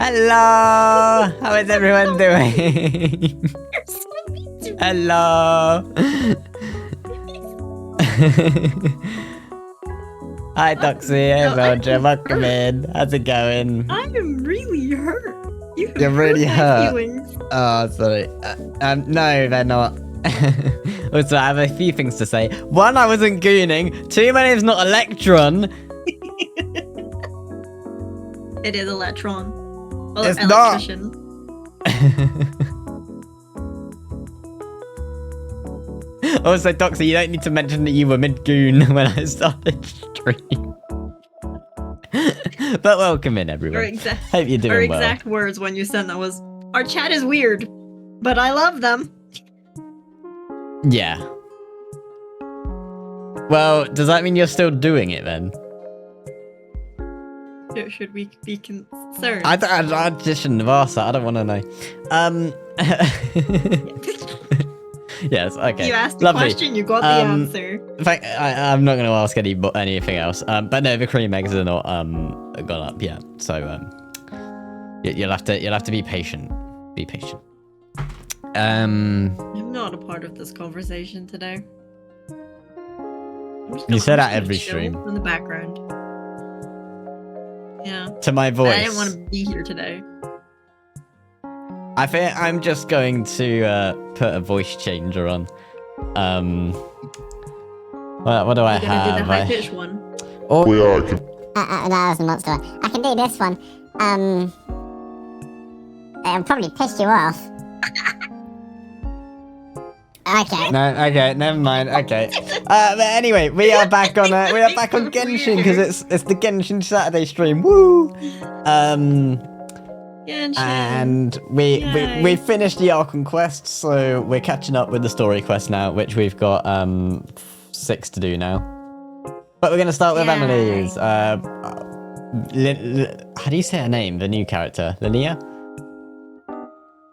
Hello! How is everyone doing? Hello! Hi, Doxy. Hey, Roger. Welcome in. How's it going? I am really hurt. You're really hurt. Feelings. Oh, sorry. No, they're not. Also, I have a few things to say. One, I wasn't gooning. Two, my name's not Eletrin. It is Eletron. Well, It's electrician. Also, Doxy, you don't need to mention that you were mid-goon when I started stream. But welcome in, everyone. Hope you're doing well. Our exact words when you sent that was, our chat is weird, but I love them. Yeah. Well, does that mean you're still doing it then? Should we be concerned? I just shouldn't have asked that. I don't want to know. Yes, okay. You asked the Lovely. question, you got the answer. In fact, I'm not going to ask anything else. But no, the cream eggs are not gone up yet. So you'll have to be patient. Be patient. I'm not a part of this conversation today. You say that every stream. In the background. Yeah. To my voice. I didn't want to be here today. I think I'm just going to put a voice changer on. What do I have? Do the high pitch one. Oh, No, that was a monster. I can do this one. It'll probably piss you off. Okay. No, okay, never mind. Okay. But anyway, we are back on Genshin because it's the Genshin Saturday stream. Woo! Genshin. And we finished the Archon quest, so we're catching up with the story quest now, which we've got 6 to do now. But we're gonna start with Emily's. How do you say her name? The new character, Linnea?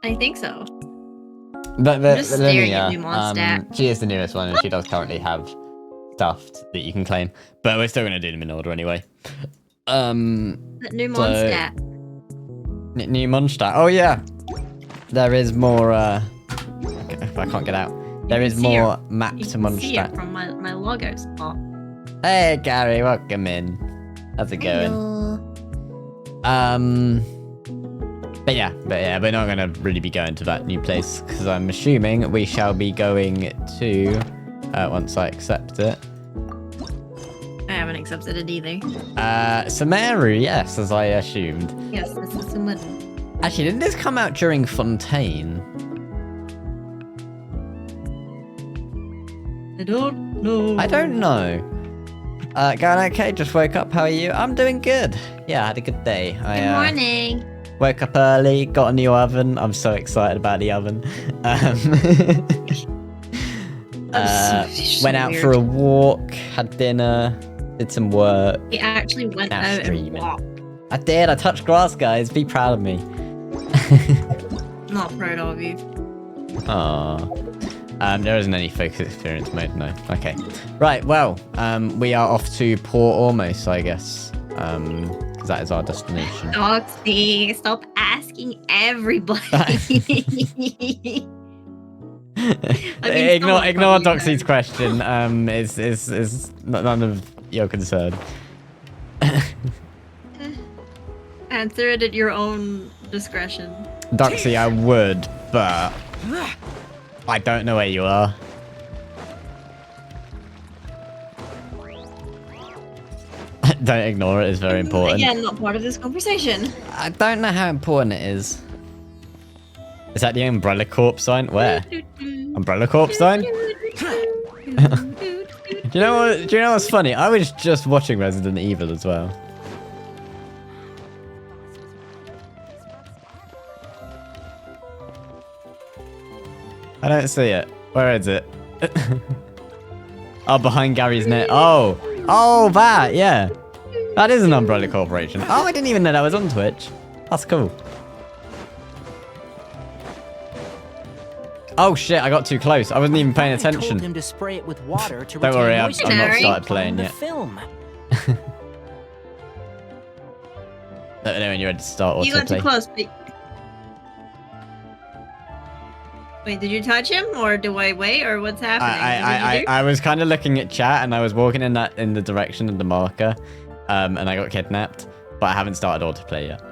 I think so. But I'm just staring at Numon's stat. she is the newest one, and she does currently have stuff that you can claim. But we're still gonna do them in order anyway. Numon's stat. New Mondstadt. Oh yeah, there is more. I can't get out. There is more map to Mondstadt. See it from my logo spot. Hey Gary, welcome in. How's it going? But yeah, we're not gonna really be going to that new place because I'm assuming we shall be going to once I accept it. I haven't accepted it either. Samaru, yes, as I assumed. Yes, this is someone. Actually, didn't this come out during Fontaine? I don't know. I don't know. Going okay? Just woke up. How are you? I'm doing good. Yeah, I had a good day. Good morning. Woke up early, got a new oven. I'm so excited about the oven. Went out for a walk, had dinner, did some work. He actually went Now out streaming. and walked. I did. I touched grass, guys. Be proud of me. Not proud of you. Aww. There isn't any focus experience mode, no. Okay. Right, well, we are off to Port Ormos, I guess. Because that is our destination. Doxy, stop asking everybody. Ignore Doxy's question. Is none of your concern. Answer it at your own discretion. Doxy, I would, but I don't know where you are. Don't ignore it, it's very important. Again, not part of this conversation. I don't know how important it is. Is that the Umbrella Corp sign? Where? Umbrella Corp sign? Do you know what's funny? I was just watching Resident Evil as well. I don't see it. Where is it? Oh, behind Gary's net. Oh, that, yeah. That is an Umbrella Corporation. Oh, I didn't even know that was on Twitch. That's cool. Oh shit, I got too close. I wasn't even paying attention. Told him to spray it with water to Don't worry, I've moisture not Sorry. started playing on the yet. film. Let me know when you're ready to start You got too autoplay. close. Wait, did you touch him, or do I wait, or what's happening? What did you do? I was kind of looking at chat, and I was walking in the direction of the marker, and I got kidnapped, but I haven't started autoplay yet.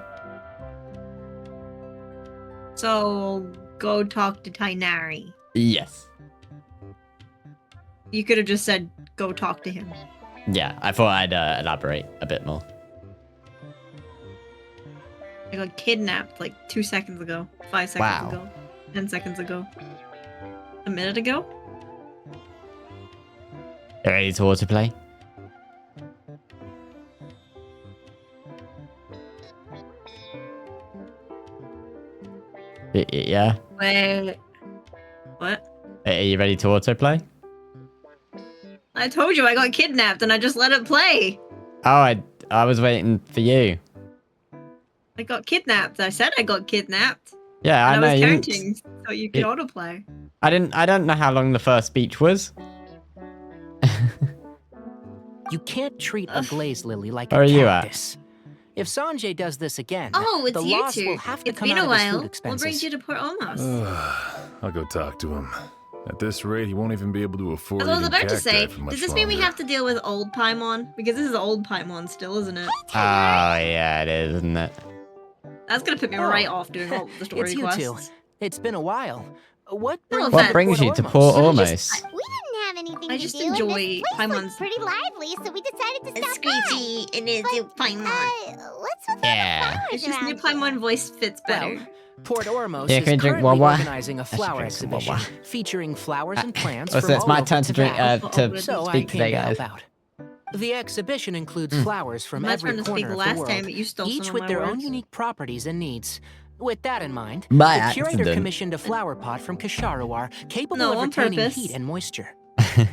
So go talk to Tainari. Yes. You could have just said go talk to him. Yeah, I thought I'd elaborate a bit more. I got kidnapped like 2 seconds ago, 5 seconds Wow. ago, 10 seconds ago, a minute ago. You ready to autoplay? Yeah. Wait, what? Are you ready to autoplay? I told you I got kidnapped and I just let it play. Oh, I was waiting for you. I got kidnapped. I said I got kidnapped. Yeah, I And know. I was you didn't- counting so you could it- autoplay. I don't know how long the first speech was. You can't treat a glaze lily like Where a are you at? cactus. If Sanjay does this again, Oh, it's the you loss two. will have to It's come been out a of his food while. We'll expenses. bring you to Port Almost. I'll go talk to him. At this rate, he won't even be able to afford As I was eating about to cacti say, for much does this mean we longer. have to deal with old Paimon? Because this is old Paimon still, isn't it? Oh, yeah, it is, isn't it? That's gonna put me Oh, right off doing all the story it's you quests. two. It's been a while. What No brings, offense. What brings you to Port Should I Almost? just- We didn't have anything I to just do. enjoy and this place Paimon's- looked pretty lively, so we decided to stop by. and it's But, what's with Yeah. all the flowers It's just new around Paimon here? voice fits better. Well, Port Ormos Yeah, is can we drink currently Wawa? organizing a flower drink some exhibition Wawa. featuring flowers and plants Oh, from so it's all my over turn to drink, Tavau. to So I speak came today, to help guys. out. The exhibition includes flowers from My every turn to speak corner of last the world, time, but you stole each some of with my their own words. unique properties and needs. With that in mind, By the curator accident. commissioned a flower pot from Kasharawar capable No, of on retaining purpose. heat and moisture.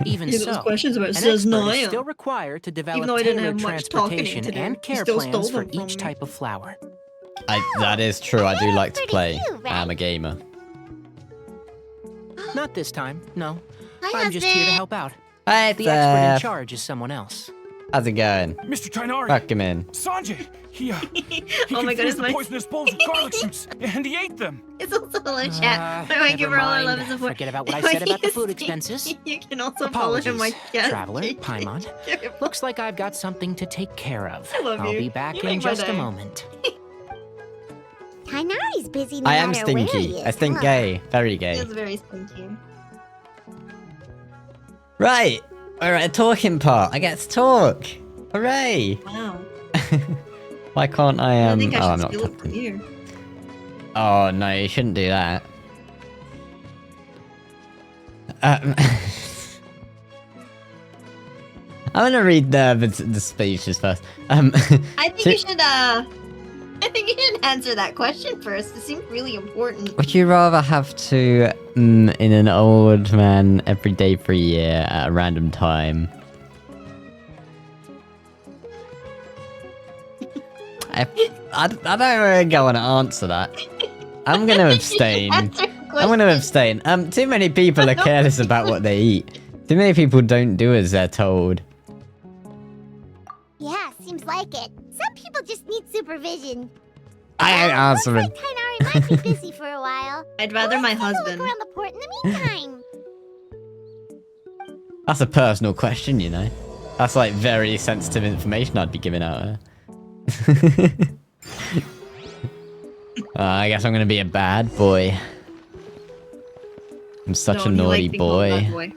Even Hear those so, questions about an says expert Naya. is still required to develop though I didn't tailored have much talking transportation to do, and he care still plans stole for them from each me. type of flower. That is true. I do like to Pretty play. cute, right? I'm a gamer. Not this time, no. Hi, I'm just here to husband. help out. Hey, The expert in Seth. charge is someone else. How's it going? Mr. Tainari! Welcome in. Sanjay! He Oh my goodness, confused the my poisonous bowls with garlic shoots, and he ate them! It's also hello chat. By the way, give never her all our mind. love and support. Forget about what I said about the food expenses. You can also follow him, my Apologies, guest. traveler, Paimon. Looks like I've got something to take care of. I love I'll you. be back You in make my just a day. moment. Tainari's busy no I am matter where he stinky. is, I stink huh? gay. Very He gay. is very stinky. Right. We're at a talking part. I get to talk. Hooray. Wow. Why can't I, I think I oh, should I'm not steal it from tapping. you. Oh, no, you shouldn't do that. I'm gonna read the speeches first. I think you should I think you should answer that question first. It seems really important. Would you rather have to in an old man every day for a year at a random time? I don't really want to answer that. I'm gonna abstain. Answer the I'm gonna question. abstain. Too many people are careless about what they eat. Too many people don't do as they're told. Yeah, seems like it. Some people just need supervision. I ain't answering. Looks like Tainari might be busy for a while. I'd rather my Let's take a husband. look around the port in the meantime. That's a personal question, you know. That's like very sensitive information I'd be giving out there. I guess I'm gonna be a bad boy. I'm such a No, you naughty like being called bad boy.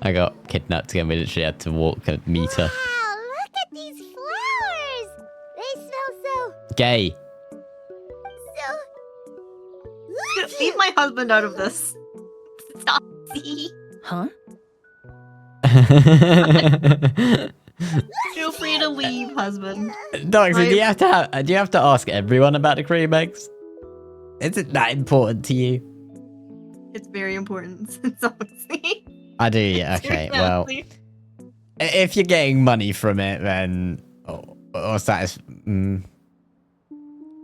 I got kidnapped again. We literally had to walk a meter. Wow, look at these flowers. They smell so, Gay. so... Leave my husband out of this. Stop. See? Huh? Feel free to leave, husband. Doxy, do you have to ask everyone about the cream eggs? Is it that important to you? It's very important. Since obviously. I do, yeah. Okay, well, if you're getting money from it, then or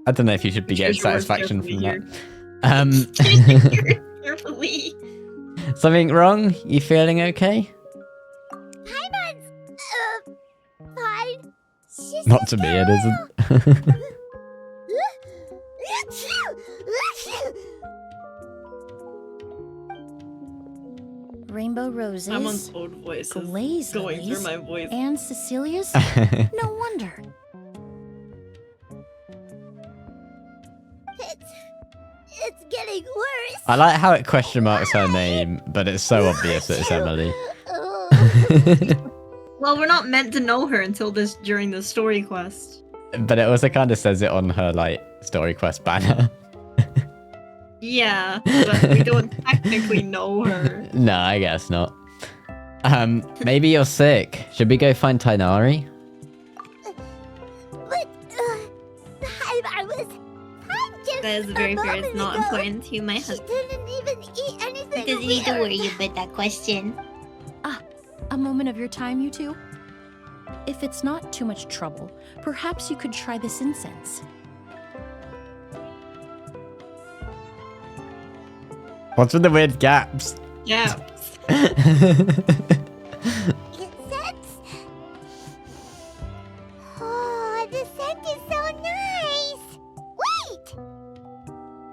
I don't know if you should be getting Choose your words satisfaction from carefully that. Carefully. Something wrong? You feeling okay? Paimon's, fine. She's Not to me, it isn't. Rainbow Roses, Someone's old voice is Glaze going Lilies, through my voice. and Cecilia's? No wonder. It's getting worse. I like how it question marks her name, but it's so obvious that it's Emily. Well, we're not meant to know her until during the story quest. But it also kind of says it on her, like, story quest banner. Yeah, but we don't technically know her. No, I guess not. Maybe you're sick. Should we go find Tainari? But, That is very fair. It's not important to my She husband. didn't even eat anything. Doesn't need to weird. worry about that question. A moment of your time, you two? If it's not too much trouble, perhaps you could try this incense. What's with the weird gaps? Yeah. Incense? Oh, the scent is so nice. Wait!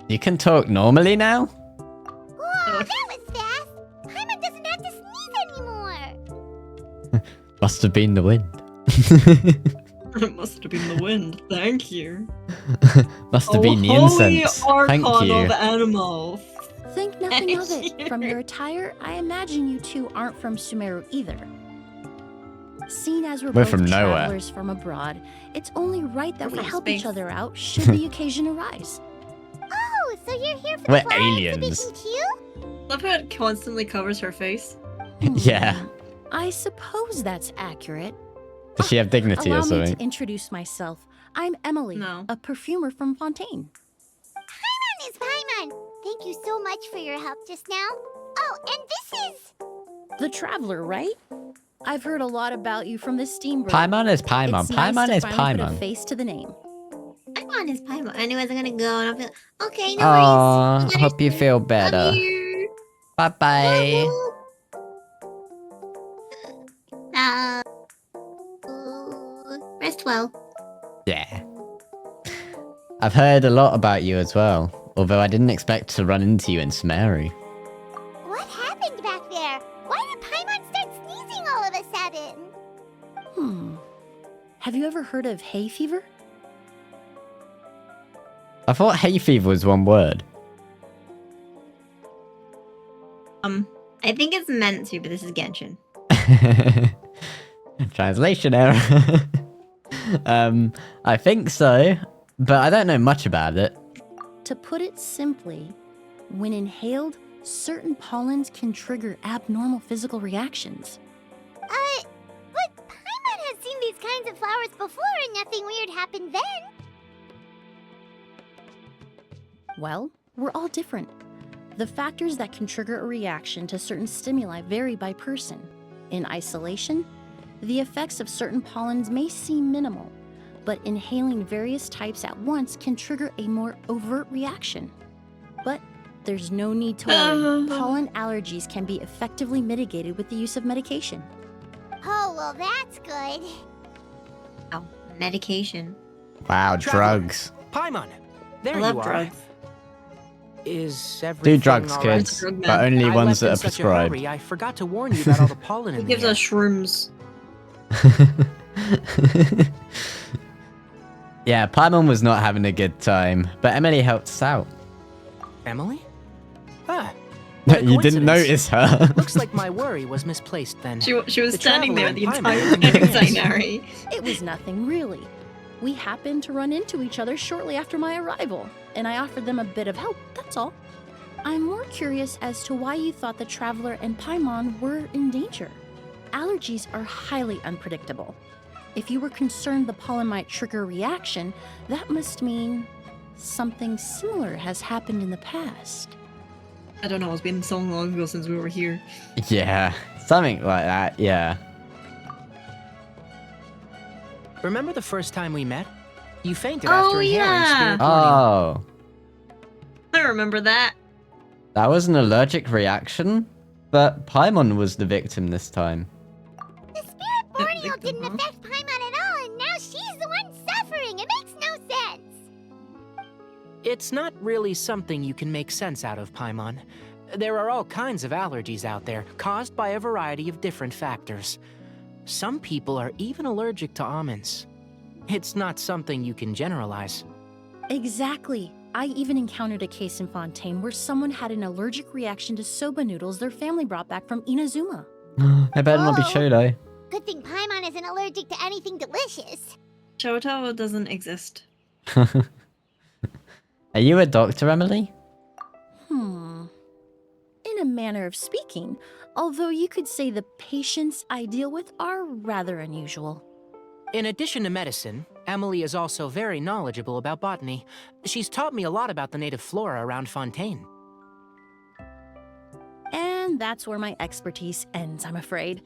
You can talk normally now? Whoa, that was fast. Paimon doesn't have to sneeze anymore. Must have been the wind. It must have been the wind. Thank you. Must have been the Holy incense. Archon Thank you. of animals. Think nothing of Thank it. you. From your attire, I imagine you two aren't from Sumeru either. Seeing as we're We're both from nowhere. travelers from abroad, it's only right that We're we from help space. each other out should the occasion arise. Oh, so you're here for We're the flower aliens. exhibition too? Love how it constantly covers her face. Yeah. I suppose that's accurate. Does she have dignity Allow or me something? to introduce myself. I'm Emily, No. a perfumer from Fontaine. Paimon is Paimon. Thank you so much for your help just now. Oh, and this is... The Traveler, right? I've heard a lot about you from the steamboat. Paimon is Paimon. It's nice Paimon to is finally put a Paimon. face to the name. Paimon is Paimon. I knew I was gonna go and I'll feel okay, no Aw, worries. hope you feel better. I'm here. Bye-bye. Rest well. Yeah. I've heard a lot about you as well, although I didn't expect to run into you in Sumeru. What happened back there? Why did Paimon start sneezing all of a sudden? Have you ever heard of hay fever? I thought hay fever was one word. I think it's meant to, but this is Genshin. Translation error. I think so, but I don't know much about it. To put it simply, when inhaled, certain pollens can trigger abnormal physical reactions. But Paimon has seen these kinds of flowers before and nothing weird happened then. Well, we're all different. The factors that can trigger a reaction to certain stimuli vary by person. In isolation, the effects of certain pollens may seem minimal, but inhaling various types at once can trigger a more overt reaction. But there's no need to worry. Pollen allergies can be effectively mitigated with the use of medication. Oh, well, that's good. Oh, medication. Wow, Traveler. drugs. Paimon, there I you love are. drugs. Is everything Do drugs, all right? kids, Drug man. but only I ones left that are in such a prescribed. hurry, I forgot to warn you about all the pollen Who in gives the air. us shrooms? Yeah, Paimon was not having a good time, but Emily helped us out. Emily? Ah, what a You didn't coincidence. notice her. Looks like my worry was misplaced then. She was The standing there traveler the and entire Paimon. time, Zainari. It was nothing really. We happened to run into each other shortly after my arrival, and I offered them a bit of help, that's all. I'm more curious as to why you thought the Traveler and Paimon were in danger. Allergies are highly unpredictable. If you were concerned the pollen might trigger a reaction, that must mean something similar has happened in the past. I don't know, it's been so long ago since we were here. Yeah, something like that, yeah. Remember the first time we met? You fainted Oh, after inhaling yeah. spirit guardian. Oh, I remember that. that was an allergic reaction? But Paimon was the victim this time. The spirit borneo victim, didn't huh? affect Paimon at all, and now she's the It's not really something you can make sense out of, Paimon. There are all kinds of allergies out there, caused by a variety of different factors. Some people are even allergic to almonds. It's not something you can generalize. Exactly. I even encountered a case in Fontaine where someone had an allergic reaction to soba noodles their family brought back from Inazuma. I better not be Oh. Shoto. Good thing Paimon isn't allergic to anything delicious. Shoto doesn't exist. Are you a doctor, Emily? In a manner of speaking, although you could say the patients I deal with are rather unusual. In addition to medicine, Emily is also very knowledgeable about botany. She's taught me a lot about the native flora around Fontaine. And that's where my expertise ends, I'm afraid.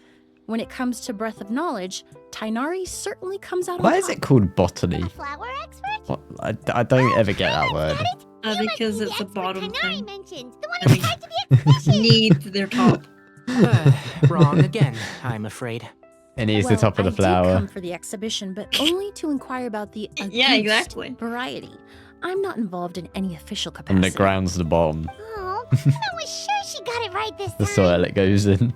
When it comes to breadth of knowledge, Tainari certainly comes out on Why is top. it called botany? A flower expert? What? I don't ever get that word. Got it? You must Because be it's the a expert bottom Tainari thing. mentioned, the one I who think- tried to be efficient. Need their top. Wrong again, I'm afraid. It needs the top of the I did flower. come for the exhibition, but only to inquire about the Yeah, Auguste exactly. variety. I'm not involved in any official From capacity. the ground to the bottom. Oh, I was sure she got it right this The time. soil it goes in.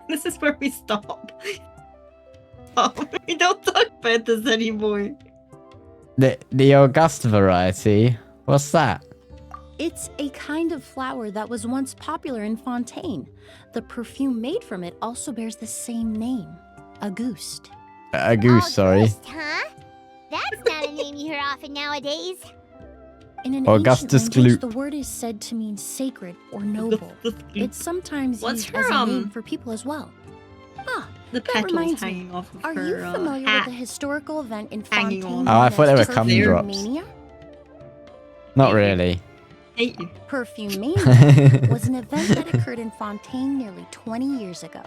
This is where we stop. Oh, we don't talk about this anymore. The Auguste variety? What's that? It's a kind of flower that was once popular in Fontaine. The perfume made from it also bears the same name, Auguste. A goose, sorry. Auguste, huh? That's not a name you hear often nowadays. In an Augustus ancient language, Gloop. the word is said to mean sacred or noble. The It's sometimes What's used her, as a name um, for people as well. Ah, petals reminds me, hanging off of are her you familiar hat. with the historical event in Hanging Fontaine? on. Oh, I known thought they as were Perfume gumdrops. Mania? Not really. Hate you. Perfume Mania was an event that occurred in Fontaine nearly 20 years ago.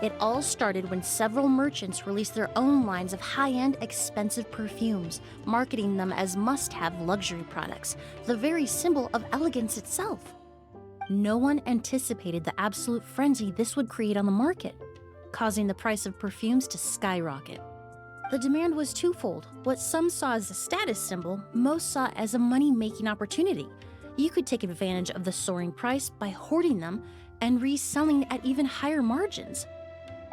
It all started when several merchants released their own lines of high-end, expensive perfumes, marketing them as must-have luxury products, the very symbol of elegance itself. No one anticipated the absolute frenzy this would create on the market, causing the price of perfumes to skyrocket. The demand was twofold. What some saw as a status symbol, most saw as a money-making opportunity. You could take advantage of the soaring price by hoarding them and reselling at even higher margins.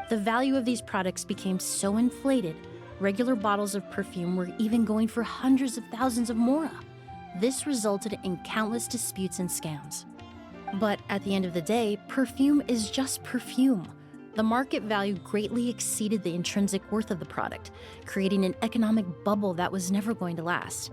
The value of these products became so inflated, regular bottles of perfume were even going for hundreds of thousands of mora. This resulted in countless disputes and scams. But at the end of the day, perfume is just perfume. The market value greatly exceeded the intrinsic worth of the product, creating an economic bubble that was never going to last.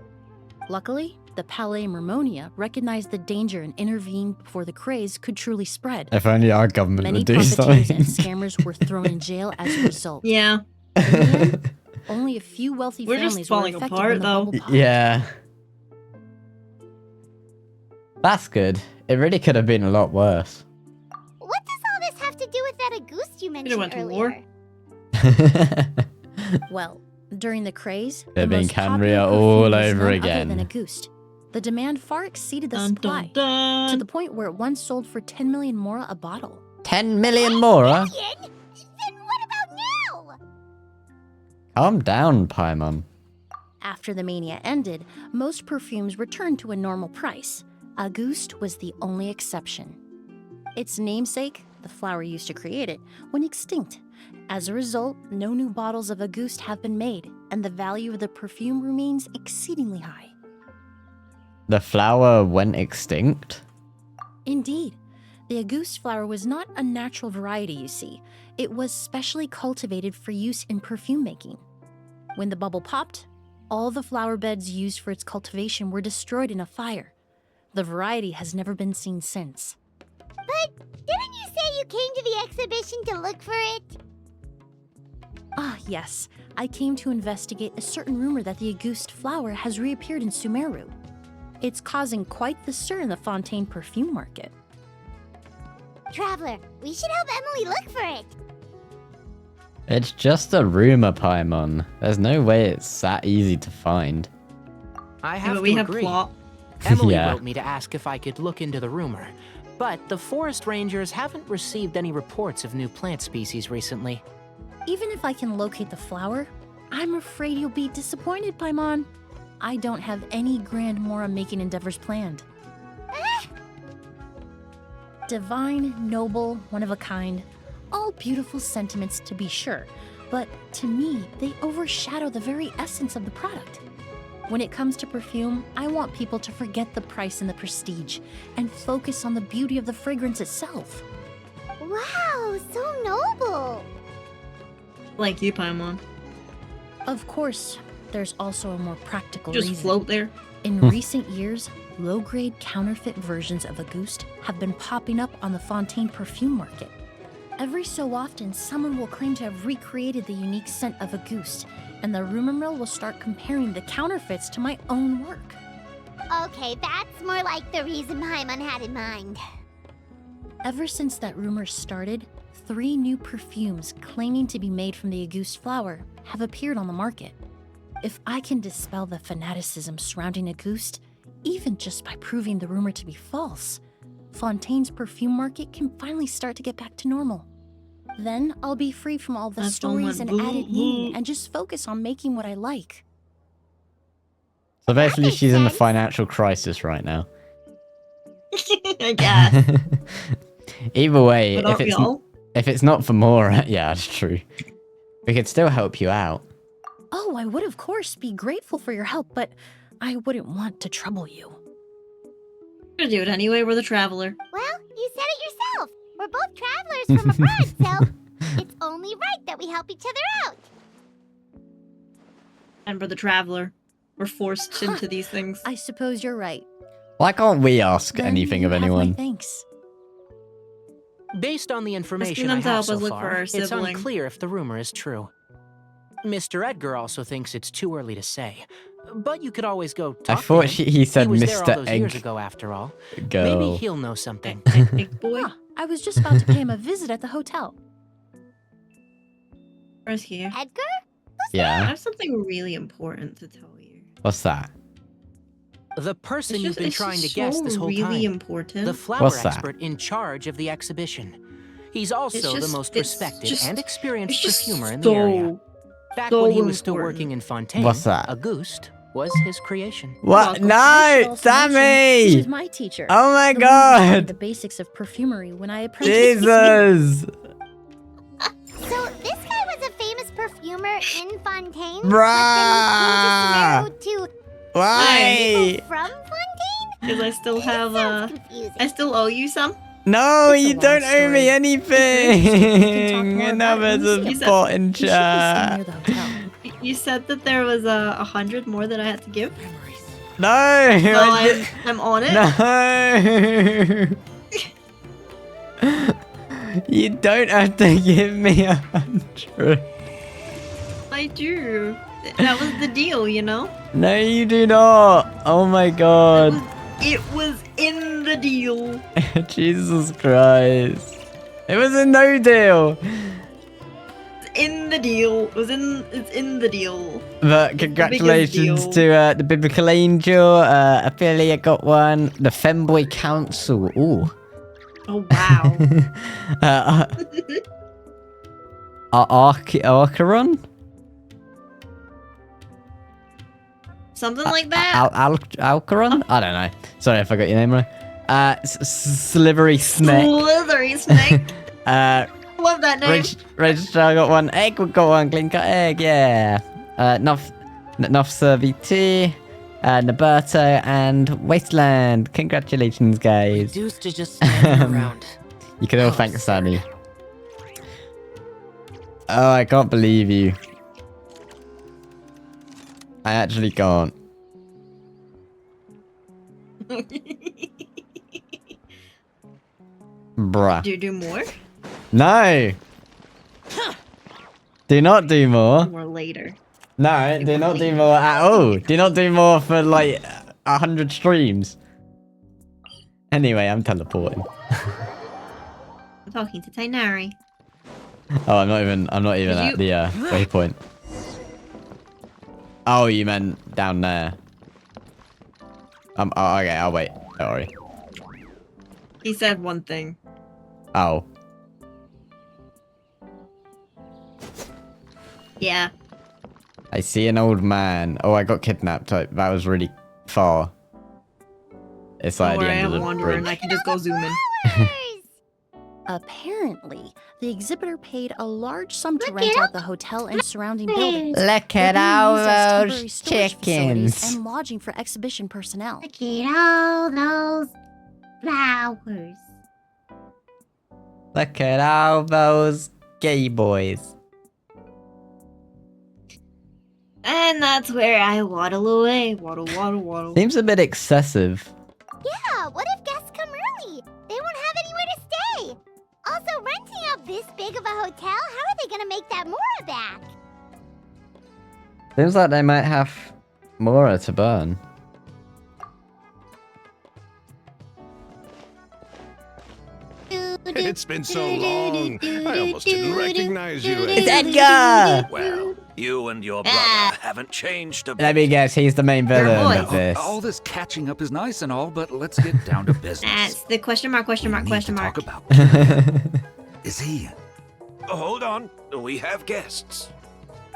Luckily, the Palais Mermonia recognized the danger and intervened before the craze could truly spread. If only our government Many would do profiteers something. and scammers were thrown in jail as a result. Yeah. In the end, only a few wealthy We're just families were falling affected apart, when the though. bubble popped. Yeah. That's good. It really could have been a lot worse. What does all this have to do with that Auguste you mentioned went to earlier? war. Well, during the craze, They're the being most popular Canria perfume all was over none again. Other than Auguste. The demand far exceeded the Dun, supply, dun, dun. to the point where it once sold for 10 million mora a bottle. 10 million mora? Million? Then what about now? Calm down, Paimon. After the mania ended, most perfumes returned to a normal price. Auguste was the only exception. Its namesake, the flower used to create it, went extinct. As a result, no new bottles of Auguste have been made, and the value of the perfume remains exceedingly high. The flower went extinct? Indeed. The Auguste flower was not a natural variety, you see. It was specially cultivated for use in perfume making. When the bubble popped, all the flower beds used for its cultivation were destroyed in a fire. The variety has never been seen since. But didn't you say you came to the exhibition to look for it? Ah, yes. I came to investigate a certain rumor that the Auguste flower has reappeared in Sumeru. It's causing quite the stir in the Fontaine perfume market. Traveler, we should help Emily look for it. It's just a rumor, Paimon. There's no way it's that easy to find. I Yeah, have but we to have agree. plot. Emily Yeah. wrote me to ask if I could look into the rumor, but the forest rangers haven't received any reports of new plant species recently. Even if I can locate the flower, I'm afraid you'll be disappointed, Paimon. I don't have any grand Mora-making endeavors planned. Divine, noble, one of a kind, all beautiful sentiments to be sure, but to me, they overshadow the very essence of the product. When it comes to perfume, I want people to forget the price and the prestige and focus on the beauty of the fragrance itself. Wow, so noble. Like you, Paimon. Of course, there's also a more practical Just reason. float there. In recent years, low-grade counterfeit versions of Auguste have been popping up on the Fontaine perfume market. Every so often, someone will claim to have recreated the unique scent of Auguste, and the rumor mill will start comparing the counterfeits to my own work. Okay, that's more like the reason Paimon had in mind. Ever since that rumor started, 3 new perfumes claiming to be made from the Auguste flower have appeared on the market. If I can dispel the fanaticism surrounding Auguste, even just by proving the rumor to be false, Fontaine's perfume market can finally start to get back to normal. Then I'll be free from all the That's stories and all my added meaning and just focus on making what I like. So basically, makes she's in a sense. financial crisis right now. I guess. Either way, But aren't we all? if it's not for Mora, yeah, that's true. We could still help you out. Oh, I would of course be grateful for your help, but I wouldn't want to trouble you. We're gonna do it anyway. We're the traveler. Well, you said it yourself. We're both travelers from abroad, so it's only right that we help each other out. And we're the traveler. We're forced into these things. I suppose you're right. Why can't we ask Then anything you of have my anyone? thanks. Based on the information them I to have help so us look for far, our it's sibling. unclear if the rumor is true. Mr. Edgar also thinks it's too early to say, but you could always go I talk thought to him. he said he was there all Mr. those years Egg ago, after all. Maybe Girl. he'll know something. Big boy. Ah, I was just about to pay him a visit at the hotel. Where's here? Edgar? I Yeah. have something really important to tell you. What's that? The person you've been it's trying to just guess so this whole really time. important. The flower What's that? expert in charge of the exhibition. He's also the just- most it's respected just- and experienced it's just perfumer in so, the area. Back so when he was still important. working in Fontaine, What's that? Auguste was his creation. What? welcome. I should No, also mention, Sammy! She's my teacher. Oh my The one who taught me The god! basics of perfumery when I apprenticed. Jesus! So this guy was a famous perfumer in Fontaine? Bruh! But then he changed his to Why? people from Fontaine? Because I still have Sounds confusing. I still owe you some. No, It's a you long don't owe me story. anything! can talk more about it Another when we see him. spot in We should be staying chat. near the hotel. You said that there was 100 more that I had to give. No! So I I'm on it. No! You don't have to give me 100. I do. That was the deal, you know? No, you do not. Oh my god. It was in the deal. Jesus Christ. It was a no deal. It's in the deal. It's in the deal. But congratulations deal. to the Biblical Angel. Affiliate got one. The Femboy Council. Ooh. Oh wow. Archeron? Something like that. Alcaron? I don't know. Sorry if I got your name wrong. Slivery Snake. Slithery snake. Love that name. Registrar got one. Egg got one. Clean cut egg, yeah. Nofsa VT, Naberto, and Wasteland. Congratulations, guys. Reduced to just standing around. You can all thank Sammy. Oh, I can't believe you. I actually can't. Bruh. Do you do more? No! Do not do more. More later. No, do not do more at all. Do not do more for like 100 streams. Anyway, I'm teleporting. I'm talking to Tainari. Oh, I'm not even at the waypoint. Oh, you meant down there. Oh, okay, I'll wait. Don't worry. He said one thing. Oh. Yeah. I see an old man. Oh, I got kidnapped. That was really far. It's like Don't at the worry, end of I'm the wandering. I bridge. can just go zoom in. Apparently, the exhibitor paid a large sum to Look rent it out the hotel and surrounding buildings. Look They're at being all used as temporary those storage facilities chickens. and lodging for exhibition personnel. Look at all those flowers. Look at all those gay boys. And that's where I waddle away. Waddle, waddle, waddle. Seems a bit excessive. Yeah, what if guests come early? They won't have anywhere to stay. Also, renting out this big of a hotel, how are they gonna make that Mora back? Seems like they might have Mora to burn. It's been so long. I almost didn't recognize you. It's Edgar! Well, you and your brother haven't changed a bit. Let me guess, he's the main villain boy. of this. All this catching up is nice and all, but let's get down to business. That's the question mark, question mark, We need question to mark. talk about. Is he? Hold on, we have guests.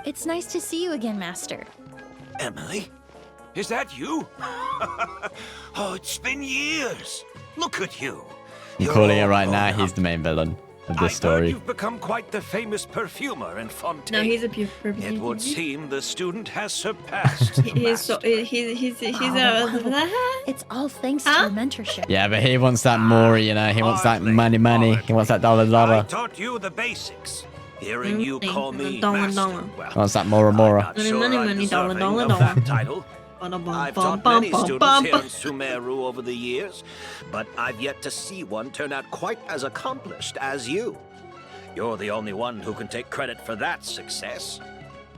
It's nice to see you again, Master. Emily? Is that you? Oh, it's been years. Look at you. I'm You're calling it all right grown now, up. he's the main villain of I've this heard story. you've become quite the famous perfumer in Fontaine. No, he's a pure. It would seem the student has surpassed the He's so master. he's It's all thanks Huh? to your mentorship. Yeah, but he wants that more, you know, he wants that Hardly, money. He wants that dollar. I taught you the basics. Hearing you Mm, call me dollar, master, dollar. well, He wants that Mora. I'm not Money, sure money, I'm money, dollar, deserving dollar, of dollar. that title. I've taught many students here in Sumeru over the years, but I've yet to see one turn out quite as accomplished as you. You're the only one who can take credit for that success.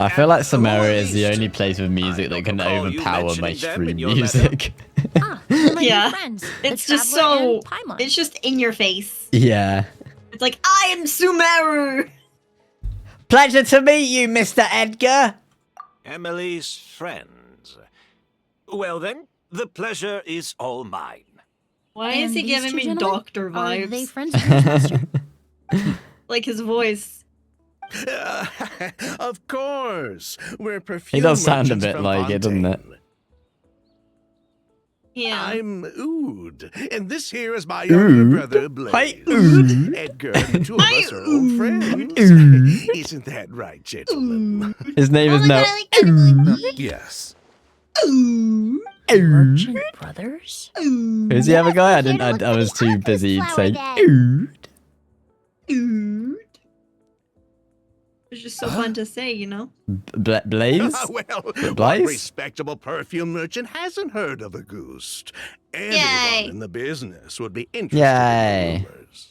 I feel like Who are Sumeru is the these only two? place with music I that don't can recall you overpower my mentioning them stream in your music. Ah, they're my Yeah. new friends. It's the just Traveler so. and Paimon. It's just in your face. Yeah. It's like I am Sumeru. Pleasure to meet you, Mr. Edgar. Emily's friends. Well then, the pleasure is all mine. Why is And he these giving two me gentlemen? doctor Are they vibes? friends of yours, Master? Like his voice. Of course. We're perfume He does sound a merchants bit from like it, doesn't it? Fontaine. Yeah. I'm Ood, and this here is my younger brother, Blaze. Hi, Ood. Edgar, the two of us are old friends. Ood. Isn't that right, gentlemen? His name Oh is my now. god, I like that. Yes. Merchant Brothers? Who's the other guy? I was too busy saying. It's just so fun to say, you know? Blaze? Well, Blaze? what respectable perfume merchant hasn't heard of a goose? Anyone Yay. in the business would be interested Yay. in the rumors.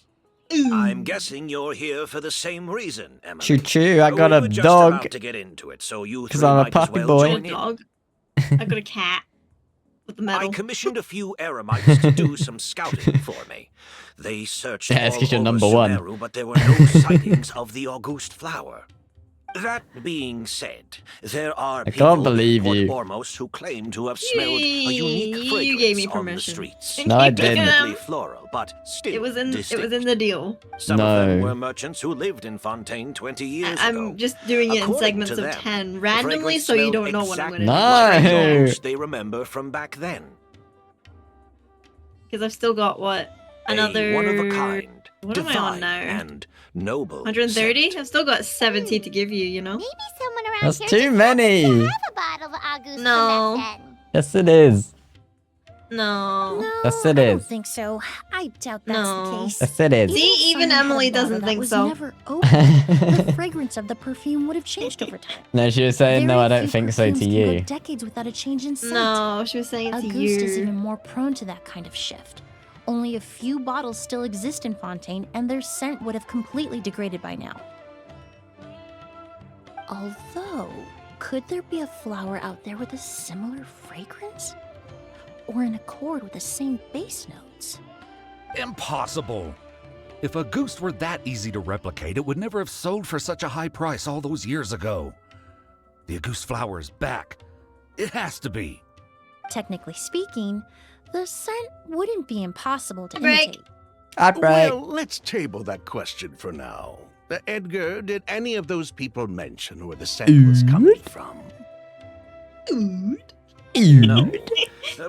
I'm guessing you're here for the same reason, Emily. Choo choo, I got We a were just dog. about to get into it, so you 'Cause three I'm a might as puppy well boy. I got join a in. dog. I got a cat. With the I medal. commissioned a few eremites to do some scouting for me. They searched Yeah, it's all 'cause you're over number one. Sumeru, but there were no sightings of the August flower. That being said, there are I people can't believe in you. Port Ormos who claim to have smelled a unique You fragrance gave me on the permission. streets. And No, I keep picking didn't. Definitely them. floral, but still It was in distinct. the deal. Some of them No. were merchants who lived in Fontaine 20 years ago. I'm just doing it in According segments to of them, 10 the randomly, fragrance so you smelled don't know what I'm exactly gonna like No. the notes they remember from back then. Because I've still got what? Another A one of a kind, What am I divine on now? and noble. 130? scent. I've still got 70 to give you, you know? Maybe someone around That's here too just many. happens to have a bottle of August No. from back then. Yes, it is. No. No, Yes, it I don't is. think so. I doubt that's No. the case. Yes, it is. See, if even someone had a Emily bottle doesn't that think was so. Never opened, the fragrance of the perfume would have changed over time. No, she was saying, no, Very I don't few think so perfumes to can you. go decades without a change in scent. No, she was saying it's Auguste is even more prone to that kind of shift. Only a few bottles still exist in Fontaine, and their scent would have completely degraded by now. Although, could there be a flower out there with a similar fragrance? Or in accord with the same base notes? Impossible. If a goose were that easy to replicate, it would never have sold for such a high price all those years ago. The Auguste flower is back. It has to be. Technically speaking, the scent wouldn't be impossible to Break. imitate. I'd break. Well, let's table that question for now. Edgar, did any of those people mention where the scent was coming from? No.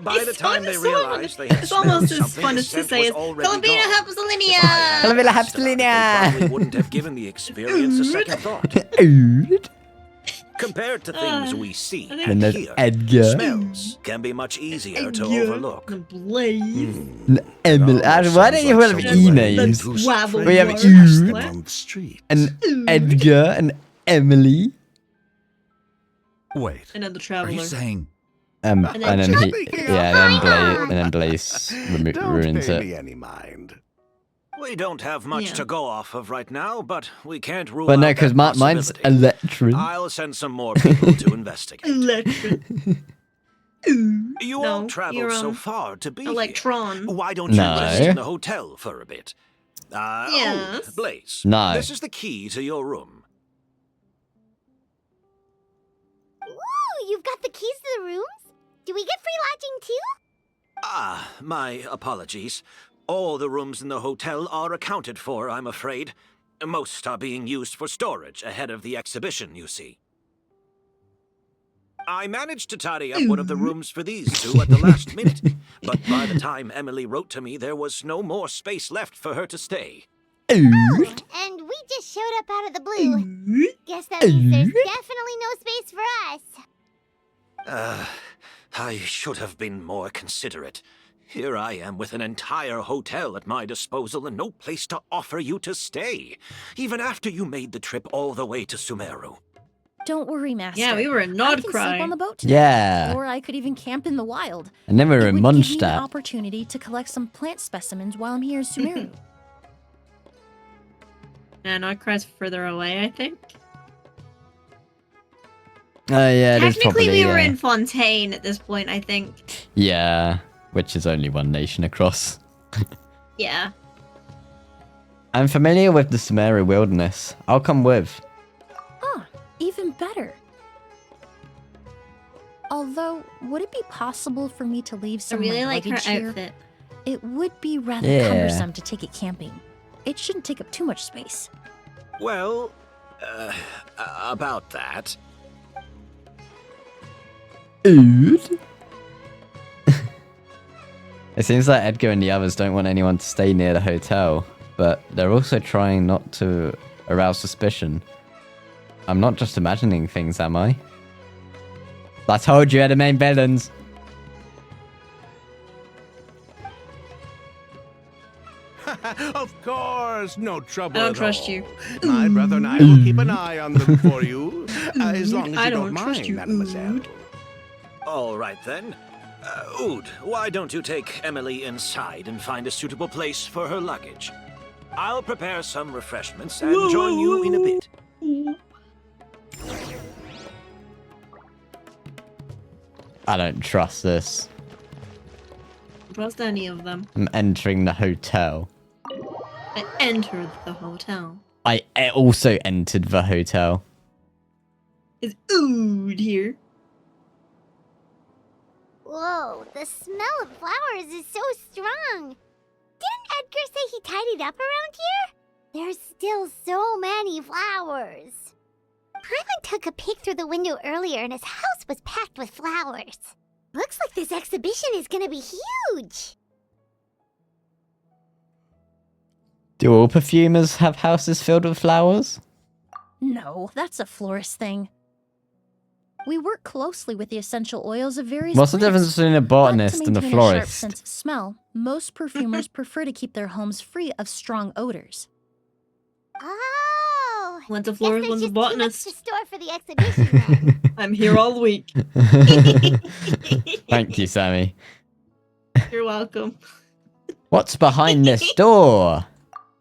By the It's time they fun, realized they had It's almost smelled as something, fun the as to scent say was it's already Columbina gone. Hapsalinia! Columbina They probably Hapsalinia! wouldn't have given the experience a second thought. Compared to things we see I think- and And there's hear, Edgar. smells can be much easier to overlook. The Blaze. Emily. Why don't you have someone emails? who was Wabble We have Wart. you. What? on the street. And Edgar and Emily. Wait, And then the are Traveler. you saying And then then he, Jumping yeah, on. and then Blaze Don't ruins pay it. me any mind. We don't have much Yeah. to go off of right now, but we can't rule But no, out because that mine's possibility. Eletrin. I'll send some more people to investigate. Electron. You No, all traveled you're, so far to be here. Electron. Why don't you No. rest in the hotel for a bit? Yes. Blaze. No. This is the key to your room. Ooh, you've got the keys to the rooms? Do we get free lodging too? Ah, my apologies. All the rooms in the hotel are accounted for, I'm afraid. Most are being used for storage ahead of the exhibition, you see. I managed to tidy up one of the rooms for these two at the last minute, but by the time Emily wrote to me, there was no more space left for her to stay. Oh, and we just showed up out of the blue. Guess that means there's definitely no space for us. I should have been more considerate. Here I am with an entire hotel at my disposal and no place to offer you to stay, even after you made the trip all the way to Sumeru. Don't worry, Master. Yeah, we were in I can sleep Nodcry. on the boat tonight. Yeah. Or I could even camp in the wild. And then we were It in would give me an Mondstadt. opportunity to collect some plant specimens while I'm here in Sumeru. Yeah, Nodcry's further away, I think. Oh yeah, it is Technically, probably. we were in Fontaine at this point, I think. Yeah, which is only one nation across. Yeah. I'm familiar with the Sumeru wilderness. I'll come with. Ah, even better. Although, would it be possible for me to leave I some really of my like her luggage here? outfit. It would be rather Yeah. cumbersome to take it camping. It shouldn't take up too much space. Well, about that. Ood. It seems like Edgar and the others don't want anyone to stay near the hotel, but they're also trying not to arouse suspicion. I'm not just imagining things, am I? I told you, they're the main villains. Of course, no trouble. I don't at trust all. you. My brother and I will keep an eye on them for you, as long as I you don't don't trust mind, you, mademoiselle. All right then. Ood, why don't you take Emily inside and find a suitable place for her luggage? I'll prepare some refreshments and join you in a bit. I don't trust this. Trust any of them. I'm entering the hotel. I entered the hotel. I also entered the hotel. Is Ood here? Whoa, the smell of flowers is so strong. Didn't Edgar say he tidied up around here? There's still so many flowers. Paimon took a peek through the window earlier and his house was packed with flowers. Looks like this exhibition is gonna be huge. Do all perfumers have houses filled with flowers? No, that's a florist thing. We work closely with the essential oils of various What's the plants. difference between a But botanist to and a maintain a sharp florist? sense of smell, most perfumers prefer to keep their homes free of strong odors. Oh, One's a guess florist, there's one's a just too much botanist. to store for the exhibition then. I'm here all week. Thank you, Sammy. You're welcome. What's behind this door?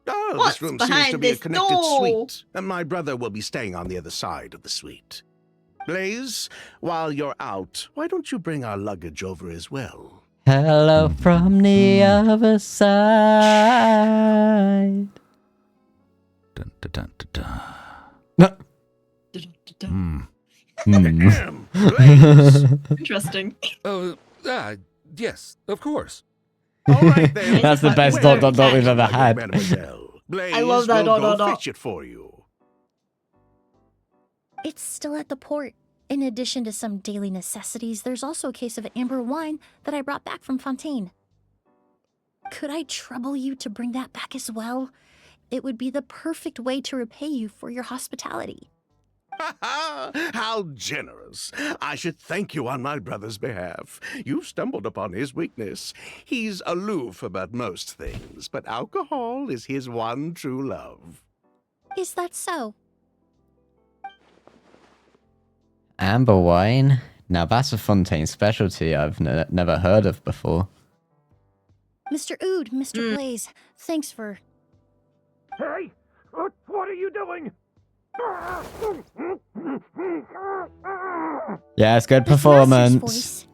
Oh, What's this room seems behind to be a this connected door? suite, and my brother will be staying on the other side of the suite. Blaze, while you're out, why don't you bring our luggage over as well? Hello from the other side. Dun, dun, dun, dun, dun. Hmm. Blaze! Interesting. Yes, of course. All right then. That's the best Where dot we've ever are you, had. mademoiselle? Blaze I love that. will Dot, go dot, fetch it for you. It's still at the port. In addition to some daily necessities, there's also a case of amber wine that I brought back from Fontaine. Could I trouble you to bring that back as well? It would be the perfect way to repay you for your hospitality. How generous. I should thank you on my brother's behalf. You stumbled upon his weakness. He's aloof about most things, but alcohol is his one true love. Is that so? Amber wine? Now that's a Fontaine specialty I've never heard of before. Mr. Ood, Mr. Blaze, thanks for... Hey! What are you doing? Yeah, it's good His performance. master's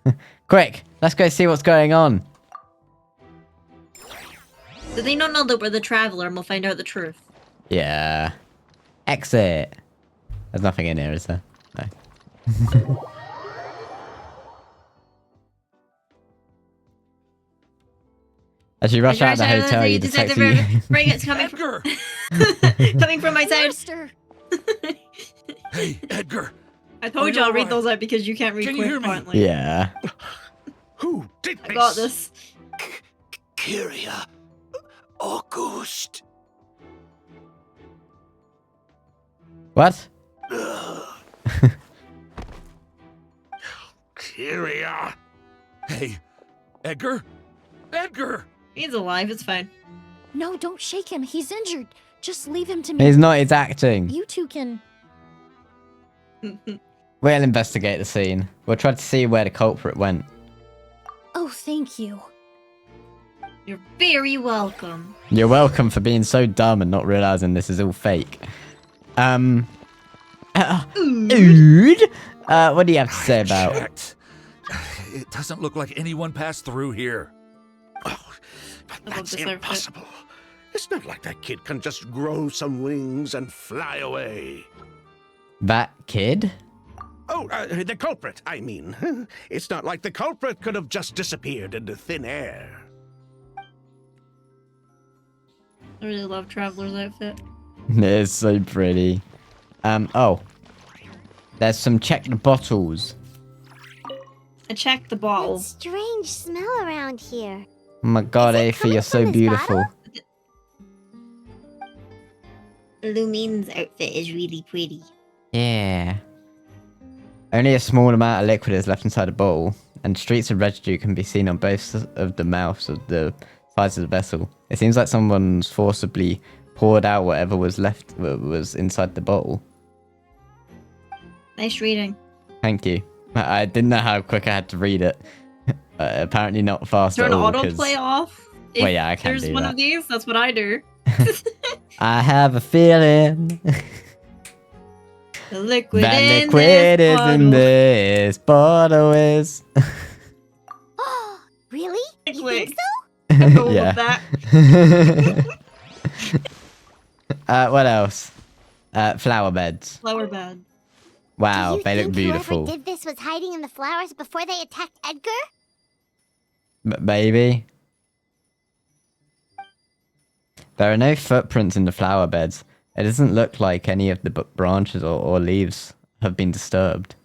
voice. Quick, let's go see what's going on. Do they not know that we're the traveler and we'll find out the truth? Yeah. Exit. There's nothing in here, is there? No. As you rush out of the hotel, you detect Bring it, coming from, coming from my side. Master! Hey, Edgar! I told you I'll read those out because you can't read Can you hear quick, me? apparently. Yeah. Who did this? I got this. Kyria. August. What? Kyria. Hey, Edgar? Edgar! He's alive, it's fine. No, don't shake him. He's injured. Just leave him to me. He's not, it's acting. You two can... We'll investigate the scene. We'll try to see where the culprit went. Oh, thank you. You're very welcome. You're welcome for being so dumb and not realizing this is all fake. Ood? What do you have to say about it? Checked. It doesn't look like anyone passed through here. Oh, but I love that's this outfit. impossible. It's not like that kid can just grow some wings and fly away. That kid? Oh, the culprit, I mean. It's not like the culprit could have just disappeared into thin air. I really love Traveler's outfit. It's so pretty. Oh. There's some checked bottles. I checked the bottle. That strange smell around here. Oh my god, Is it Aoife, coming you're from so this beautiful. bottle? Lumine's outfit is really pretty. Yeah. Only a small amount of liquid is left inside the bottle, and streaks of residue can be seen on both of the mouths of the sides of the vessel. It seems like someone's forcibly poured out whatever was left was inside the bottle. Nice reading. Thank you. I didn't know how quick I had to read it. Apparently not fast Turn at all. autoplay off. Well, yeah, I can There's do one that. of these. That's what I do. I have a feeling The liquid that in liquid this is in bottle. this bottle is. Oh, really? You Wait. think so? Go with Yeah. that. What else? Flower beds. Flower bed. Wow, Do you they look think beautiful. whoever did this was hiding in the flowers before they attacked Edgar? Maybe. There are no footprints in the flower beds. It doesn't look like any of the branches or leaves have been disturbed.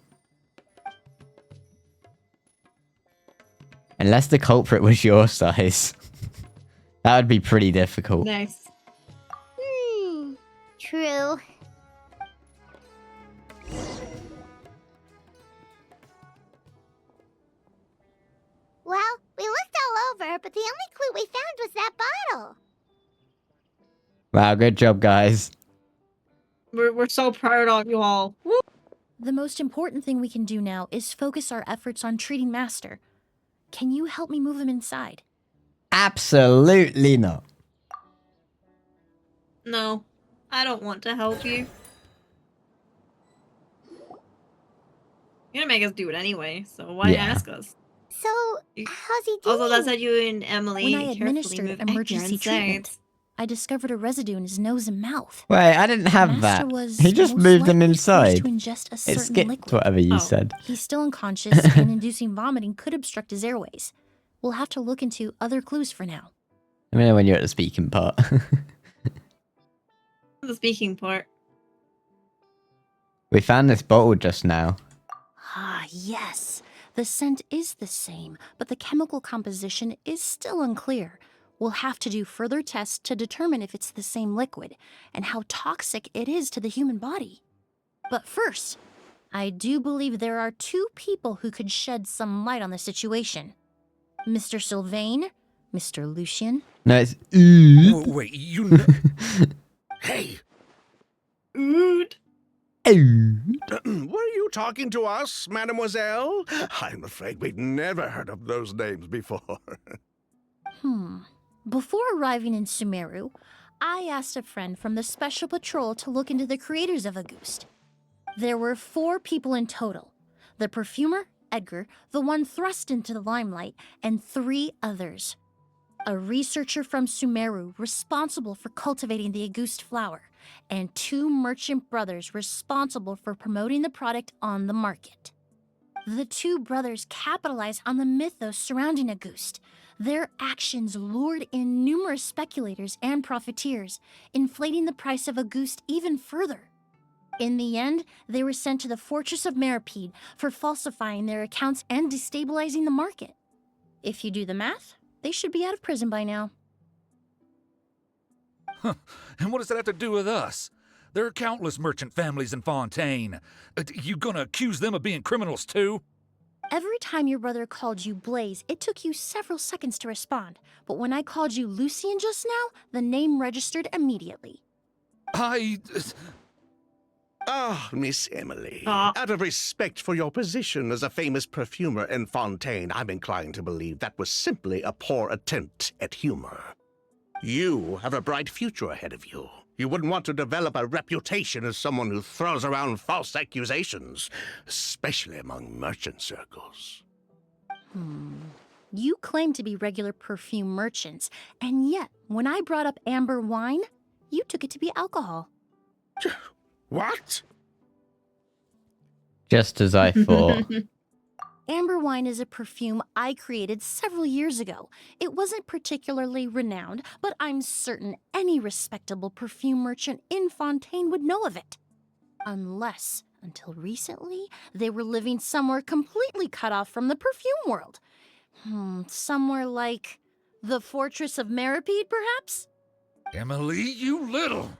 Unless the culprit was your size. That would be pretty difficult. Nice. True. Well, we looked all over, but the only clue we found was that bottle. Wow, good job, guys. We're so proud of you all. Woo. The most important thing we can do now is focus our efforts on treating Master. Can you help me move him inside? Absolutely not. No, I don't want to help you. You're gonna make us do it anyway, so why Yeah. ask us? So, how's he doing? Also, that's how you and Emily When I carefully administered move Edgar emergency inside. treatment, I discovered a residue in his nose and mouth. Wait, I didn't have Master that. was He just most moved him likely forced inside. to ingest a It certain skipped liquid. whatever you Oh. said. He's still unconscious, and inducing vomiting could obstruct his airways. We'll have to look into other clues for now. Let me know when you're at the speaking part. The speaking part. We found this bottle just now. Ah, yes. The scent is the same, but the chemical composition is still unclear. We'll have to do further tests to determine if it's the same liquid and how toxic it is to the human body. But first, I do believe there are 2 people who could shed some light on the situation. Mr. Sylvain, Mr. Lucian. No, it's Wait, you know... Hey, Ood. were you talking to us, mademoiselle? I'm afraid we've never heard of those names before. Before arriving in Sumeru, I asked a friend from the Special Patrol to look into the creators of Auguste. There were 4 people in total. The perfumer, Edgar, the one thrust into the limelight, and 3 others. A researcher from Sumeru responsible for cultivating the Auguste flower, and 2 merchant brothers responsible for promoting the product on the market. The 2 brothers capitalized on the mythos surrounding Auguste. Their actions lured in numerous speculators and profiteers, inflating the price of Auguste even further. In the end, they were sent to the Fortress of Meripede for falsifying their accounts and destabilizing the market. If you do the math, they should be out of prison by now. Huh. And what does that have to do with us? There are countless merchant families in Fontaine. You gonna accuse them of being criminals too? Every time your brother called you Blaze, it took you several seconds to respond. But when I called you Lucian just now, the name registered immediately. Ah, Miss Emily, out of respect for your position as a famous perfumer in Fontaine, I'm inclined to believe that was simply a poor attempt at humor. You have a bright future ahead of you. You wouldn't want to develop a reputation as someone who throws around false accusations, especially among merchant circles. You claim to be regular perfume merchants, and yet, when I brought up amber wine, you took it to be alcohol. What? Just as I thought. Amber wine is a perfume I created several years ago. It wasn't particularly renowned, but I'm certain any respectable perfume merchant in Fontaine would know of it. Unless, until recently, they were living somewhere completely cut off from the perfume world. Somewhere like the Fortress of Meripede, perhaps? Emily, you little...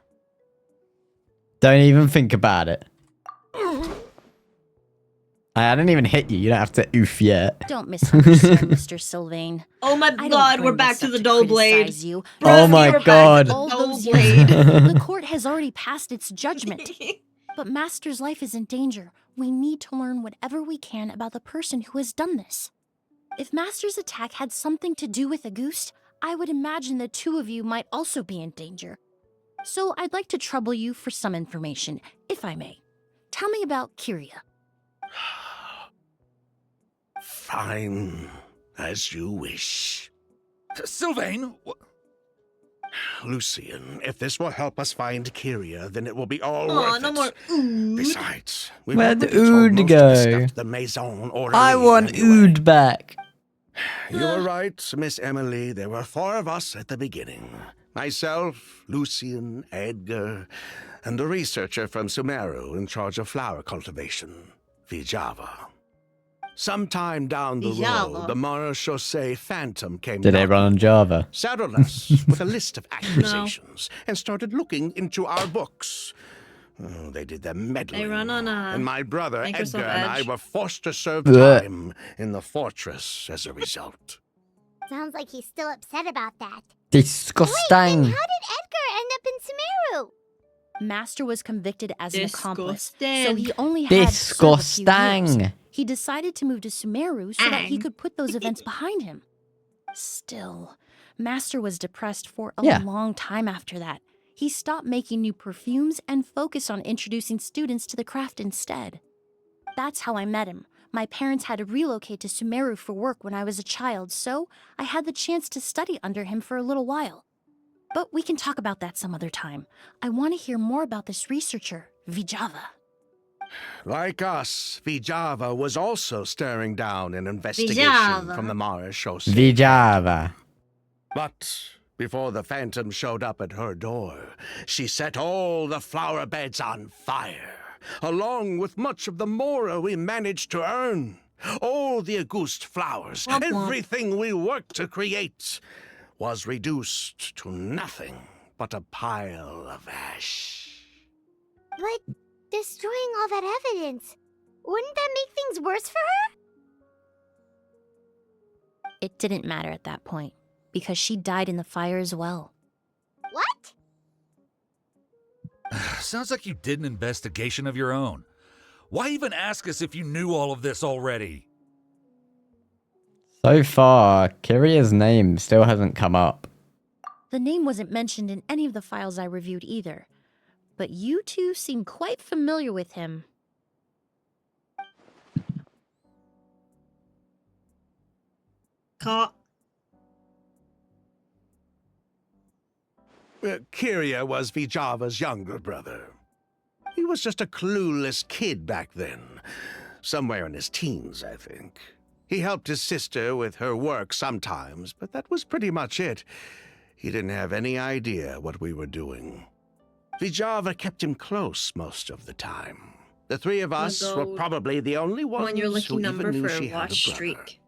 Don't even think about it. I didn't even hit you. You don't have to oof yet. Don't misunderstand, Mr. Sylvain. Oh my god, we're back to the dull blade. Oh my god. All those years, the court has already passed its judgment. But Master's life is in danger. We need to learn whatever we can about the person who has done this. If Master's attack had something to do with Auguste, I would imagine the 2 of you might also be in danger. So I'd like to trouble you for some information, if I may. Tell me about Kyria. Fine, as you wish. Sylvain? Lucian, if this will help us find Kyria, then it will be all worth no it. more ood. Besides, Where'd the ood go? The Maison I want ood back. You were right, Miss Emily. There were 4 of us at the beginning. Myself, Lucian, Edgar, and a researcher from Sumeru in charge of flower cultivation, Vtuber. Sometime down the road, the Marechaussee Phantom came Did they run on Java? saddled us with a list of accusations and started looking into our books. Oh, they did their meddling. They run on and my brother Microsoft Edgar and I Edge. were forced to serve time in the fortress as a result. Sounds like he's still upset about that. Disgusting. Wait, then how did Edgar end up in Sumeru? Master was convicted as an accomplice, so Disgusting. he only had to serve a few years. Disgusting. He decided to move to Sumeru so that he could put those events behind him. Still, Master was depressed for a long time after that. He stopped making new perfumes and focused on introducing students to the craft instead. That's how I met him. My parents had to relocate to Sumeru for work when I was a child, so I had the chance to study under him for a little while. But we can talk about that some other time. I want to hear more about this researcher, Vtuber. Like us, Vtuber was also staring down an investigation from the Marechaussee. Vtuber. But Before the Phantom showed up at her door, she set all the flower beds on fire, along with much of the mora we managed to earn. All the Auguste flowers, everything we worked to create, was reduced to nothing but a pile of ash. But destroying all that evidence, wouldn't that make things worse for her? It didn't matter at that point, because she died in the fire as well. What? Sounds like you did an investigation of your own. Why even ask us if you knew all of this already? So far, Kyria's name still hasn't come up. The name wasn't mentioned in any of the files I reviewed either, but you two seem quite familiar with him. Caught. Kyria was Vjava's younger brother. He was just a clueless kid back then. Somewhere in his teens, I think. He helped his sister with her work sometimes, but that was pretty much it. He didn't have any idea what we were doing. Vjava kept him close most of the time. The three of us were probably the only ones your lucky who number even knew for she a had a watch brother. streak.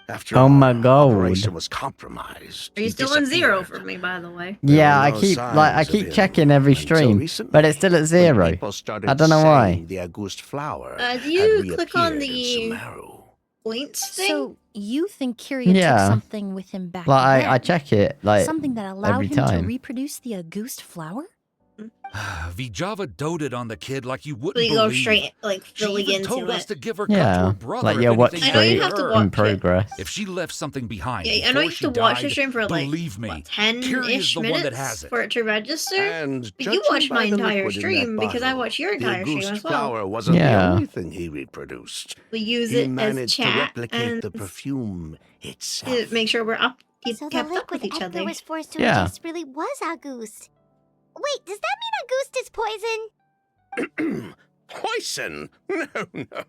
After Oh my all, god. operation was compromised. Are you He still on 0 disappeared. for me, by the way? Yeah, There I were no keep I signs of keep him checking every until stream, recently, but it's still at when 0. people started I don't know why. saying the Auguste flower Do you had click on reappeared the in Sumeru. points thing? So, you think Kyria Yeah. took something with him back Like then? I check it like Something that allowed every him to time. reproduce the Auguste flower? Vjava doted on the kid like you So wouldn't you go believe. straight, like, She fully even into told us it. to give her cut to Yeah, her brother like if yeah, watch anything I know you straight have to happened to her. watch in it. progress. If she left something behind Yeah, I know before you have she to watch died, the stream for like believe me, what, Kyria's 10-ish the one that minutes has it. for it to register. And But you judging watched by my the entire liquid in stream that because I bottle, watched your the entire stream Auguste as well. flower wasn't Yeah. the only thing he reproduced. We use He it as managed to chat replicate and the perfume to itself. make sure we're So the kept up liquid with each Edgar other. was forced to Yeah. ingest really was Auguste. Wait, does that mean Auguste is poison? Poison? No, no.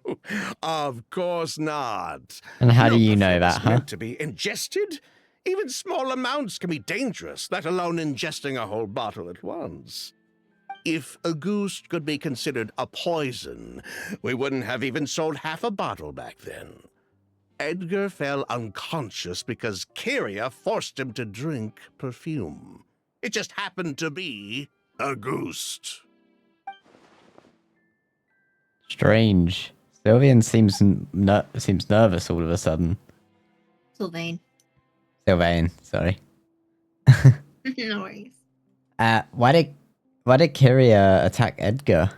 Of course not. And how No do you know perfume that, is huh? meant to be ingested? Even small amounts can be dangerous, let alone ingesting a whole bottle at once. If Auguste could be considered a poison, we wouldn't have even sold half a bottle back then. Edgar fell unconscious because Kyria forced him to drink perfume. It just happened to be Auguste. Strange. Sylvian seems nervous all of a sudden. Sylvain. Sylvain, sorry. No worries. Why did Kyria attack Edgar?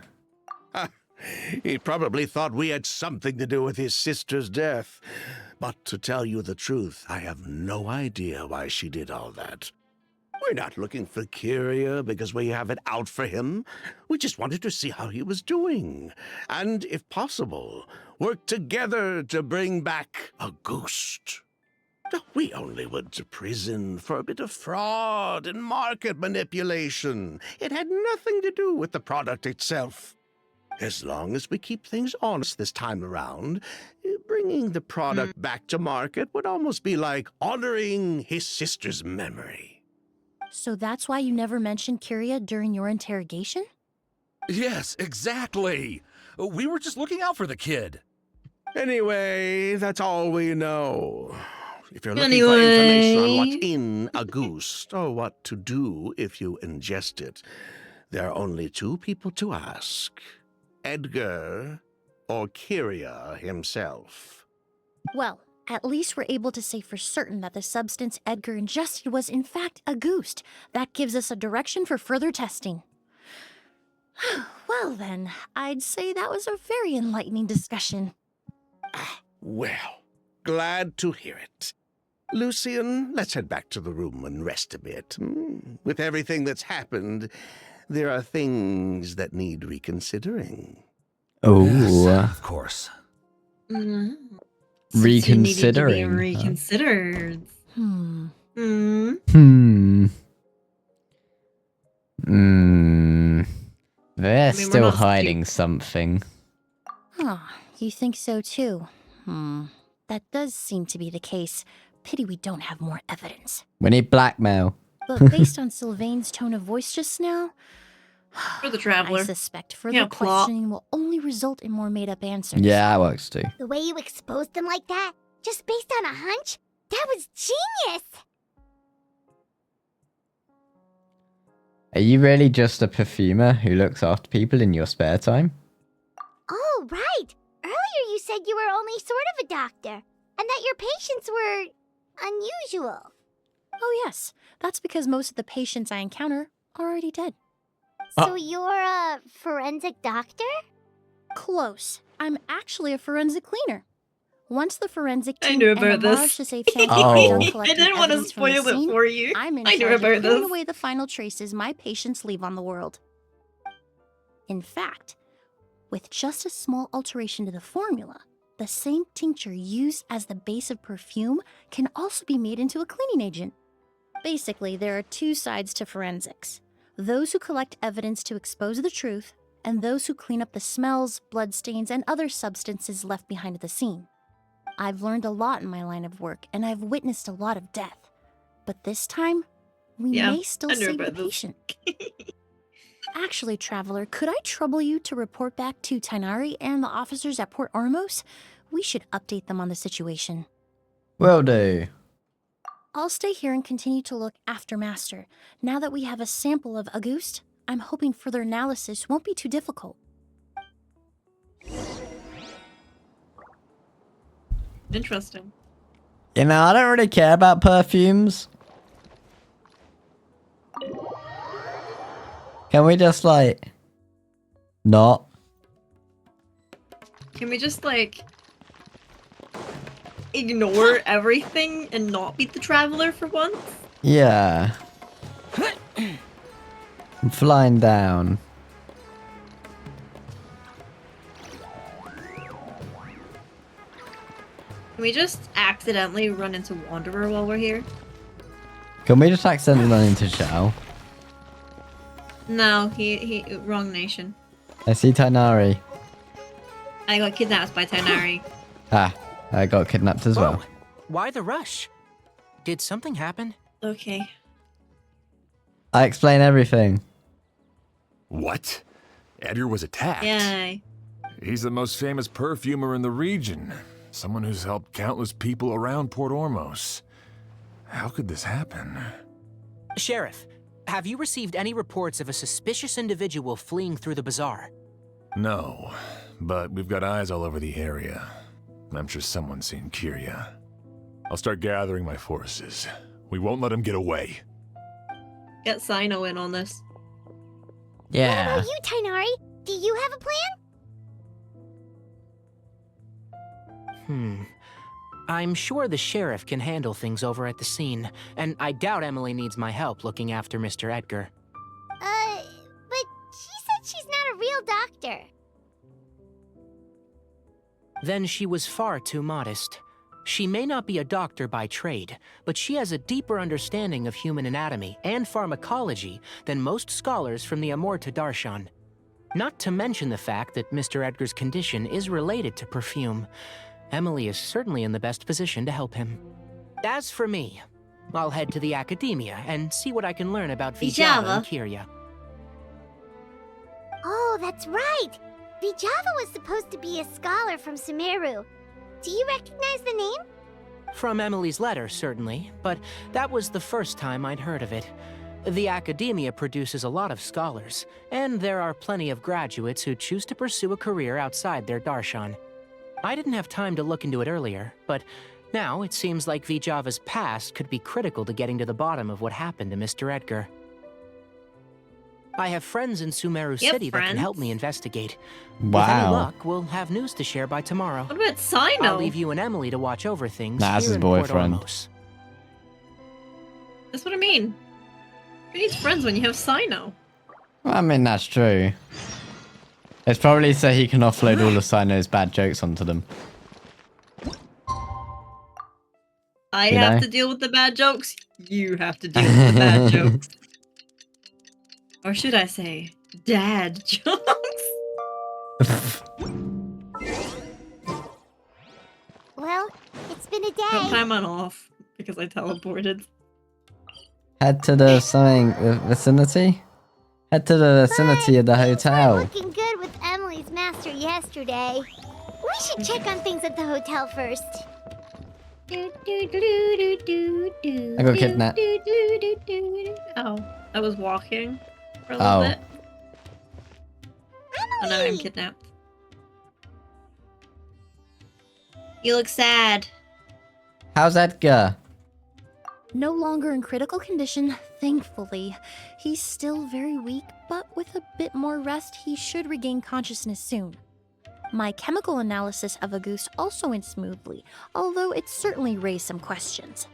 He probably thought we had something to do with his sister's death. But to tell you the truth, I have no idea why she did all that. We're not looking for Kyria because we have it out for him. We just wanted to see how he was doing. And, if possible, work together to bring back Auguste. We only went to prison for a bit of fraud and market manipulation. It had nothing to do with the product itself. As long as we keep things honest this time around, bringing the product back to market would almost be like honoring his sister's memory. So that's why you never mentioned Kyria during your interrogation? Yes, exactly. We were just looking out for the kid. Anyway, that's all we know. If you're looking for information on what's in Auguste, or what to do if you ingest it, there are only two people to ask. Edgar or Kyria himself. Well, at least we're able to say for certain that the substance Edgar ingested was in fact Auguste. That gives us a direction for further testing. Well then, I'd say that was a very enlightening discussion. Well, glad to hear it. Lucian, let's head back to the room and rest a bit. With everything that's happened, there are things that need reconsidering. Oh, Yes, of course. Reconsidering. Reconsidered. They're mean, we're still not hiding something. Huh, you think so too? That does seem to be the case. Pity we don't have more evidence. We need blackmail. But based on Sylvain's tone of voice just now, For the traveler. I suspect further Yeah, plot. questioning will only result in more made-up answers. Yeah, that works too. The way you exposed them like that, just based on a hunch, that was genius! Are you really just a perfumer who looks after people in your spare time? Oh, right! Earlier you said you were only sort of a doctor, and that your patients were unusual. Oh yes, that's because most of the patients I encounter are already dead. So you're a forensic doctor? Close. I'm actually a forensic cleaner. Once the forensic I team knew and about the this. Marsh safe family Oh. are done I collecting didn't want to evidence from the spoil it scene, for you. I'm in I knew charge of about clearing this. away the final traces my patients leave on the world. In fact, with just a small alteration to the formula, the same tincture used as the base of perfume can also be made into a cleaning agent. Basically, there are two sides to forensics. Those who collect evidence to expose the truth, and those who clean up the smells, bloodstains, and other substances left behind at the scene. I've learned a lot in my line of work, and I've witnessed a lot of death. But this time, we Yeah, may still I knew save the about this. patient. Actually, Traveler, could I trouble you to report back to Tainari and the officers at Port Ormos? We should update them on the situation. Will do. I'll stay here and continue to look after Master. Now that we have a sample of Auguste, I'm hoping further analysis won't be too difficult. Interesting. You know, I don't really care about perfumes. Can we just, like, not? Can we just, like, ignore everything and not beat the traveler for once? Yeah. I'm flying down. Can we just accidentally run into Wanderer while we're here? Can we just accidentally run into Shao? No, he wrong nation. I see Tainari. I got kidnapped by Tainari. Ah, I got kidnapped as well. Whoa, why the rush? Did something happen? Okay. I explain everything. What? Edgar was attacked? Yay. He's the most famous perfumer in the region. Someone who's helped countless people around Port Ormos. How could this happen? Sheriff, have you received any reports of a suspicious individual fleeing through the bazaar? No, but we've got eyes all over the area. I'm sure someone's seen Kyria. I'll start gathering my forces. We won't let him get away. Get Sino in on this. Yeah. What about you, Tainari? Do you have a plan? I'm sure the sheriff can handle things over at the scene, and I doubt Emily needs my help looking after Mr. Edgar. But she said she's not a real doctor. Then she was far too modest. She may not be a doctor by trade, but she has a deeper understanding of human anatomy and pharmacology than most scholars from the Amorta Darshan. Not to mention the fact that Mr. Edgar's condition is related to perfume. Emily is certainly in the best position to help him. As for me, I'll head to the academia and see what I can learn about Vtuber and Kyria. Oh, that's right! Vtuber was supposed to be a scholar from Sumeru. Do you recognize the name? From Emily's letter, certainly, but that was the first time I'd heard of it. The academia produces a lot of scholars, and there are plenty of graduates who choose to pursue a career outside their darshan. I didn't have time to look into it earlier, but now it seems like Vtuber's past could be critical to getting to the bottom of what happened to Mr. Edgar. I have friends in Sumeru City that can help me investigate. With any Wow. luck, we'll have news to share by tomorrow. What about Sino? I'll leave you and Emily to watch over things Nah, that's here his in Port boyfriend. Ormos. That's what I mean. Who needs friends when you have Sino? I mean, that's true. It's probably so he can offload all of Sino's bad jokes onto them. I You have know? to deal with the bad jokes. You have to deal with the bad jokes. Or should I say, dad jokes? Well, it's been a From day. time on off because I teleported. Head to the vicinity? Head to the vicinity of the hotel. Looking good with Emily's master yesterday. We should check on things at the hotel first. I got kidnapped. Oh, I was walking for a little bit. Oh no, I'm kidnapped. You look sad. How's Edgar? No longer in critical condition, thankfully. He's still very weak, but with a bit more rest, he should regain consciousness soon. My chemical analysis of a goose also went smoothly, although it certainly raised some questions.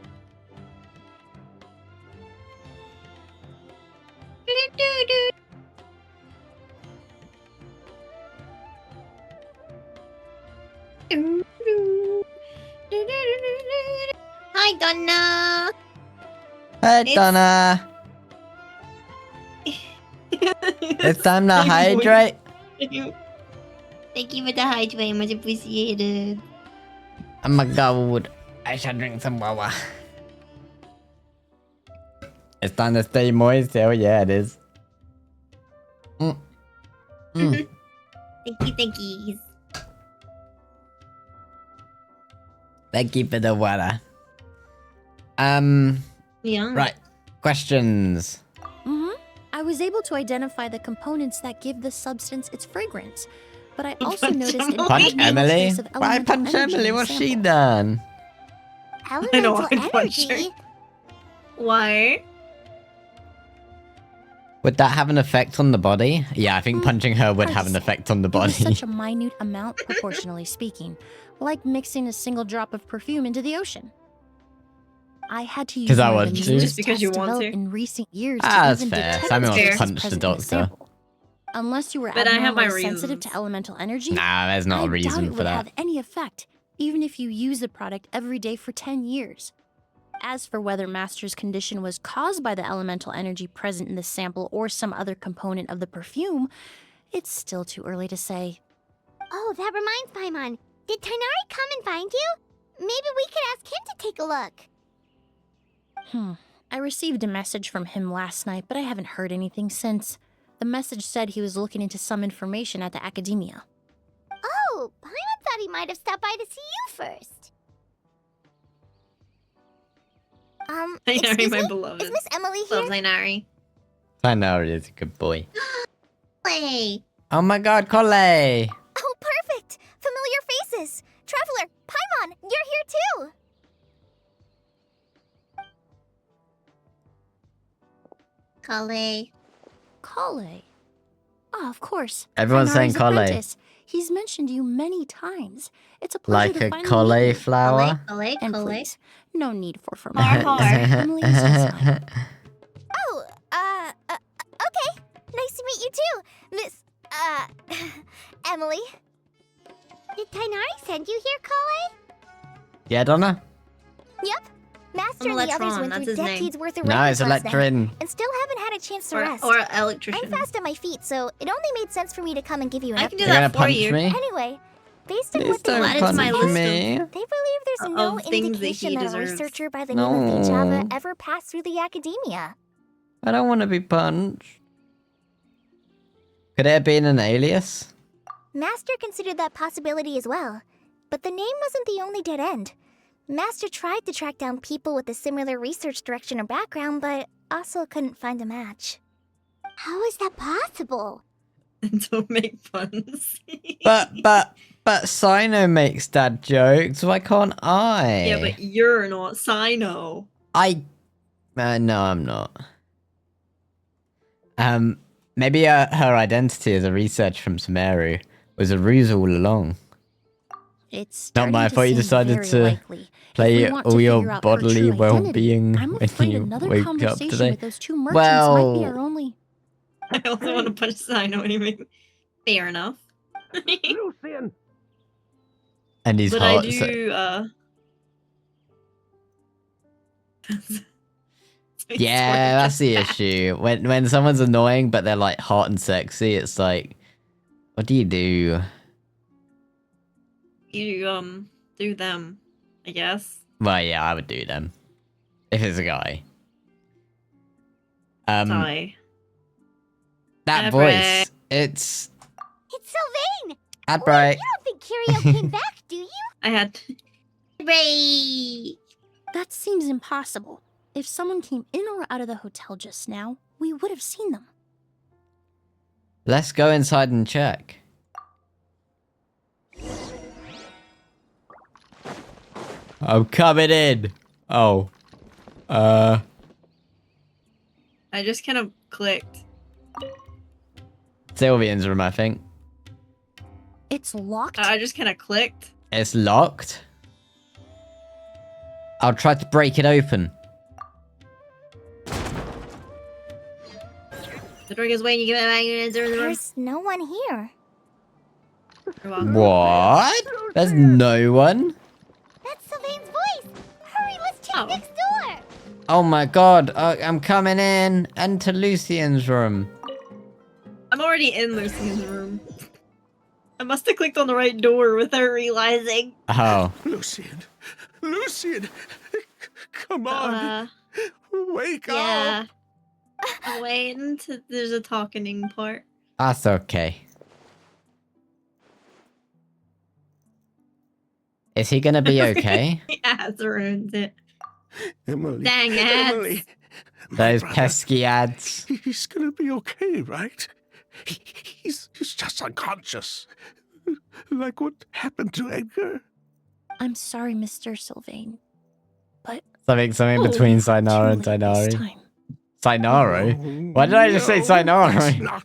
Hi, Donna. Hey, Donna. It's time to hydrate. Thank you for the hydrate, much appreciated. Oh my god, I should drink some water. It's time to stay moist. Oh yeah, it is. Thank you. Thank you for the water. Yeah. Right. Questions. I was able to identify the components that give the substance its fragrance, but I also noticed an Punch unusual Emily? trace of Why elemental punch energy Emily? in the What's she sample. done? Elemental I'd punch her. energy. Why? Would that have an effect on the body? Yeah, I think punching her would hard have to an say. effect on the It was body. such a minute amount, proportionally speaking, like mixing a single drop of perfume into the ocean. I had to use 'Cause I more want than to. numerous Just because you tests want developed to. in recent years Ah, to that's even fair. detect Sammy wants to gases punch the present in the doctor. sample. Unless you were But I have my abnormally sensitive reasons. to elemental energy, Nah, there's not a I doubt reason it for would that. have any effect, even if you use the product every day for 10 years. As for whether Master's condition was caused by the elemental energy present in the sample or some other component of the perfume, it's still too early to say. Oh, that reminds Paimon. Did Tainari come and find you? Maybe we could ask him to take a look. I received a message from him last night, but I haven't heard anything since. The message said he was looking into some information at the academia. Oh, Paimon thought he might have stopped by to see you first. Zainari, Excuse my me? beloved. Is Miss Emily here? Love Zainari. I know he is a good boy. Hey. Oh my god, Cole! Oh, perfect! Familiar faces! Traveler, Paimon, you're here too! Kale. Kale. Oh, of course. Everyone's saying Tainari's Kale. apprentice. He's mentioned you many times. It's a pleasure Like to a finally meet you. cauliflower? And please, no need for Har formality. har. Emily is just fine. Oh, okay. Nice to meet you too, Miss, Emily. Did Tainari send you here, Kale? Yeah, Donna? Yep. Master and the others Eletrin, went that's through his name. decades worth of No, records it's last night, Eletrin. and still haven't had a chance to rest. Or I'm electrician. fast on my feet, so it only made sense for me to come and give you an I can do update. You're gonna that for punch you. me? Anyway, based on Please what they don't Add it to punch my list me. they believe there's no of things that indication he that a deserves. researcher by the name of Vtuber No. ever passed through the academia. I don't want to be punched. Could it have been an alias? Master considered that possibility as well, but the name wasn't the only dead end. Master tried to track down people with a similar research direction or background, but also couldn't find a match. How is that possible? Don't make puns. But Sino makes dad jokes. Why can't I? Yeah, but you're not Sino. No, I'm not. Maybe her identity as a research from Sumeru was a ruse all along. It's Not my starting to fault you seem decided very to likely. If play we want to all your figure out her bodily true identity, well-being I'm when afraid you another wake up conversation today. with those two merchants might be our Well, only. I also want to punch Sino anyway. Fair enough. Lucian! and he's But I hot. do, Yeah, that's the issue. When someone's annoying but they're like hot and sexy, it's like, what do you do? You, do them, I guess. Well, yeah, I would do them if it's a guy. Sigh. That Abra. voice. It's It's Sylvain! Abra. You don't think Curio came back, do you? I had. Ray. That seems impossible. If someone came in or out of the hotel just now, we would have seen them. Let's go inside and check. I'm coming in. Oh. I just kind of clicked. Sylvian's room, I think. It's locked? I just kind of clicked. It's locked. I'll try to break it open. The door goes away and you give it back. There's no one here. What? There's no one? That's Sylvain's voice! Hurry, let's check next door! Oh my god, I'm coming in. Enter Lucian's room. I'm already in Lucian's room. I must have clicked on the right door without realizing. Oh. Lucian! Lucian! Come on! Wake up! I'm waiting until there's a talking part. That's okay. Is he gonna be okay? The ads ruined it. Emily. Dang ads. Emily. Those pesky ads. He's gonna be okay, right? He's just unconscious. Like what happened to Edgar. I'm sorry, Mr. Sylvain. But... Something between Sainara and Tainari. Sainaro? Why did I just say Sainaro?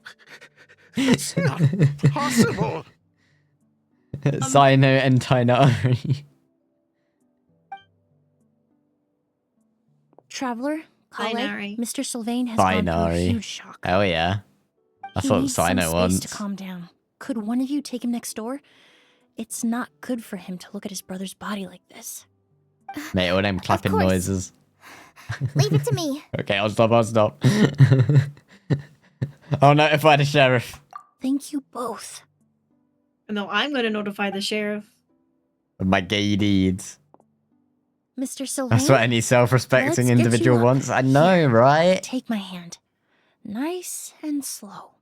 It's not possible. Sino and Tainari. Traveler, Kale, Binary. Mr. Sylvain has gone through a Binary. huge shock. Oh yeah. That's He what needs some Sino space wants. to calm down. Could one of you take him next door? It's not good for him to look at his brother's body like this. Mate, all them clapping course. noises. Leave it to me. Okay, I'll stop. I'll notify the sheriff. Thank you both. No, I'm going to notify the sheriff. Of my gay deeds. Mr. Sylvain? That's what any self-respecting let's get individual you up. wants. I know, right? Take my hand. Nice and slow.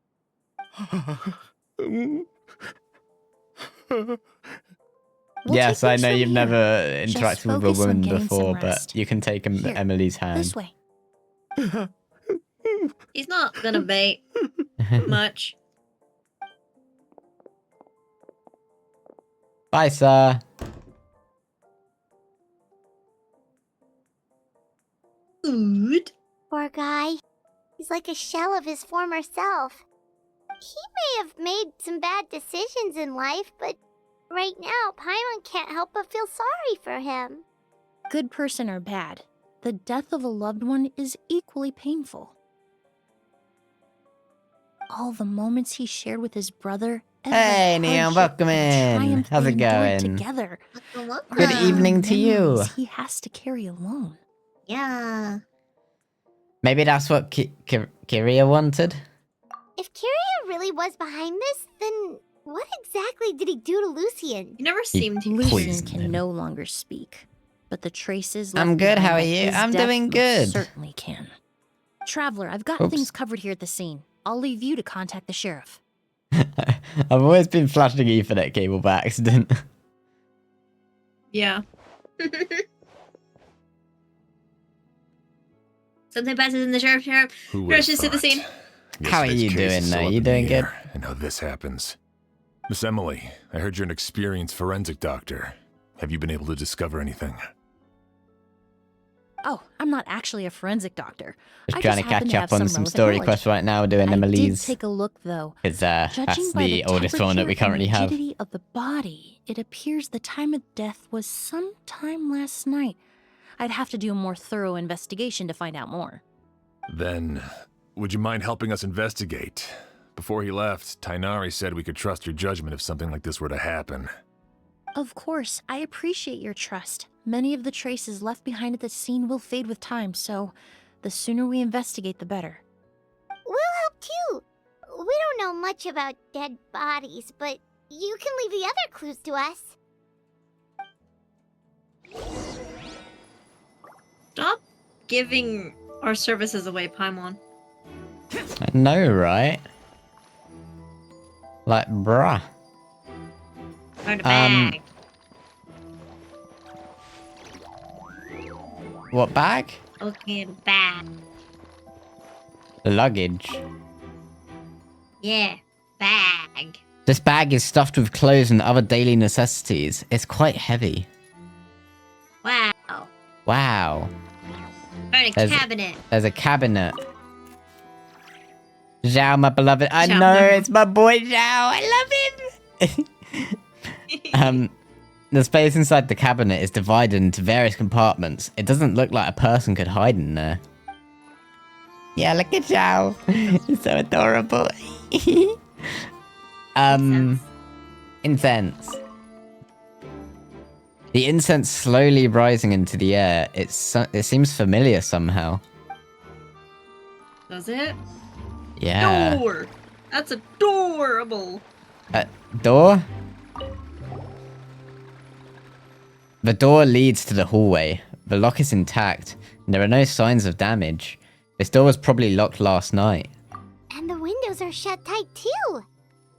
We'll Yes, take I things know from you've here. never Just interacted with a focus on woman getting some before, rest. but you can take Here, Emily's hand. This way. He's not going to bait much. Bye, sir. Food? Poor guy. He's like a shell of his former self. He may have made some bad decisions in life, but right now, Paimon can't help but feel sorry for him. Good person or bad, the death of a loved one is equally painful. All the moments he shared with his brother. every Hey, Neon, hardship welcome and in. triumph How's they it endured going? Together. Good evening to you. Memories he has to carry alone. Yeah. Maybe that's what Kiria wanted? If Kiria really was behind this, then what exactly did he do to Lucian? You never seemed to Lucian poisoned can him. no longer speak, but the traces I'm left good, behind how are by you? his I'm death doing most good. Certainly can. Traveler, I've got Oops. things covered here at the scene. I'll leave you to contact the sheriff. I've always been flashing Ethernet cable by accident. Yeah. Something passes in the sheriff's sheriff. Who would've Rushes to the thought? scene. How are Yesterday's you case doing, is though? so up You in the doing good? air, and how this happens. Miss Emily, I heard you're an experienced forensic doctor. Have you been able to discover anything? Oh, I'm not actually a forensic doctor. Just I trying to happen catch have up on some relevant story knowledge. quests right now, doing I did Emily's. take a look, though. Because that's Judging by the oldest one that we temperature currently and have. rigidity of the body, it appears the time of death was sometime last night. I'd have to do a more thorough investigation to find out more. Then, would you mind helping us investigate? Before he left, Tainari said we could trust your judgment if something like this were to happen. Of course, I appreciate your trust. Many of the traces left behind at the scene will fade with time, so the sooner we investigate, the better. We'll help too. We don't know much about dead bodies, but you can leave the other clues to us. Stop giving our services away, Paimon. I know, right? Like, bruh. Or the bag. What bag? Okay, the bag. Luggage. Yeah, bag. This bag is stuffed with clothes and other daily necessities. It's quite heavy. Wow. Wow. Or a cabinet. There's a cabinet. Zhao, my beloved. I Zhao, know, no. it's my boy Zhao. I love him. The space inside the cabinet is divided into various compartments. It doesn't look like a person could hide in there. Yeah, look at Zhao. He's so adorable. Incense. The incense slowly rising into the air. It seems familiar somehow. Does it? Yeah. Door. That's adorable. Door? The door leads to the hallway. The lock is intact, and there are no signs of damage. This door was probably locked last night. And the windows are shut tight too.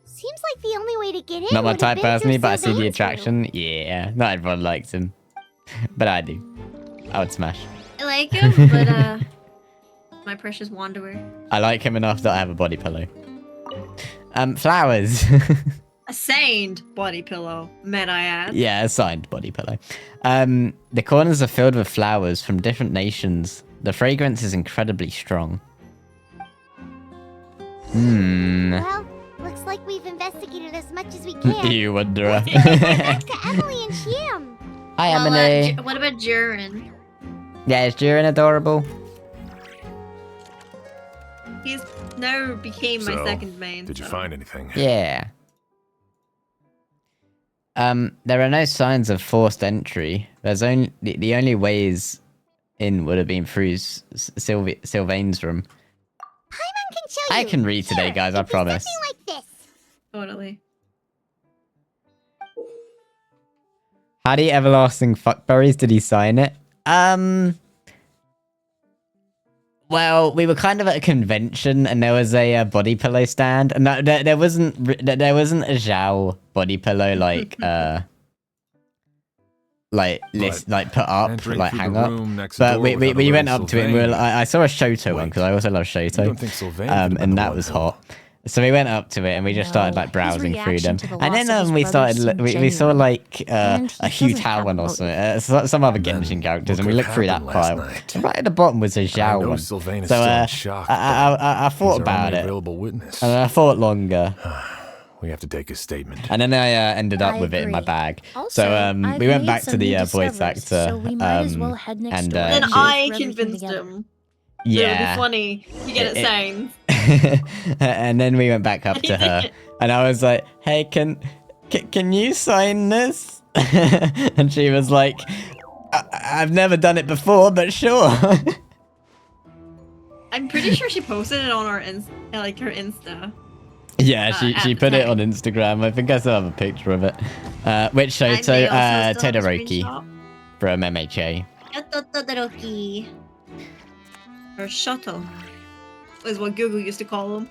Seems like the only way to get in. Not my would have type been through personally, but I see the Sylvain's attraction. Yeah, not everyone likes him. But I do. I would smash. I like him, but my precious wanderer. I like him enough that I have a body pillow. Flowers. A signed body pillow, might I add. Yeah, a signed body pillow. The corners are filled with flowers from different nations. The fragrance is incredibly strong. Well, looks like we've investigated as much as we can. You wanderer. Back to Emily and Sham. Hi, Well, Emily. what about Jiren? Yeah, is Jiren adorable? He's now became my So, second main. Did you so. find anything? Yeah. There are no signs of forced entry. There's only the only ways in would have been through Sylvain's room. Paimon can show you. I can read today, Here, guys. I it'd be promise. something like this. Totally. How do you everlasting fuckberries? Did he sign it? Well, we were kind of at a convention, and there was a body pillow stand, and there wasn't a Zhao body pillow like put up Entering like through hang the up. room next But door we without went alerting up to it, and we were, Sylvain. I saw a Shoto one Wait. because I also love You Shoto. don't think Sylvain could have been And the that one was who- hot. So we went up to it and we just started No, like his browsing through reaction them, to the and loss then of his we brother started seemed we saw genuine. like And a he Hugh doesn't have one a or motive. something, some other Then Genshin characters, what and we could looked have through that happened last pile. night? And right at the bottom was a I Zhao know one. Sylvain is So still in shock. I but thought he's our about only it, available witness. and I thought longer, We have to take his statement. and then I ended up I with it in my agree. bag. Also, So I've we went made back to some the new voice discoveries, actor, so we might as well head next and door Then and I put everything convinced together. him. yeah. It would be funny to get it signed. And then we went back up to her, and I was like, "Hey, can you sign this?" And she was like, "I've never done it before, but sure." I'm pretty sure she posted it on her her Insta. Yeah, at she the put it on time. Instagram. I think I still have a picture of it. Which I may Shoto? also still have a Todoroki screenshot. from MHA. Todoroki. Or Shoto. Is what Google used to call him.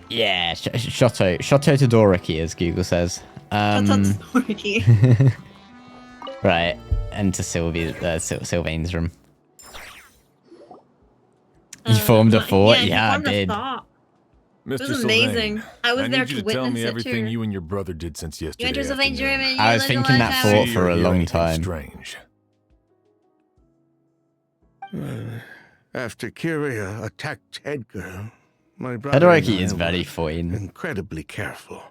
Yeah, Shoto Todoroki, as Google says. Todoroki. Right, enter Sylvain's room. You formed a fort? Yeah, I formed a did. thought. Mr. It was amazing. Sylvain, I was I there need you to to tell witness me it everything too. you and your brother did since You yesterday enter Sylvain afternoon. German. I was thinking that fort See for or a hear long anything time. Strange. After Kyria attacked Edgar, my brother Todoroki and is I very were fine. incredibly careful.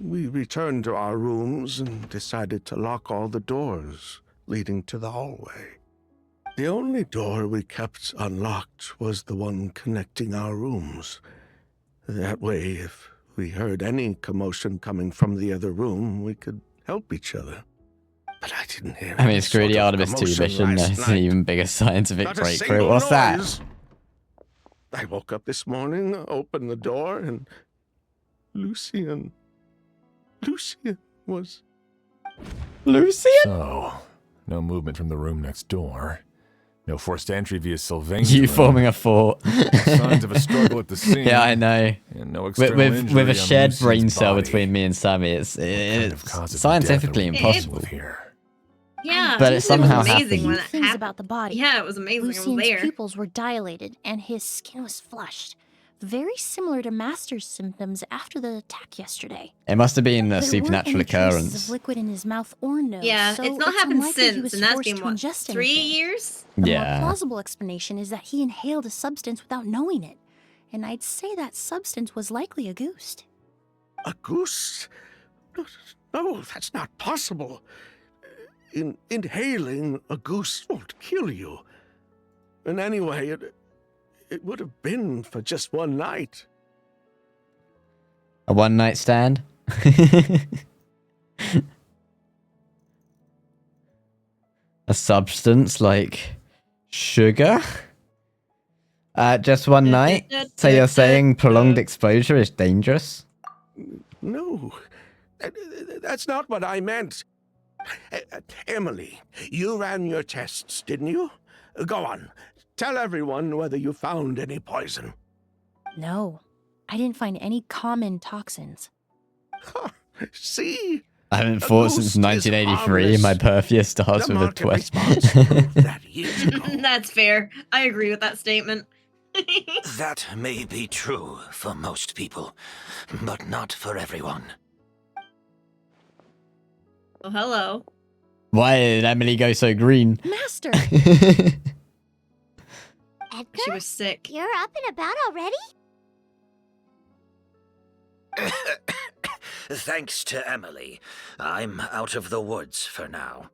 We returned to our rooms and decided to lock all the doors leading to the hallway. The only door we kept unlocked was the one connecting our rooms. That way, if we heard any commotion coming from the other room, we could help each other. But I didn't hear I mean, any screw the sort of Artemis 2 commotion mission. last That's an night. even bigger scientific Not a breakthrough. single What's that? noise. I woke up this morning, opened the door, and Lucian was... Lucian? So, no movement from the room next door. No forced entry via Sylvain. You forming a fort. Signs of a struggle at the scene. Yeah, I know. And no With external a shared Lucy's brain cell body. between me and Sammy, it's Cause of scientifically death are we impossible. dealing with here? Yeah, But it somehow was amazing happened. when it Things happened. about the body. Yeah, it was amazing. I was Lucian's there. pupils were dilated and his skin was flushed. Very similar to Master's symptoms after the attack yesterday. It must have been a There weren't supernatural any traces occurrence. of liquid in his mouth or nose. Yeah, so it's not happened unlikely he since, was and that's forced been to what, ingest 3 anything. years? The more Yeah. plausible explanation is that he inhaled a substance without knowing it. And I'd say that substance was likely a goose. A goose? No, that's not possible. Inhaling a goose won't kill you. And anyway, it would have been for just one night. A one-night stand? A substance like sugar? Just one night? So you're saying prolonged exposure is dangerous? No, that's not what I meant. Emily, you ran your tests, didn't you? Go on. Tell everyone whether you found any poison. No, I didn't find any common toxins. See? I haven't fought since 1983 and my perfia starts The with a market twist. response proved that years ago. That's fair. I agree with that statement. That may be true for most people, but not for everyone. Oh, hello. Why did Emily go so green? Master! Edgar, She was sick. you're up and about already? Thanks to Emily, I'm out of the woods for now.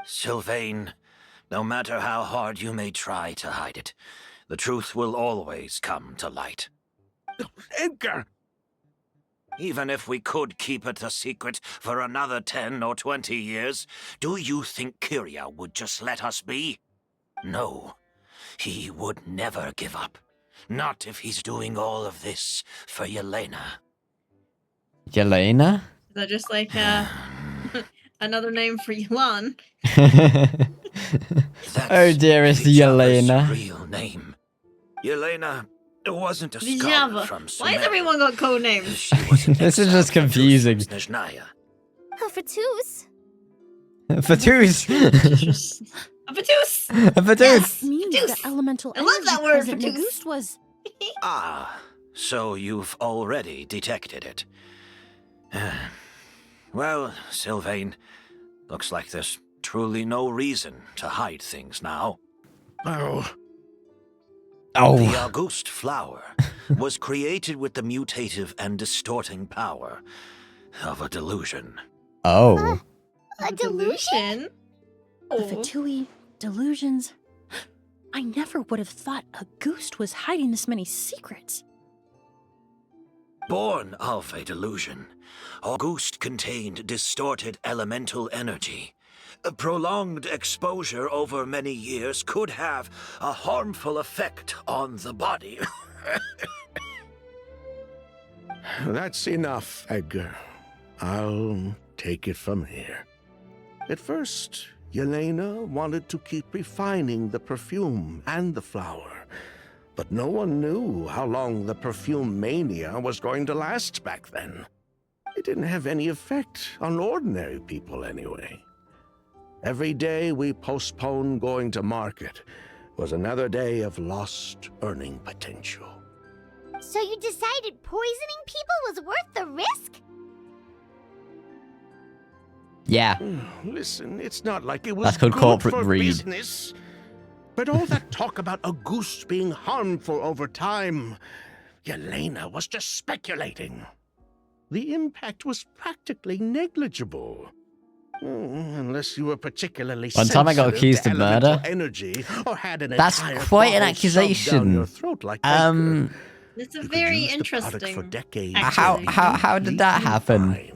Sylvain, no matter how hard you may try to hide it, the truth will always come to light. Edgar! Even if we could keep it a secret for another 10 or 20 years, do you think Kyria would just let us be? No, he would never give up. Not if he's doing all of this for Yelena. Yelena? Is that just like another name for Yelan? Oh dearest Vtuber's Yelena. real name. Yelena wasn't a scholar Vijava. from Why has Sumer. everyone got code names? She was an This is exile just from confusing. Snezhnaya. Oh, for twos. Fatous. A Patus! Fatous. Means Deuce. the elemental I love energy that word, present in the Deuce. goose was... Ah, so you've already detected it. Well, Sylvain, looks like there's truly no reason to hide things now. Oh, The Oh. August flower was created with the mutative and distorting power of a delusion. Oh. A delusion? The Oh. Fatui, delusions... I never would have thought a goose was hiding this many secrets. Born of a delusion, August contained distorted elemental energy. A prolonged exposure over many years could have a harmful effect on the body. that's enough, Edgar. I'll take it from here. At first, Yelena wanted to keep refining the perfume and the flower, but no one knew how long the perfume mania was going to last back then. It didn't have any effect on ordinary people anyway. Every day we postponed going to market was another day of lost earning potential. So you decided poisoning people was worth the risk? Yeah. Listen, it's not like it was That's called good corporate for greed. business. But all that talk about a goose being harmful over time, Yelena was just speculating. The impact was practically negligible. Unless you were particularly One time I got sensitive accused to of murder. elemental energy, or had an That's entire quite an bottle shoved down accusation. your throat like Edgar. It's a You could very use the product for interesting. decades. actually. How did that happen? Fine.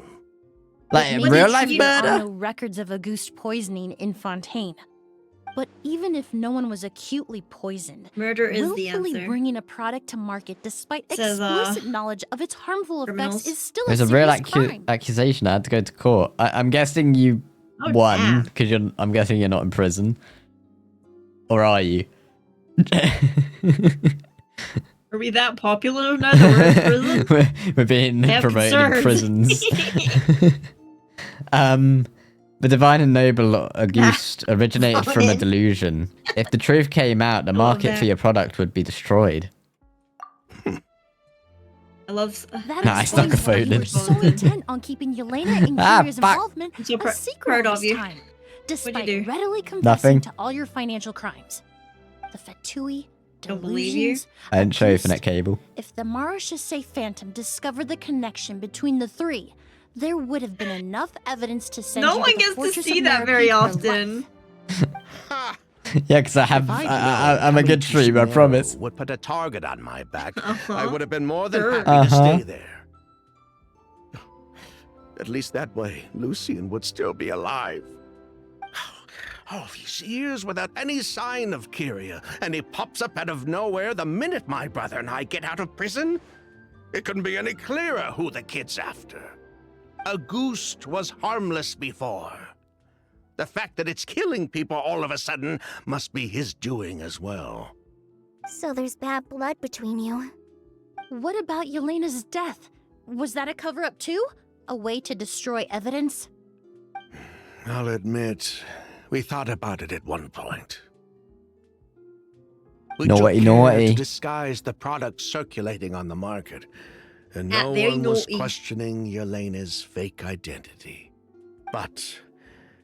Like in What real did life you- There are murder? no records of a goose poisoning in Fontaine. But even if no one was acutely poisoned, Murder is the willfully answer. bringing a product to market despite Says, explicit knowledge of its harmful criminals. effects is still It was a a real serious crime. accusation. I had to go to court. I'm guessing you Oh, one, damn. because I'm guessing you're not in prison. Or are you? Are we that popular now that we're in prison? we're being I have promoted in concerns. prisons. The divine and noble Auguste originated from a Fine. delusion. If the truth came out, the market for that. your product would be destroyed. I love. That Nah, I stuck a explains why phone you in. were so intent on keeping Yelena and Ah, Kiria's fuck. involvement I'm so a secret proud all of this you. time, despite do? readily confessing Nothing. to all your financial crimes. The Fatui, Don't believe you. delusions, I didn't show you Auguste. Ethernet cable. If the Marachese Phantom discovered the connection between the three, there would have been enough evidence to send No you one to the gets to Fortress see of that very Marrakech for often. life. Ha! Yeah, because I have. If I do, I'm a Coming good to streamer, I Sumeru promise. Would put a target on my back. Uh-huh. I would have been more than Sure. happy to Uh-huh. stay there. At least that way, Lucian would still be alive. All these years without any sign of Kyria, and he pops up out of nowhere the minute my brother and I get out of prison? It couldn't be any clearer who the kid's after. Auguste was harmless before. The fact that it's killing people all of a sudden must be his doing as well. So there's bad blood between you. What about Yelena's death? Was that a cover-up too? A way to destroy evidence? I'll admit, we thought about it at one point. We took Naughty, care naughty. to disguise the product circulating on the market, and no very one was naughty. questioning Yelena's fake identity. But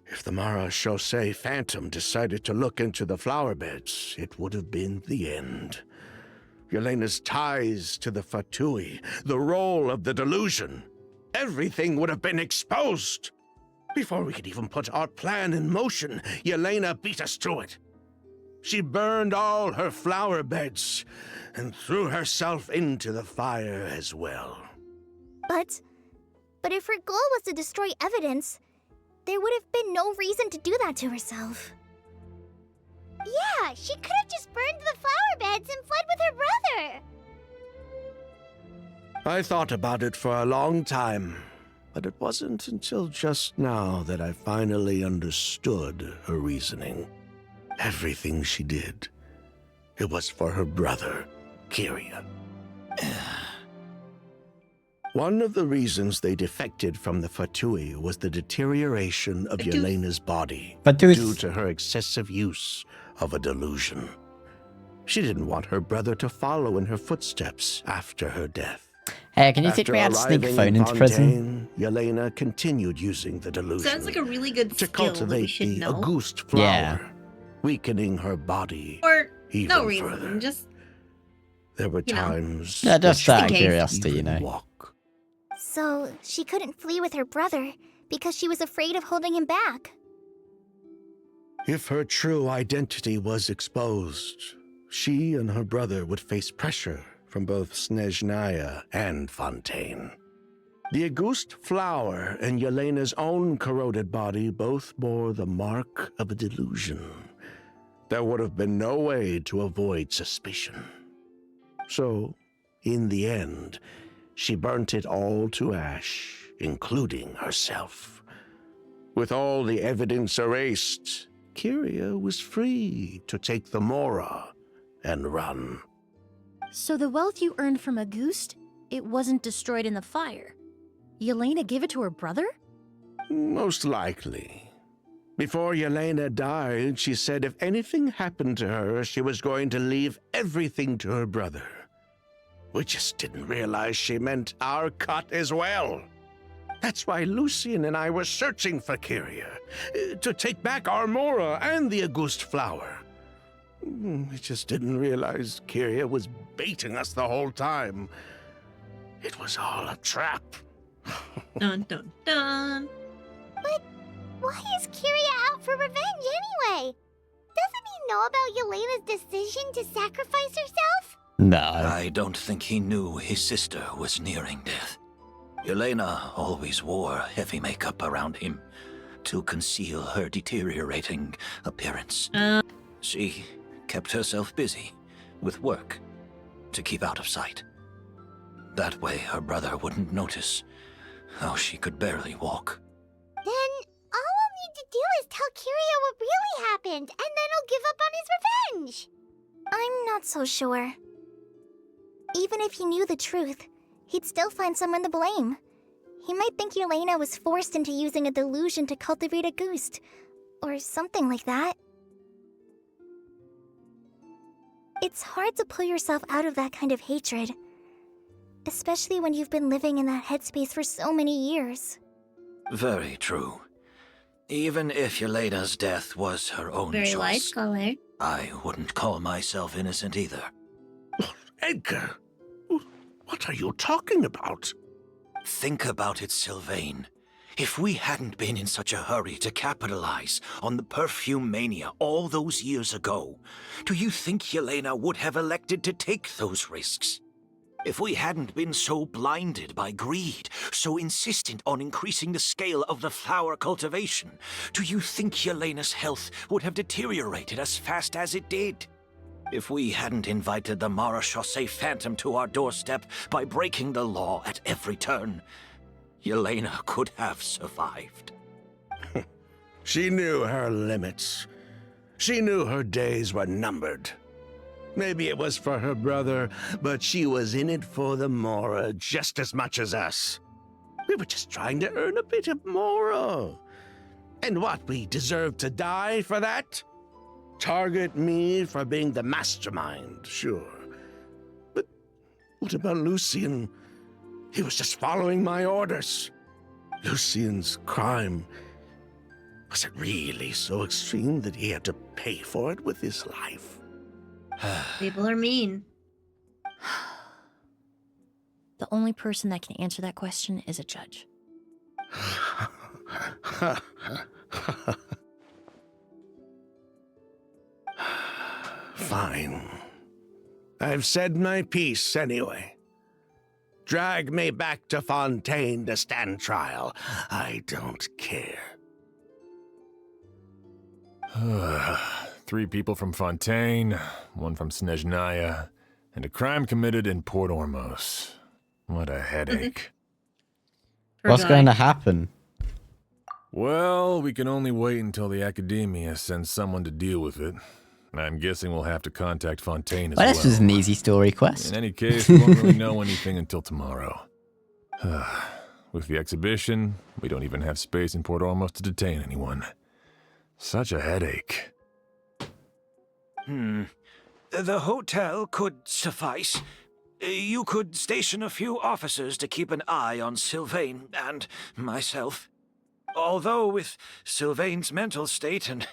if the Marachese Phantom decided to look into the flower beds, it would have been the end. Yelena's ties to the Fatui, the role of the delusion, everything would have been exposed. Before we could even put our plan in motion, Yelena beat us to it. She burned all her flower beds and threw herself into the fire as well. But if her goal was to destroy evidence, there would have been no reason to do that to herself. Yeah, she could have just burned the flower beds and fled with her brother. I thought about it for a long time, but it wasn't until just now that I finally understood her reasoning. Everything she did, it was for her brother, Kyria. One of the reasons they defected from the Fatui was the deterioration of Fatui. Yelena's body Fatui. due to her excessive use of a delusion. She didn't want her brother to follow in her footsteps after her death. Hey, can you teach After me how to sneak a arriving phone in into prison? Fontaine, Yelena continued using the delusion Sounds like a really good to skill that we cultivate should the know. Auguste flower, Yeah. weakening her body Or even no reason, further. just There were you know. times Yeah, just when out of she curiosity, couldn't you even know. walk. So she couldn't flee with her brother because she was afraid of holding him back. If her true identity was exposed, she and her brother would face pressure from both Snezhnaya and Fontaine. The Auguste flower and Yelena's own corroded body both bore the mark of a delusion. There would have been no way to avoid suspicion. So, in the end, she burnt it all to ash, including herself. With all the evidence erased, Kyria was free to take the Mora and run. So the wealth you earned from Auguste, it wasn't destroyed in the fire. Yelena gave it to her brother? Most likely. Before Yelena died, she said if anything happened to her, she was going to leave everything to her brother. We just didn't realize she meant our cut as well. That's why Lucian and I were searching for Kyria, to take back our Mora and the Auguste flower. We just didn't realize Kyria was baiting us the whole time. It was all a trap. Dun dun dun. But why is Kyria out for revenge anyway? Doesn't he know about Yelena's decision to sacrifice herself? No. I don't think he knew his sister was nearing death. Yelena always wore heavy makeup around him to conceal her deteriorating appearance. She kept herself busy with work to keep out of sight. That way her brother wouldn't notice how she could barely walk. Then all we'll need to just tell Kiria what really happened, and then he'll give up on his revenge. I'm not so sure. Even if he knew the truth, he'd still find someone to blame. He might think Yelena was forced into using a delusion to cultivate a ghost, or something like that. It's hard to pull yourself out of that kind of hatred, especially when you've been living in that headspace for so many years. Very true. Even if Yelena's death was her own Very choice, light color. I wouldn't call myself innocent either. Edgar, what are you talking about? Think about it, Sylvain. If we hadn't been in such a hurry to capitalize on the perfume mania all those years ago, do you think Yelena would have elected to take those risks? If we hadn't been so blinded by greed, so insistent on increasing the scale of the flower cultivation, do you think Yelena's health would have deteriorated as fast as it did? If we hadn't invited the Marechaussee Phantom to our doorstep by breaking the law at every turn, Yelena could have survived. She knew her limits. She knew her days were numbered. Maybe it was for her brother, but she was in it for the Mora just as much as us. We were just trying to earn a bit of Mora. And what, we deserve to die for that? Target me for being the mastermind, sure. But what about Lucien? He was just following my orders. Lucien's crime, was it really so extreme that he had to pay for it with his life? People are mean. The only person that can answer that question is a judge. Fine. I've said my piece anyway. Drag me back to Fontaine to stand trial. I don't care. 3 people from Fontaine, 1 from Snezhnaya, and a crime committed in Port Ormos. What a headache. What's going to happen? Well, we can only wait until the Academia sends someone to deal with it. I'm guessing we'll have to contact Fontaine as well. Well, this is an easy story quest. In any case, we won't really know anything until tomorrow. With the exhibition, we don't even have space in Port Ormos to detain anyone. Such a headache. The hotel could suffice. You could station a few officers to keep an eye on Sylvain and myself. Although with Sylvain's mental state and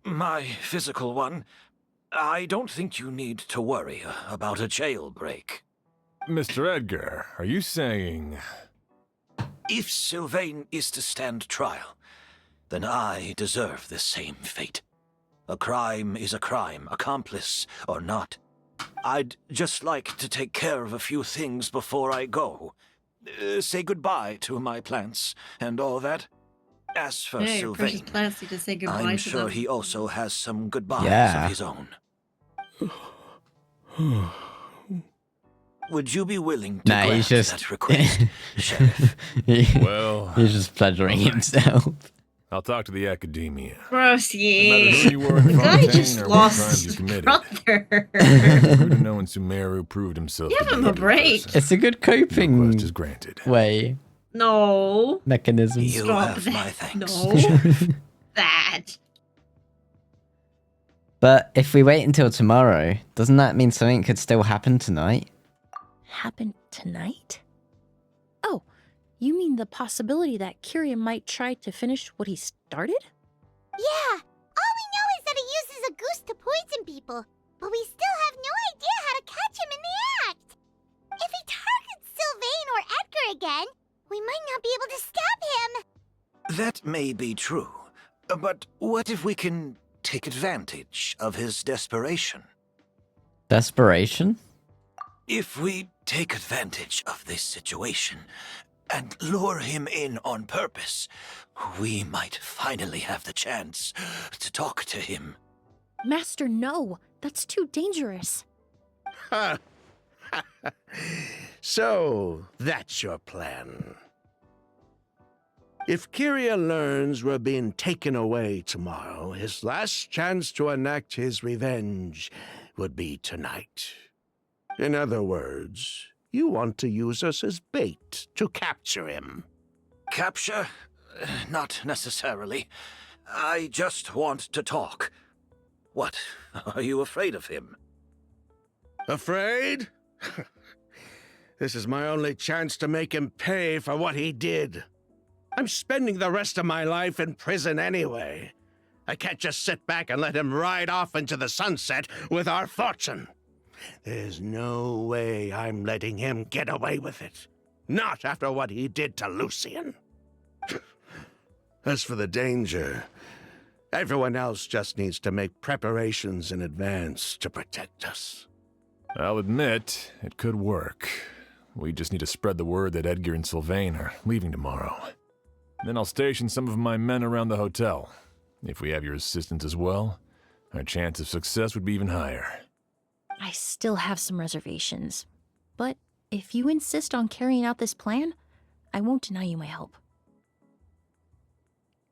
my physical one, I don't think you need to worry about a jailbreak. Mr. Edgar, are you saying... If Sylvain is to stand trial, then I deserve the same fate. A crime is a crime, accomplice or not. I'd just like to take care of a few things before I go. Say goodbye to my plants and all that. As for Sylvain, plants need to say goodbye I'm to sure them. he also has some goodbyes Yeah. of his own. Would you be willing to Nah, grant he's just... that request, Sheriff? Well... He's just pleasuring himself. I'll talk to the Academia. Broski. No matter who you were in The guy Fontaine just or what lost crimes you his committed. brother. Good to know when Sumeru proved himself Give to be him a good break. person. It's a good coping Request is granted. way, No. mechanism. You Stop have that. my thanks. No. That. But if we wait until tomorrow, doesn't that mean something could still happen tonight? Happen tonight? Oh, you mean the possibility that Kiria might try to finish what he started? Yeah, all we know is that he uses a goose to poison people, but we still have no idea how to catch him in the act. If he targets Sylvain or Edgar again, we might not be able to stab him. That may be true, but what if we can take advantage of his desperation? Desperation? If we take advantage of this situation and lure him in on purpose, we might finally have the chance to talk to him. Master, no. That's too dangerous. So, that's your plan. If Kyria learns we're being taken away tomorrow, his last chance to enact his revenge would be tonight. In other words, you want to use us as bait to capture him. Capture? Not necessarily. I just want to talk. What? Are you afraid of him? Afraid? This is my only chance to make him pay for what he did. I'm spending the rest of my life in prison anyway. I can't just sit back and let him ride off into the sunset with our fortune. There's no way I'm letting him get away with it. Not after what he did to Lucian. As for the danger, everyone else just needs to make preparations in advance to protect us. I'll admit, it could work. We just need to spread the word that Edgar and Sylvain are leaving tomorrow. Then I'll station some of my men around the hotel. If we have your assistance as well, our chance of success would be even higher. I still have some reservations. But if you insist on carrying out this plan, I won't deny you my help.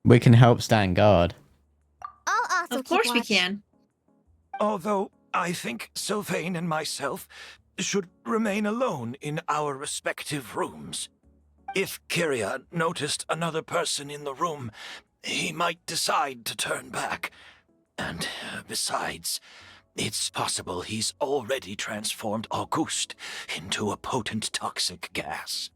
We can help stand guard. I'll also Of course keep we watch. can. Although I think Sylvain and myself should remain alone in our respective rooms. If Kyria noticed another person in the room, he might decide to turn back. And besides, it's possible he's already transformed Auguste into a potent toxic gas.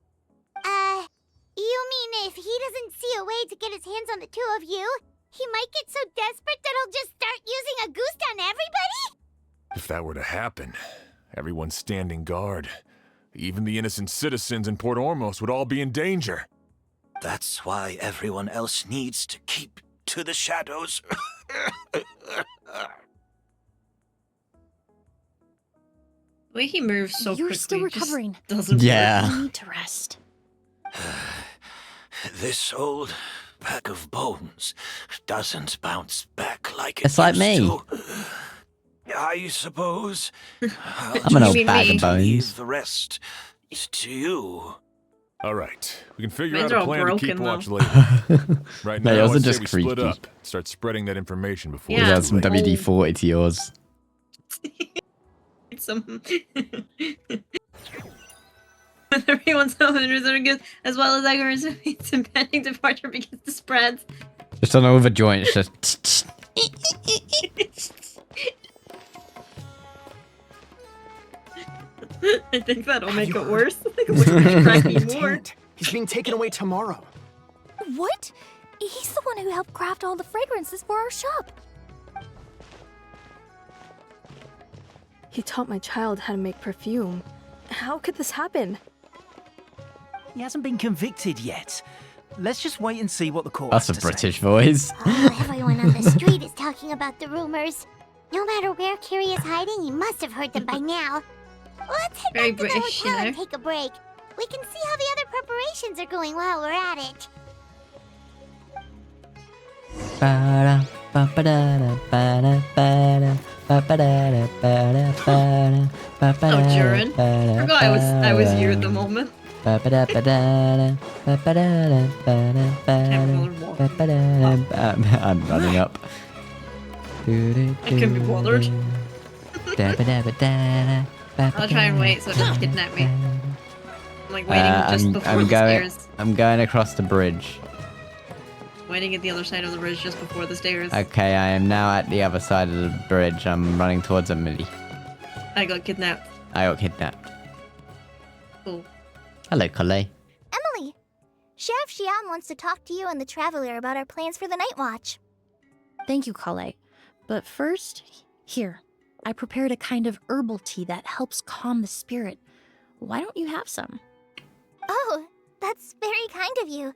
You mean if he doesn't see a way to get his hands on the two of you, he might get so desperate that he'll just start using Auguste on everybody? If that were to happen, everyone standing guard, even the innocent citizens in Port Ormos would all be in danger. That's why everyone else needs to keep to the shadows. The way he moves so You're quickly still just recovering. doesn't Yeah. You need to rest. This old pack of bones doesn't bounce back like it It's like used me. to. I suppose. I'm an old mean bag me? of Leave bones. the rest to you. All right, we can figure Mine's out a all plan to keep broken, watch though. later. Right No, now, yours are I'd say just we split creaky. up, start spreading that information before Yeah. Yeah, it's some too late. WD-40 to yours. Some when everyone's soldiers are good, as well as Edgar's impending departure begins to spread. Just on over joints. Just I think that'll make it worse. I think it'll crack me more. He's being taken away tomorrow. What? He's the one who helped craft all the fragrances for our shop. He taught my child how to make perfume. How could this happen? He hasn't been convicted yet. Let's just wait and see what the court That's has a to British voice. Oh, everyone on the street is talking about the rumors. No matter where Kyrie is hiding, he must have heard them by now. Let's head Very back to the British, hotel you and know? take a break. We can see how the other preparations are going while we're at it. Ba-da, ba-ba-da-da, ba-da, ba-da, ba-ba-da-da, ba-da, ba-da, ba-ba-da, Oh, Jurin. ba-da, Forgot I was you at the ba-da, moment. ba-ba-da-ba-da-da, ba-ba-da-da, ba-da, Can't ba-da, bother walking. ba-ba-da. I'm running up. I couldn't be bothered. I'll try and wait so it doesn't kidnap me. I'm like waiting just before the stairs. I'm going across the bridge. Waiting at the other side of the bridge just before the stairs. Okay, I am now at the other side of the bridge. I'm running towards Emily. I got kidnapped. I got kidnapped. Cool. Hello, Collet. Emily, Sheriff Xian wants to talk to you and the Traveler about our plans for the Night Watch. Thank you, Kale. But first, here, I prepared a kind of herbal tea that helps calm the spirit. Why don't you have some? Oh, that's very kind of you,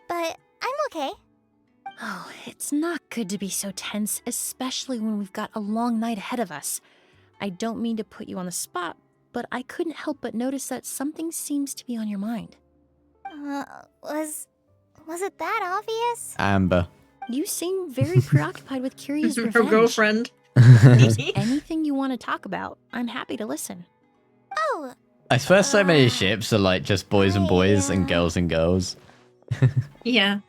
but I'm okay. Oh, it's not good to be so tense, especially when we've got a long night ahead of us. I don't mean to put you on the spot, but I couldn't help but notice that something seems to be on your mind. Was it that obvious? Amber. You seem very preoccupied with Kyria's Her revenge. girlfriend. Anything you want to talk about, I'm happy to listen. Oh, I swear so many ships are like just boys and boys and girls and girls. Yeah.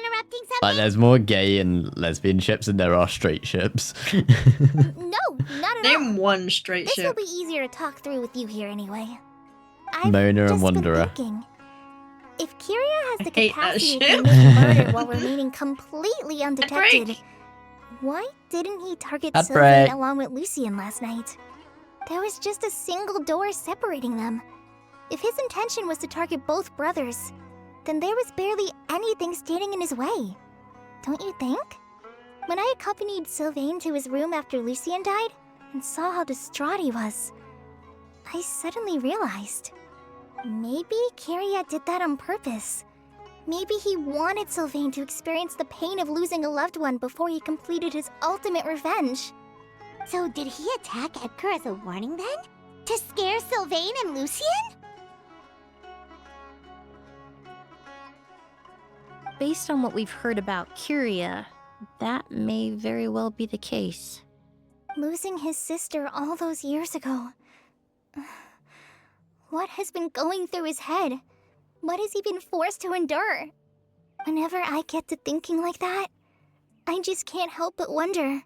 interrupting something? Like, there's more gay and lesbian ships than there are straight ships. No, not at all. Name one straight This will ship. be easier to talk through with you here anyway. Mona and just been Wanderer. thinking, if Kyria has the hate that capacity to ship. commit murder while remaining completely undetected, why didn't he target Head Sylvain break. along with Lucien last night? There was just a single door separating them. If his intention was to target both brothers, then there was barely anything standing in his way. Don't you think? When I accompanied Sylvain to his room after Lucien died and saw how distraught he was, I suddenly realized, maybe Kyria did that on purpose. Maybe he wanted Sylvain to experience the pain of losing a loved one before he completed his ultimate revenge. So did he attack Edgar as a warning then? To scare Sylvain and Lucien? Based on what we've heard about Kyria, that may very well be the case. Losing his sister all those years ago. What has been going through his head? What has he been forced to endure? Whenever I get to thinking like that, I just can't help but wonder.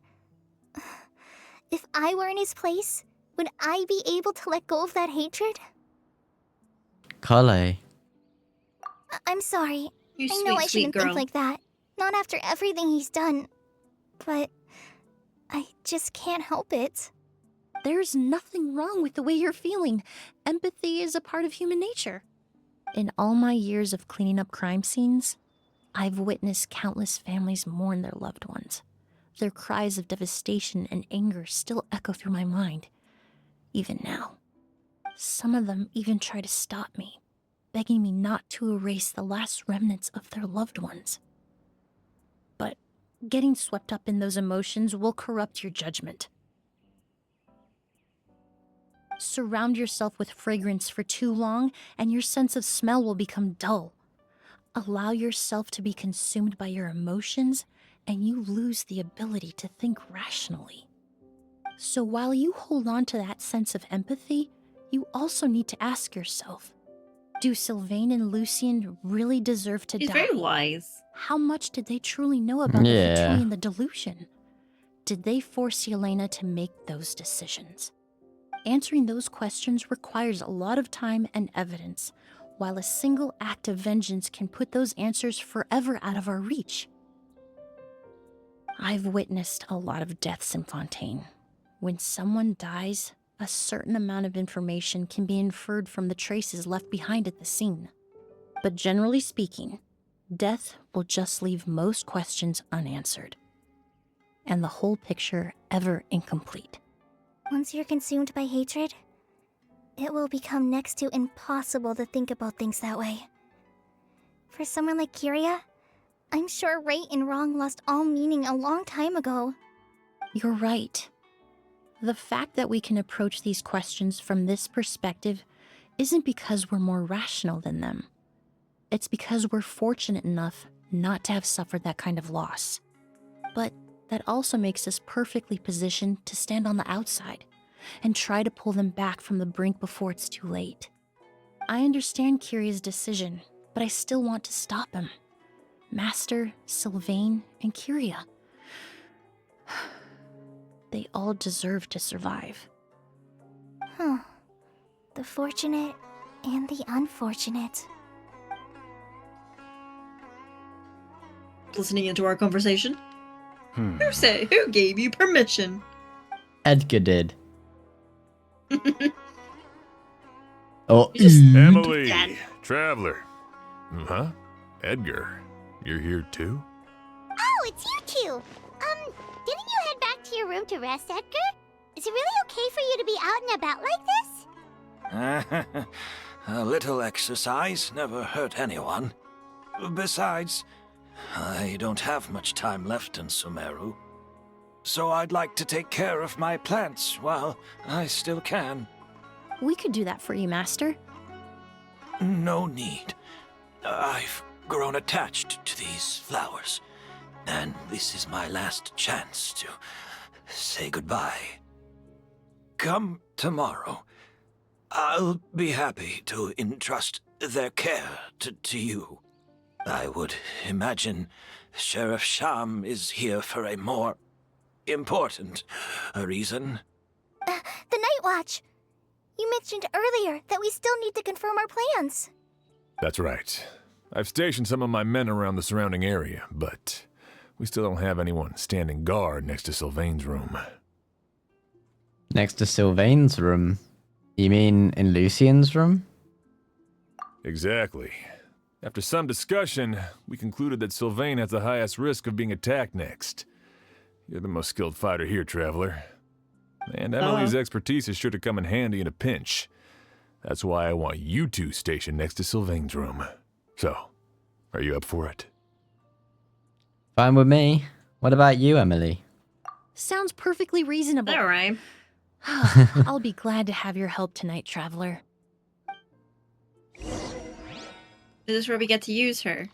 If I were in his place, would I be able to let go of that hatred? Kale. I'm sorry. You I know I sweet shouldn't girl. think like that. Not after everything he's done. But I just can't help it. There's nothing wrong with the way you're feeling. Empathy is a part of human nature. In all my years of cleaning up crime scenes, I've witnessed countless families mourn their loved ones. Their cries of devastation and anger still echo through my mind, even now. Some of them even try to stop me, begging me not to erase the last remnants of their loved ones. But getting swept up in those emotions will corrupt your judgment. Surround yourself with fragrance for too long, and your sense of smell will become dull. Allow yourself to be consumed by your emotions, and you lose the ability to think rationally. So while you hold on to that sense of empathy, you also need to ask yourself, do Sylvain and Lucien really deserve to He's die? very wise. How much did they truly know about the Yeah. Vtuber and the delusion? Did they force Yelena to make those decisions? Answering those questions requires a lot of time and evidence, while a single act of vengeance can put those answers forever out of our reach. I've witnessed a lot of deaths in Fontaine. When someone dies, a certain amount of information can be inferred from the traces left behind at the scene. But generally speaking, death will just leave most questions unanswered, and the whole picture ever incomplete. Once you're consumed by hatred, it will become next to impossible to think about things that way. For someone like Kyria, I'm sure right and wrong lost all meaning a long time ago. You're right. The fact that we can approach these questions from this perspective isn't because we're more rational than them. It's because we're fortunate enough not to have suffered that kind of loss. But that also makes us perfectly positioned to stand on the outside and try to pull them back from the brink before it's too late. I understand Kyria's decision, but I still want to stop him. Master, Sylvain, and Kyria. They all deserve to survive. Huh. The fortunate and the unfortunate. Listening into our conversation. Who gave you permission? Edgar did. Oh, Emily, Traveler. Huh? Edgar, you're here too? Oh, it's you two! Didn't you head back to your room to rest, Edgar? Is it really okay for you to be out and about like this? A little exercise never hurt anyone. Besides, I don't have much time left in Sumeru. So I'd like to take care of my plants while I still can. We could do that for you, Master. No need. I've grown attached to these flowers, and this is my last chance to say goodbye. Come tomorrow. I'll be happy to entrust their care to you. I would imagine Sheriff Sham is here for a more important reason. The Night Watch. You mentioned earlier that we still need to confirm our plans. That's right. I've stationed some of my men around the surrounding area, but we still don't have anyone standing guard next to Sylvain's room. Next to Sylvain's room? You mean in Lucien's room? Exactly. After some discussion, we concluded that Sylvain has the highest risk of being attacked next. You're the most skilled fighter here, Traveler. And Emily's expertise is sure to come in handy in a pinch. That's why I want you two stationed next to Sylvain's room. So, are you up for it? Fine with me. What about you, Emily? Sounds perfectly reasonable. All right. I'll be glad to have your help tonight, Traveler. This is where we get to use her.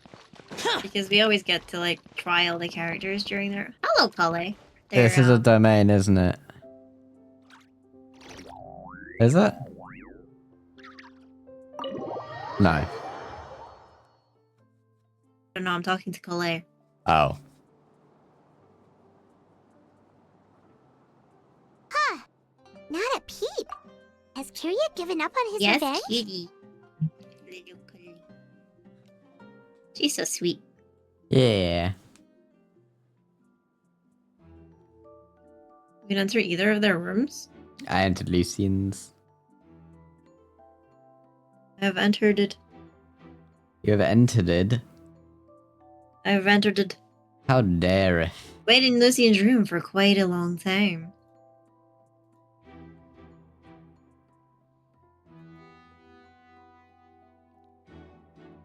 Because we always get to, like, trial the characters during their... Hello, Kale. This is a domain, isn't it? Is it? No. No, I'm talking to Kale. Oh. Huh. Not a peep. Has Kiria given up on his Yes, revenge? kitty. Little Kale. She's so sweet. Yeah. We can enter either of their rooms. I entered Lucien's. I have entered it. You have entered it? I have entered it. How dare. Waited in Lucian's room for quite a long time.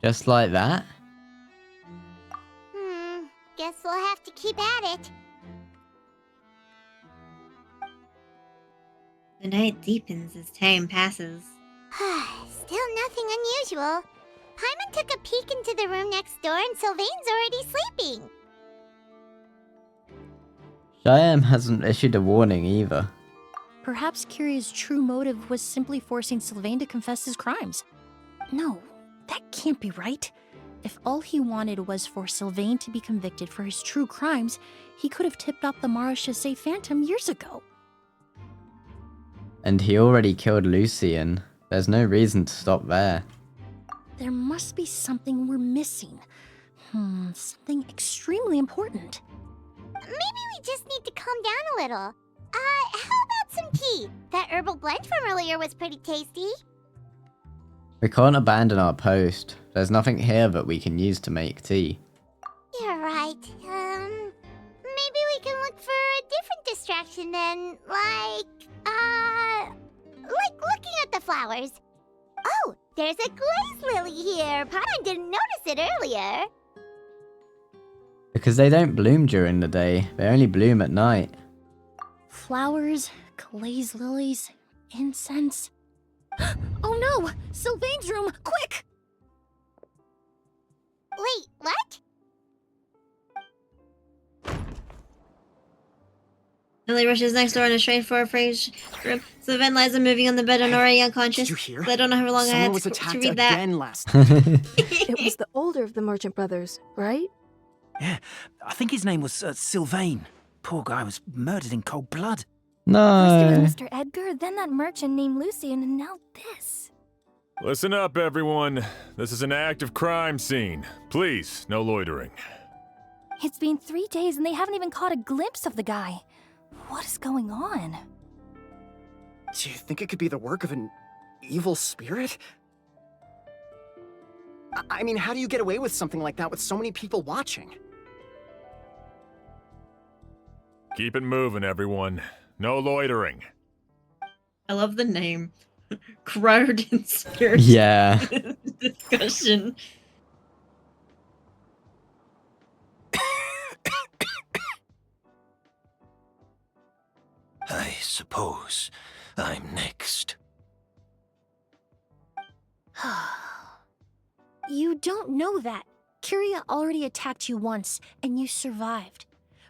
Just like that? Guess we'll have to keep at it. The night deepens as time passes. Still nothing unusual. Paimon took a peek into the room next door and Sylvain's already sleeping. Shyam hasn't issued a warning either. Perhaps Kiria's true motive was simply forcing Sylvain to confess his crimes. No, that can't be right. If all he wanted was for Sylvain to be convicted for his true crimes, he could have tipped off the Marechaussee Phantom years ago. And he already killed Lucien. There's no reason to stop there. There must be something we're missing. Something extremely important. Maybe we just need to calm down a little. How about some tea? That herbal blend from earlier was pretty tasty. We can't abandon our post. There's nothing here that we can use to make tea. You're right. Maybe we can look for a different distraction then, like looking at the flowers. Oh, there's a glaze lily here. Paimon didn't notice it earlier. Because they don't bloom during the day. They only bloom at night. Flowers, glaze lilies, incense. Oh no! Sylvain's room! Quick! Wait, what? Lily rushes next door in a straight for a phrase room. Sylvain lies and moving on the bed and already unconscious. Did you hear? I don't know how long I had was to attacked read that. again last It was the older of the merchant brothers, right? Yeah, I think his name was Sylvain. Poor guy was murdered in cold blood. No. First it was Mr. Edgar, then that merchant named Lucien, and now this. Listen up, everyone. This is an active crime scene. Please, no loitering. It's been 3 days and they haven't even caught a glimpse of the guy. What is going on? Do you think it could be the work of an evil spirit? I mean, how do you get away with something like that with so many people watching? Keep it moving, everyone. No loitering. I love the name. Crowd in spirit. Yeah. Discussion. I suppose I'm next. You don't know that. Kiria already attacked you once, and you survived.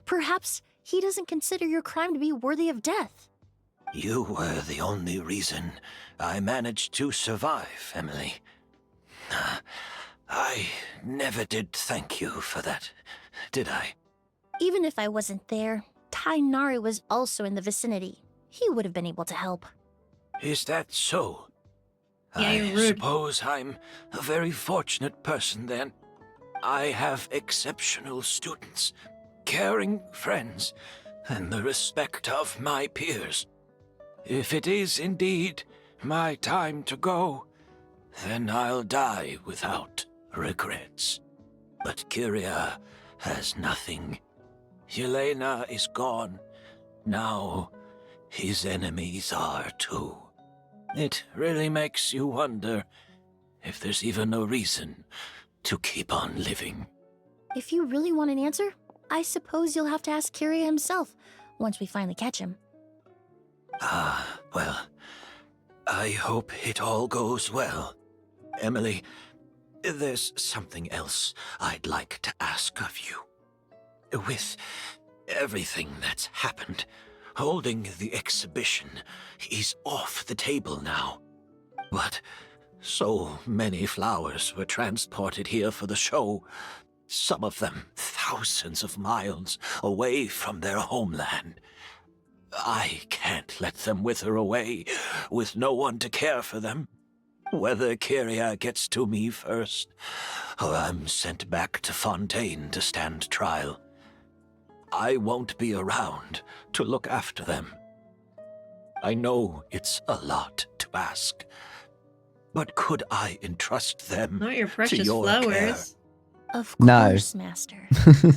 Perhaps he doesn't consider your crime to be worthy of death. You were the only reason I managed to survive, Emily. I never did thank you for that, did I? Even if I wasn't there, Tainari was also in the vicinity. He would have been able to help. Is that so? Yeah, you're I rude. suppose I'm a very fortunate person then. I have exceptional students, caring friends, and the respect of my peers. If it is indeed my time to go, then I'll die without regrets. But Kyria has nothing. Yelena is gone. Now, his enemies are too. It really makes you wonder if there's even a reason to keep on living. If you really want an answer, I suppose you'll have to ask Kyria himself once we finally catch him. Well, I hope it all goes well. Emily, there's something else I'd like to ask of you. With everything that's happened, holding the exhibition is off the table now. But so many flowers were transported here for the show, some of them thousands of miles away from their homeland. I can't let them wither away with no one to care for them. Whether Kyria gets to me first, or I'm sent back to Fontaine to stand trial, I won't be around to look after them. I know it's a lot to ask, but could I entrust them Not your to precious your flowers. Of No. course, Master. care?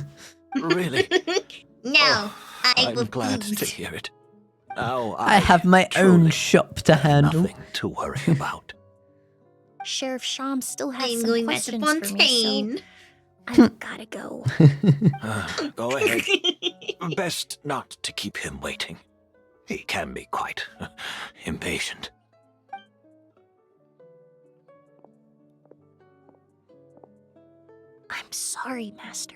Really? No, I'm glad to hear it. Now I have my own truly shop to handle. nothing to worry about. Sheriff Sham still has I'm some going back to questions for me, Fontaine. so I've gotta go. Go ahead. Best not to keep him waiting. He can be quite impatient. I'm sorry, Master.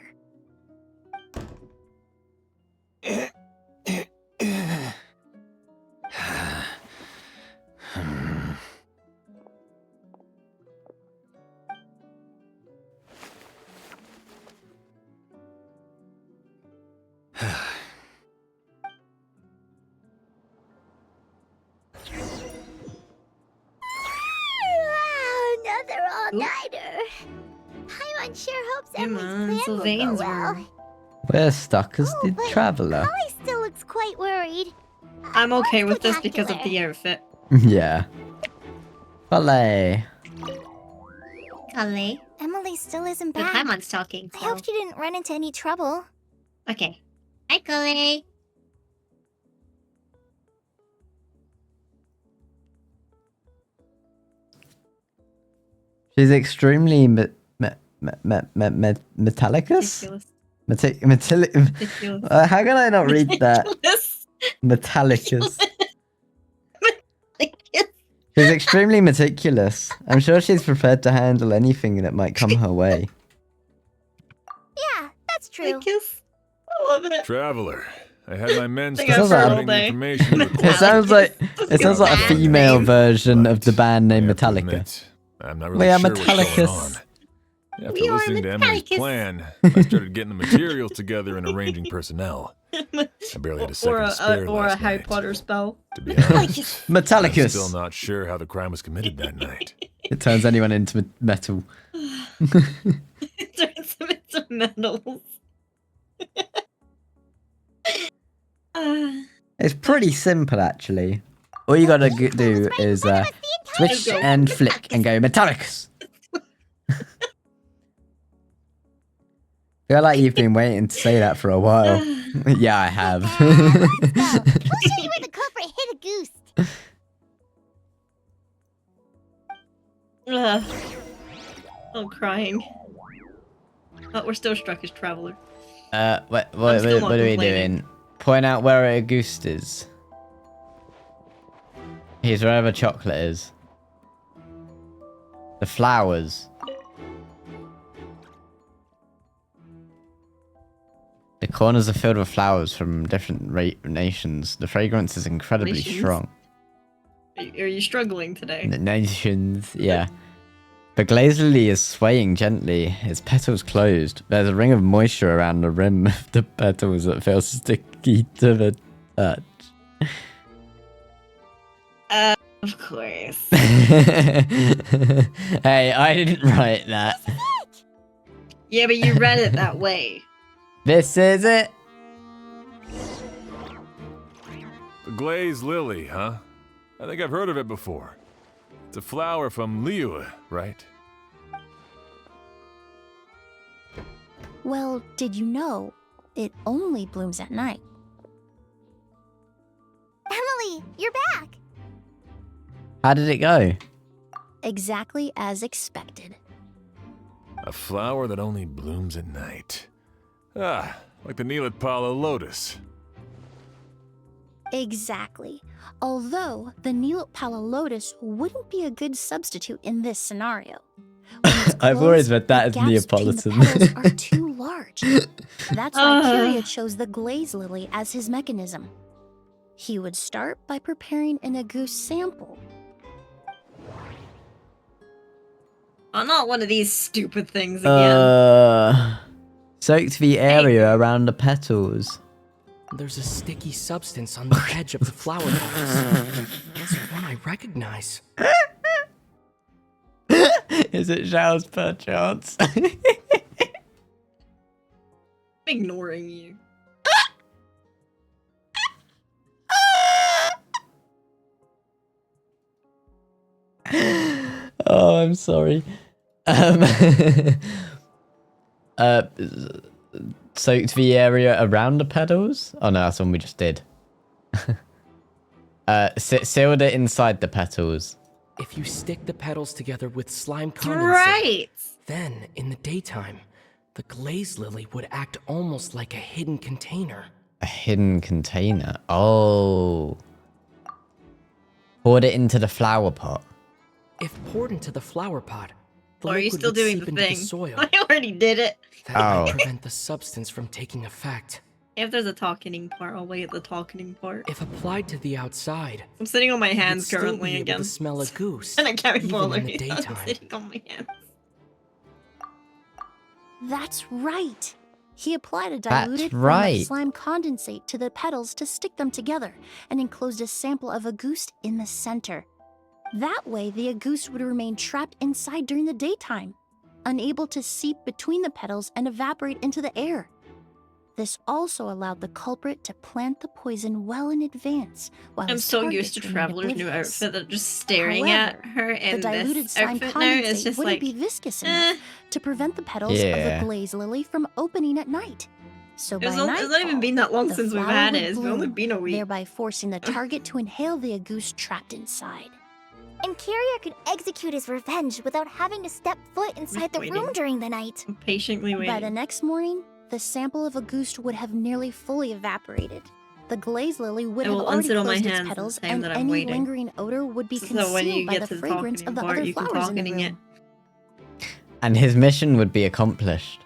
Another all-nighter. Paimon sure hopes Come Emily's on, plan will go Sylvain's well. room. We're stuck as the but traveller. Holly still looks quite worried. I'm okay with this because of Spectacular. the outfit. Yeah. Olé. Holly. Emily still isn't But back. Paimon's talking. I hope she didn't run into any trouble. Okay. Hi, Chloe. She's extremely metallicus? Ridiculous. Ridiculous. How can I not read that? Metallicus. She's extremely meticulous. I'm sure she's prepared to handle anything that might come her way. Yeah, that's true. I love it. Traveler, I had my men They start got all sending day. information. It sounds like a female version of the band name I have to Metallica. admit, I'm not We really are sure what's going Metallicus. on. After We are listening to Emily's Metallicus. plan, I started getting the materials together and arranging personnel. I barely had a second to spare or a last Harry night. Potter spell. To be honest, I'm Metallicus. still not sure how the crime was committed that night. It turns anyone into metal. It turns them into metals. It's pretty simple, actually. All you gotta do is switch and flick and go Metallicus. I feel like you've been waiting to say that for a while. Yeah, I have. We'll show you where the culprit hit a goose. I'm crying. Oh, we're still struck as traveler. What still are not we complaining. doing? Point out where Auguste is. He's wherever chocolate is. The flowers. The corners are filled with flowers from different nations. The fragrance is incredibly Nations? strong. Are you struggling today? Nations, yeah. The glaze lily is swaying gently, its petals closed. There's a ring of moisture around the rim of the petals that feels sticky to the touch. Of course. Hey, I didn't write that. Yeah, but you read it that way. This is it. The glazed lily, huh? I think I've heard of it before. It's a flower from Liyue, right? Well, did you know it only blooms at night? Emily, you're back! How did it go? Exactly as expected. A flower that only blooms at night. Ah, like the Neelatpala lotus. Exactly. Although the Neelatpala lotus wouldn't be a good substitute in this scenario. I've always read that as Neapolitan. The petals are too large. That's why Kyria chose the glaze lily as his mechanism. He would start by preparing an Agoose sample. Oh, not one of these stupid things again. Soaked the area around the petals. There's a sticky substance on the edge of the flower petals. It's one I recognize. Is it Zhao's perchance? Ignoring you. Oh, I'm sorry. Soaked the area around the petals? Oh no, that's one we just did. Sealed it inside the petals. If you stick the petals together with slime condensate, Right. then in the daytime, the glaze lily would act almost like a hidden container. A hidden container. Oh. Poured it into the flower pot. If poured into the flower pot, the Are you liquid still would doing seep the into thing? the soil. I already did it. That might prevent the substance from taking effect. If there's a talking part, I'll wait at the talking part. If applied to the outside, I'm sitting on my you'd hands still currently be able again. to smell a goose, And I can't be even bothered. in the I'm daytime. sitting on my hands. That's right. He applied a That's diluted form right. of slime condensate to the petals to stick them together and enclosed a sample of Agoost in the center. That way, the Agoost would remain trapped inside during the daytime, unable to seep between the petals and evaporate into the air. This also allowed the culprit to plant the poison well in advance. While I'm his so target used to remained Traveler's new oblivious. outfit that just staring However, at her in the diluted this slime outfit now is condensate just wouldn't like, be viscous enough to prevent the petals of Yeah. the glaze lily from opening at night. So by it's not even nightfall, been that long the since we've flower had would it. It's only bloom, been a week. thereby forcing the target to inhale the Agoost trapped inside. And Kyria could execute his revenge without having to step foot inside the room during the night. I'm patiently waiting. By the next morning, the sample of Agoost would have nearly fully evaporated. The glaze lily would I have will already unsit on my closed its hands petals, the time and that I'm any waiting. lingering odor would be So when you concealed by get the to the fragrance talking of the part, other you can flowers talk in the in room. it. And his mission would be accomplished.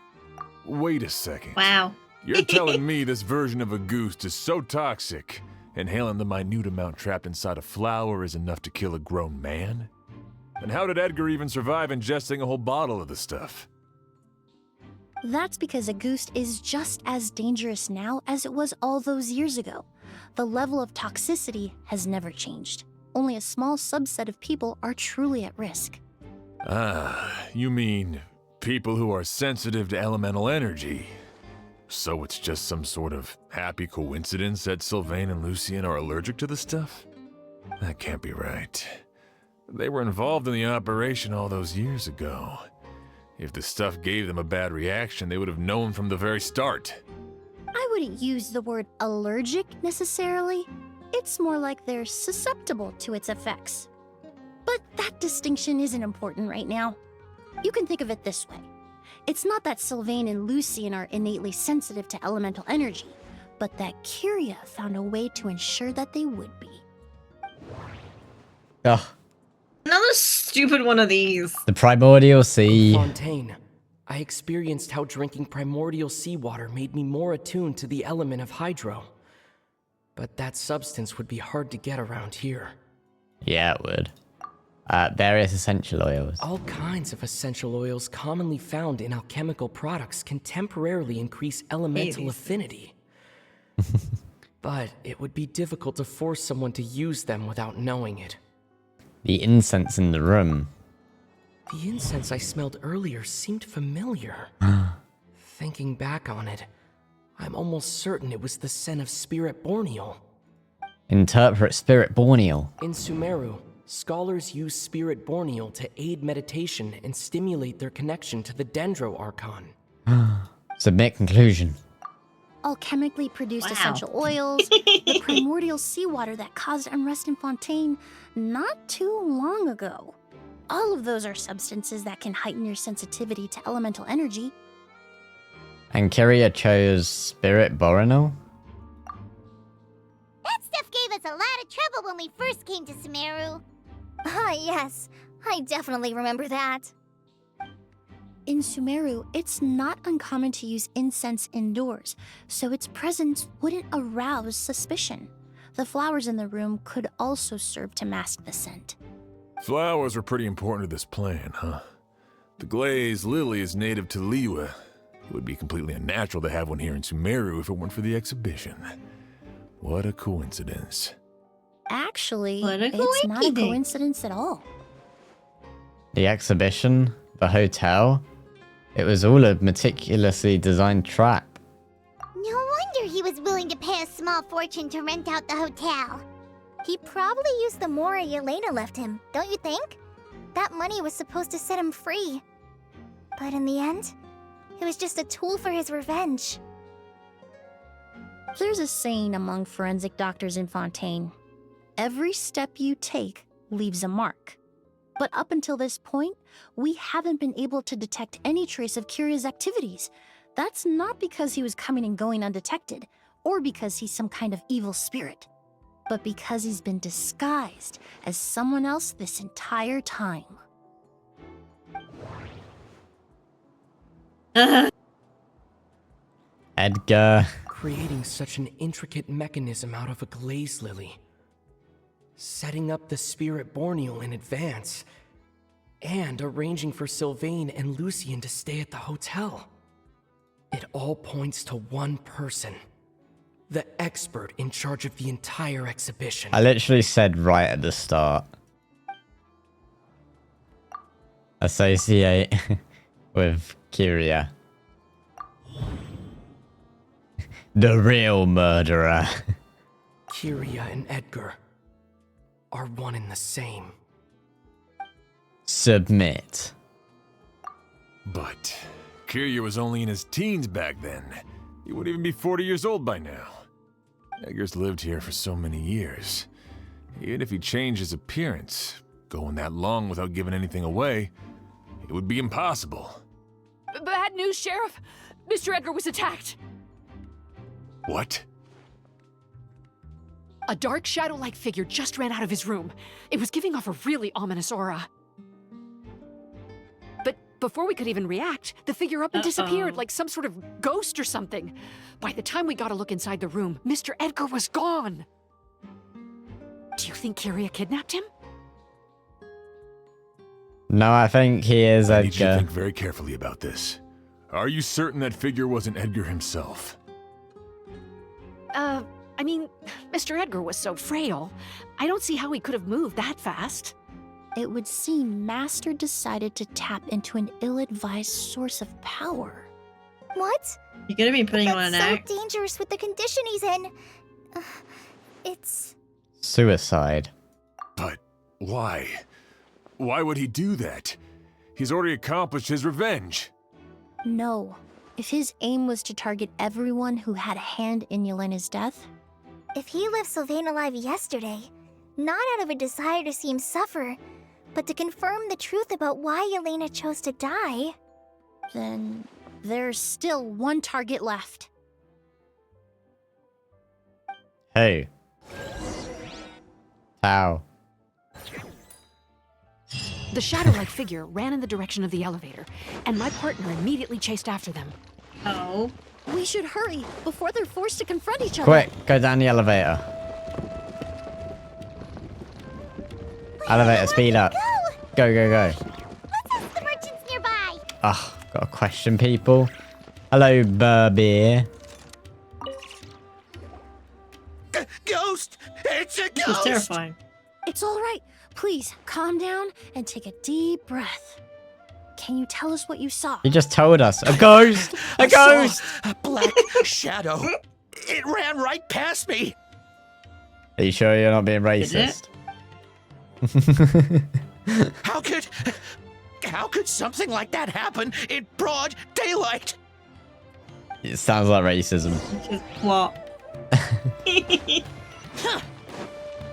Wait a second. Wow. You're telling me this version of a goose is so toxic, inhaling the minute amount trapped inside a flower is enough to kill a grown man? And how did Edgar even survive ingesting a whole bottle of the stuff? That's because Agoost is just as dangerous now as it was all those years ago. The level of toxicity has never changed. Only a small subset of people are truly at risk. Ah, you mean people who are sensitive to elemental energy. So it's just some sort of happy coincidence that Sylvain and Lucien are allergic to the stuff? That can't be right. They were involved in the operation all those years ago. If the stuff gave them a bad reaction, they would have known from the very start. I wouldn't use the word allergic necessarily. It's more like they're susceptible to its effects. But that distinction isn't important right now. You can think of it this way. It's not that Sylvain and Lucien are innately sensitive to elemental energy, but that Kyria found a way to ensure that they would be. Ugh. Another stupid one of these. The primordial sea. Fontaine, I experienced how drinking primordial seawater made me more attuned to the element of hydro. But that substance would be hard to get around here. Yeah, it would. Various essential oils. All kinds of essential oils commonly found in alchemical products can temporarily increase elemental affinity. But it would be difficult to force someone to use them without knowing it. The incense in the room. The incense I smelled earlier seemed familiar. Thinking back on it, I'm almost certain it was the scent of Spirit Borneal. Interpret Spirit Borneal. In Sumeru, scholars use Spirit Borneal to aid meditation and stimulate their connection to the Dendro Archon. Submit conclusion. Alchemically produced essential oils, the primordial seawater that caused unrest in Fontaine not too long ago. All of those are substances that can heighten your sensitivity to elemental energy. And Kyria chose Spirit Borneal? That stuff gave us a lot of trouble when we first came to Sumeru. Ah, yes. I definitely remember that. In Sumeru, it's not uncommon to use incense indoors, so its presence wouldn't arouse suspicion. The flowers in the room could also serve to mask the scent. Flowers were pretty important to this plan, huh? The glazed lily is native to Liyue. It would be completely unnatural to have one here in Sumeru if it weren't for the exhibition. What a coincidence. Actually, it's not a coincidence at all. The exhibition? The hotel? It was all a meticulously designed trap. No wonder he was willing to pay a small fortune to rent out the hotel. He probably used the mora Yelena left him, don't you think? That money was supposed to set him free. But in the end, it was just a tool for his revenge. There's a saying among forensic doctors in Fontaine. Every step you take leaves a mark. But up until this point, we haven't been able to detect any trace of Kyria's activities. That's not because he was coming and going undetected, or because he's some kind of evil spirit, but because he's been disguised as someone else this entire time. Edgar. Creating such an intricate mechanism out of a glaze lily. Setting up the Spirit Borneal in advance. And arranging for Sylvain and Lucien to stay at the hotel. It all points to one person. The expert in charge of the entire exhibition. I literally said right at the start. Associate with Kyria. The real murderer. Kyria and Edgar are one and the same. Submit. But Kyria was only in his teens back then. He wouldn't even be 40 years old by now. Edgar's lived here for so many years. Even if he changed his appearance, going that long without giving anything away, it would be impossible. Bad news, Sheriff. Mr. Edgar was attacked. What? A dark shadow-like figure just ran out of his room. It was giving off a really ominous aura. But before we could even react, the figure up and disappeared like some sort of ghost or something. By the time we got a look inside the room, Mr. Edgar was gone. Do you think Kyria kidnapped him? No, I think he is Edgar. I need you to think very carefully about this. Are you certain that figure wasn't Edgar himself? I mean, Mr. Edgar was so frail. I don't see how he could have moved that fast. It would seem Master decided to tap into an ill-advised source of power. What? You're gonna be putting on an act. That's so dangerous with the condition he's in. It's... Suicide. But why? Why would he do that? He's already accomplished his revenge. No. If his aim was to target everyone who had a hand in Yelena's death... If he left Sylvain alive yesterday, not out of a desire to see him suffer, but to confirm the truth about why Yelena chose to die... Then there's still one target left. Who? How? The shadow-like figure ran in the direction of the elevator, and my partner immediately chased after them. Oh. We should hurry before they're forced to confront each other. Quick, go down the elevator. Elevator, speed up. go, go, go. Let's ask the merchants nearby. Oh, got a question, people. Hello, Burbeer. Ghost! It's a This is ghost! terrifying. It's all right. Please, calm down and take a deep breath. Can you tell us what you saw? He just told us. A ghost! A ghost! A black shadow. It ran right past me. Are you sure you're not being racist? How could something like that happen in broad daylight? It sounds like racism. Just plot.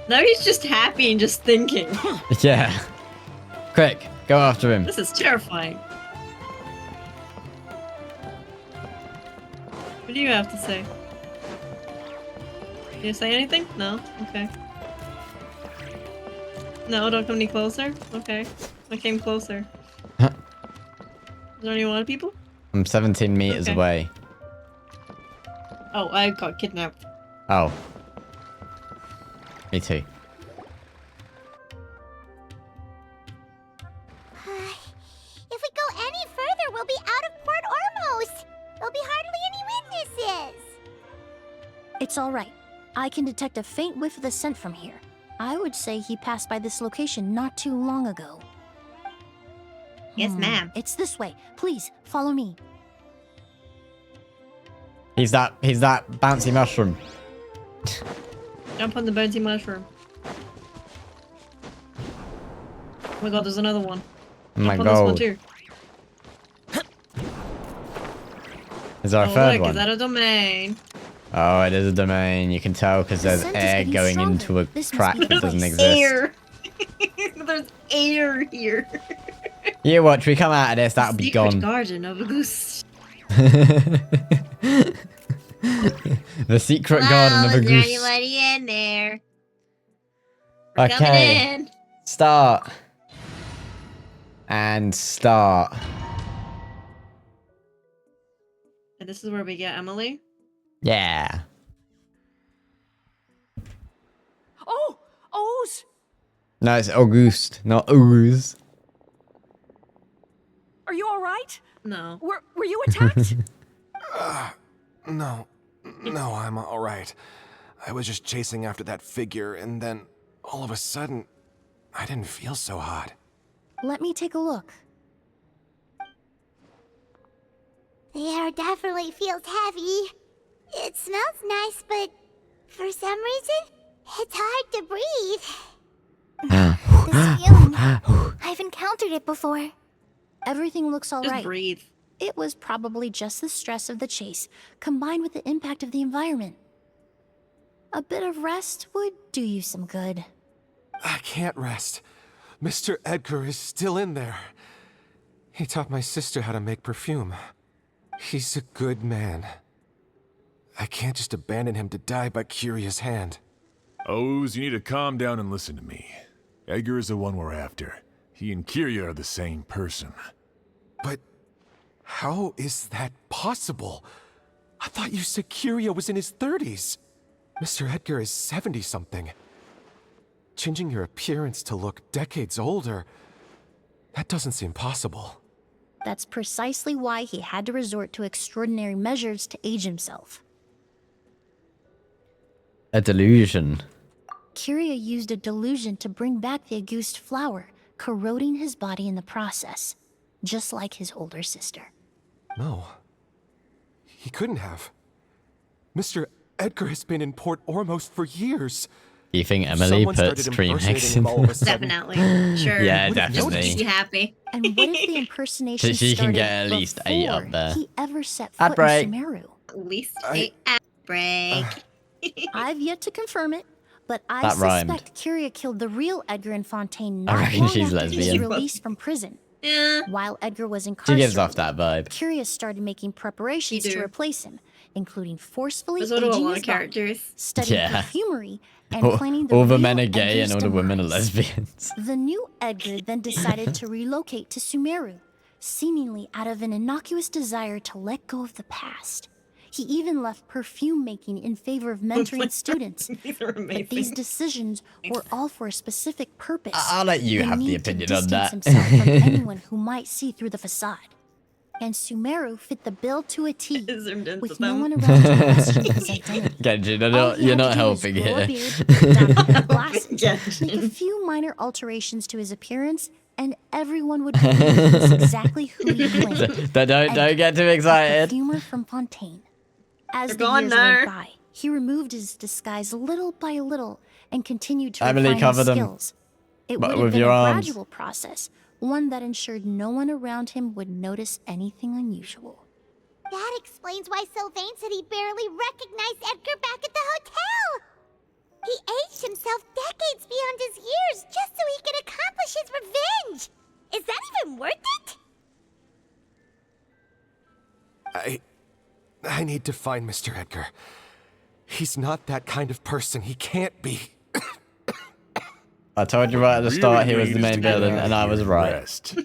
Now he's just happy and just thinking. Yeah. Quick, go after him. This is terrifying. What do you have to say? Do you say anything? No? Okay. No, don't come any closer? Okay. I came closer. Is there any other people? I'm 17 meters Okay. away. Oh, I got kidnapped. Oh. Me too. If we go any further, we'll be out of Port Ormos. There'll be hardly any witnesses. It's all right. I can detect a faint whiff of the scent from here. I would say he passed by this location not too long ago. Yes, ma'am. It's this way. Please, follow me. He's that bouncy mushroom. Jump on the bouncy mushroom. Oh my god, there's another one. Oh my Jump on this one god. too. Is there a Oh, third look, one? is that a domain? Oh, it is a domain. You can tell because there's scent is air getting going stronger. into a This must crack be that doesn't nice. exist. Air. There's air here. You watch, we come out of this, that'll be Secret gone. garden of a goose. The secret garden of a Is there goose. anybody in there? We're coming Okay. in. Start. And start. And this is where we get Emily. Yeah. Oh! O's! No, it's Auguste, not Auguste. Are you alright? No. Were you attacked? No, I'm all right. I was just chasing after that figure, and then all of a sudden, I didn't feel so hot. Let me take a look. The air definitely feels heavy. It smells nice, but for some reason, it's hard to breathe. This feeling, I've encountered it before. Everything looks all Just right. breathe. It was probably just the stress of the chase, combined with the impact of the environment. A bit of rest would do you some good. I can't rest. Mr. Edgar is still in there. He taught my sister how to make perfume. He's a good man. I can't just abandon him to die by Curia's hand. O's, you need to calm down and listen to me. Edgar is the one we're after. He and Kyria are the same person. But how is that possible? I thought you said Kyria was in his 30s. Mr. Edgar is 70-something. Changing your appearance to look decades older, that doesn't seem possible. That's precisely why he had to resort to extraordinary measures to age himself. A delusion. Kyria used a delusion to bring back the Auguste flower, corroding his body in the process, just like his older sister. No. He couldn't have. Mr. Edgar has been in Port Ormos for years. Do you think Emily Someone put started Stream impersonating X him in? all of a sudden. Definitely. Sure. Yeah, Would have definitely. noticed. Be happy. And what if the impersonation So she can started get at least 8 up before there. he ever set Ad foot break. in Sumeru? At least a ad break. I've yet to confirm it, but I That rhymed. suspect Kyria killed the real Edgar Infantine I not reckon long she's after he was lesbian. released from prison. Yeah. While Edgar was She incarcerated, gives off that vibe. Kyria started making preparations You to do. replace him, including forcefully There's a aging lot his of body, characters. studying Yeah. perfumery, and All, planning the all the real men are gay Edgar's and all the women are demise. lesbians. The new Edgar then decided to relocate to Sumeru, seemingly out of an innocuous desire to let go of the past. He even left perfume making in favor of mentoring students. These are amazing. But these decisions were all for a specific purpose. I'll let you have the opinion on that. Himself from anyone who might see through the facade. And Sumeru fit the bill to a T, with no one around to question his identity. Genshin, you're not helping here. Make a few minor alterations to his appearance, and everyone would believe he was exactly who he claimed. Don't get too excited. Perfumer from Fontaine. As They're the gone years now. went by, he removed his disguise little by little and continued to Emily refine covered his them. skills. It But would have with been your a arms. gradual process, one that ensured no one around him would notice anything unusual. That explains why Sylvain said he barely recognized Edgar back at the hotel. He aged himself decades beyond his years just so he could accomplish his revenge. Is that even worth it? I need to find Mr. Edgar. He's not that kind of person. He can't be. I told you right at the start he was the main villain, and I was right. Rest.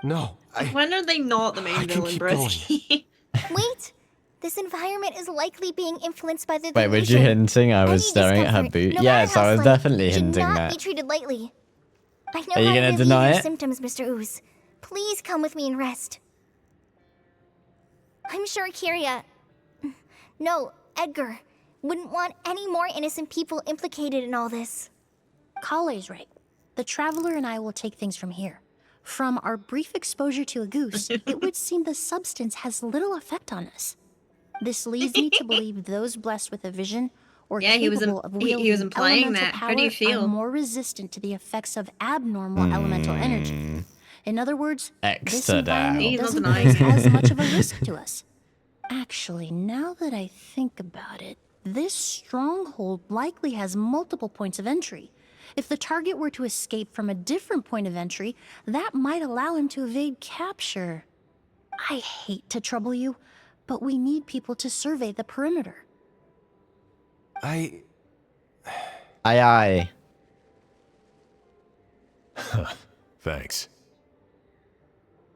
No, When are they not the main villain, Brisky? Wait, this environment is likely being influenced by the Wait, was you delusion. hinting I was Any staring at her discomfort, boot? no Yes, matter I how was slight, definitely should hinting not that. be treated lightly. I know Are you how to gonna relieve deny your it? symptoms, Mr. Ooze. Please come with me and rest. I'm sure Kiria... No, Edgar wouldn't want any more innocent people implicated in all this. Kale's right. The Traveler and I will take things from here. From our brief exposure to a goose, it would seem the substance has little effect on us. This leads me to believe those blessed with a vision or Yeah, he was capable of he wielding was implying elemental that. power How do you feel? are more resistant to the effects of abnormal elemental energy. In other words, this Extra down. environment He's not doesn't denying pose it. as much of a risk to us. Actually, now that I think about it, this stronghold likely has multiple points of entry. If the target were to escape from a different point of entry, that might allow him to evade capture. I hate to trouble you, but we need people to survey the perimeter. Aye. Thanks.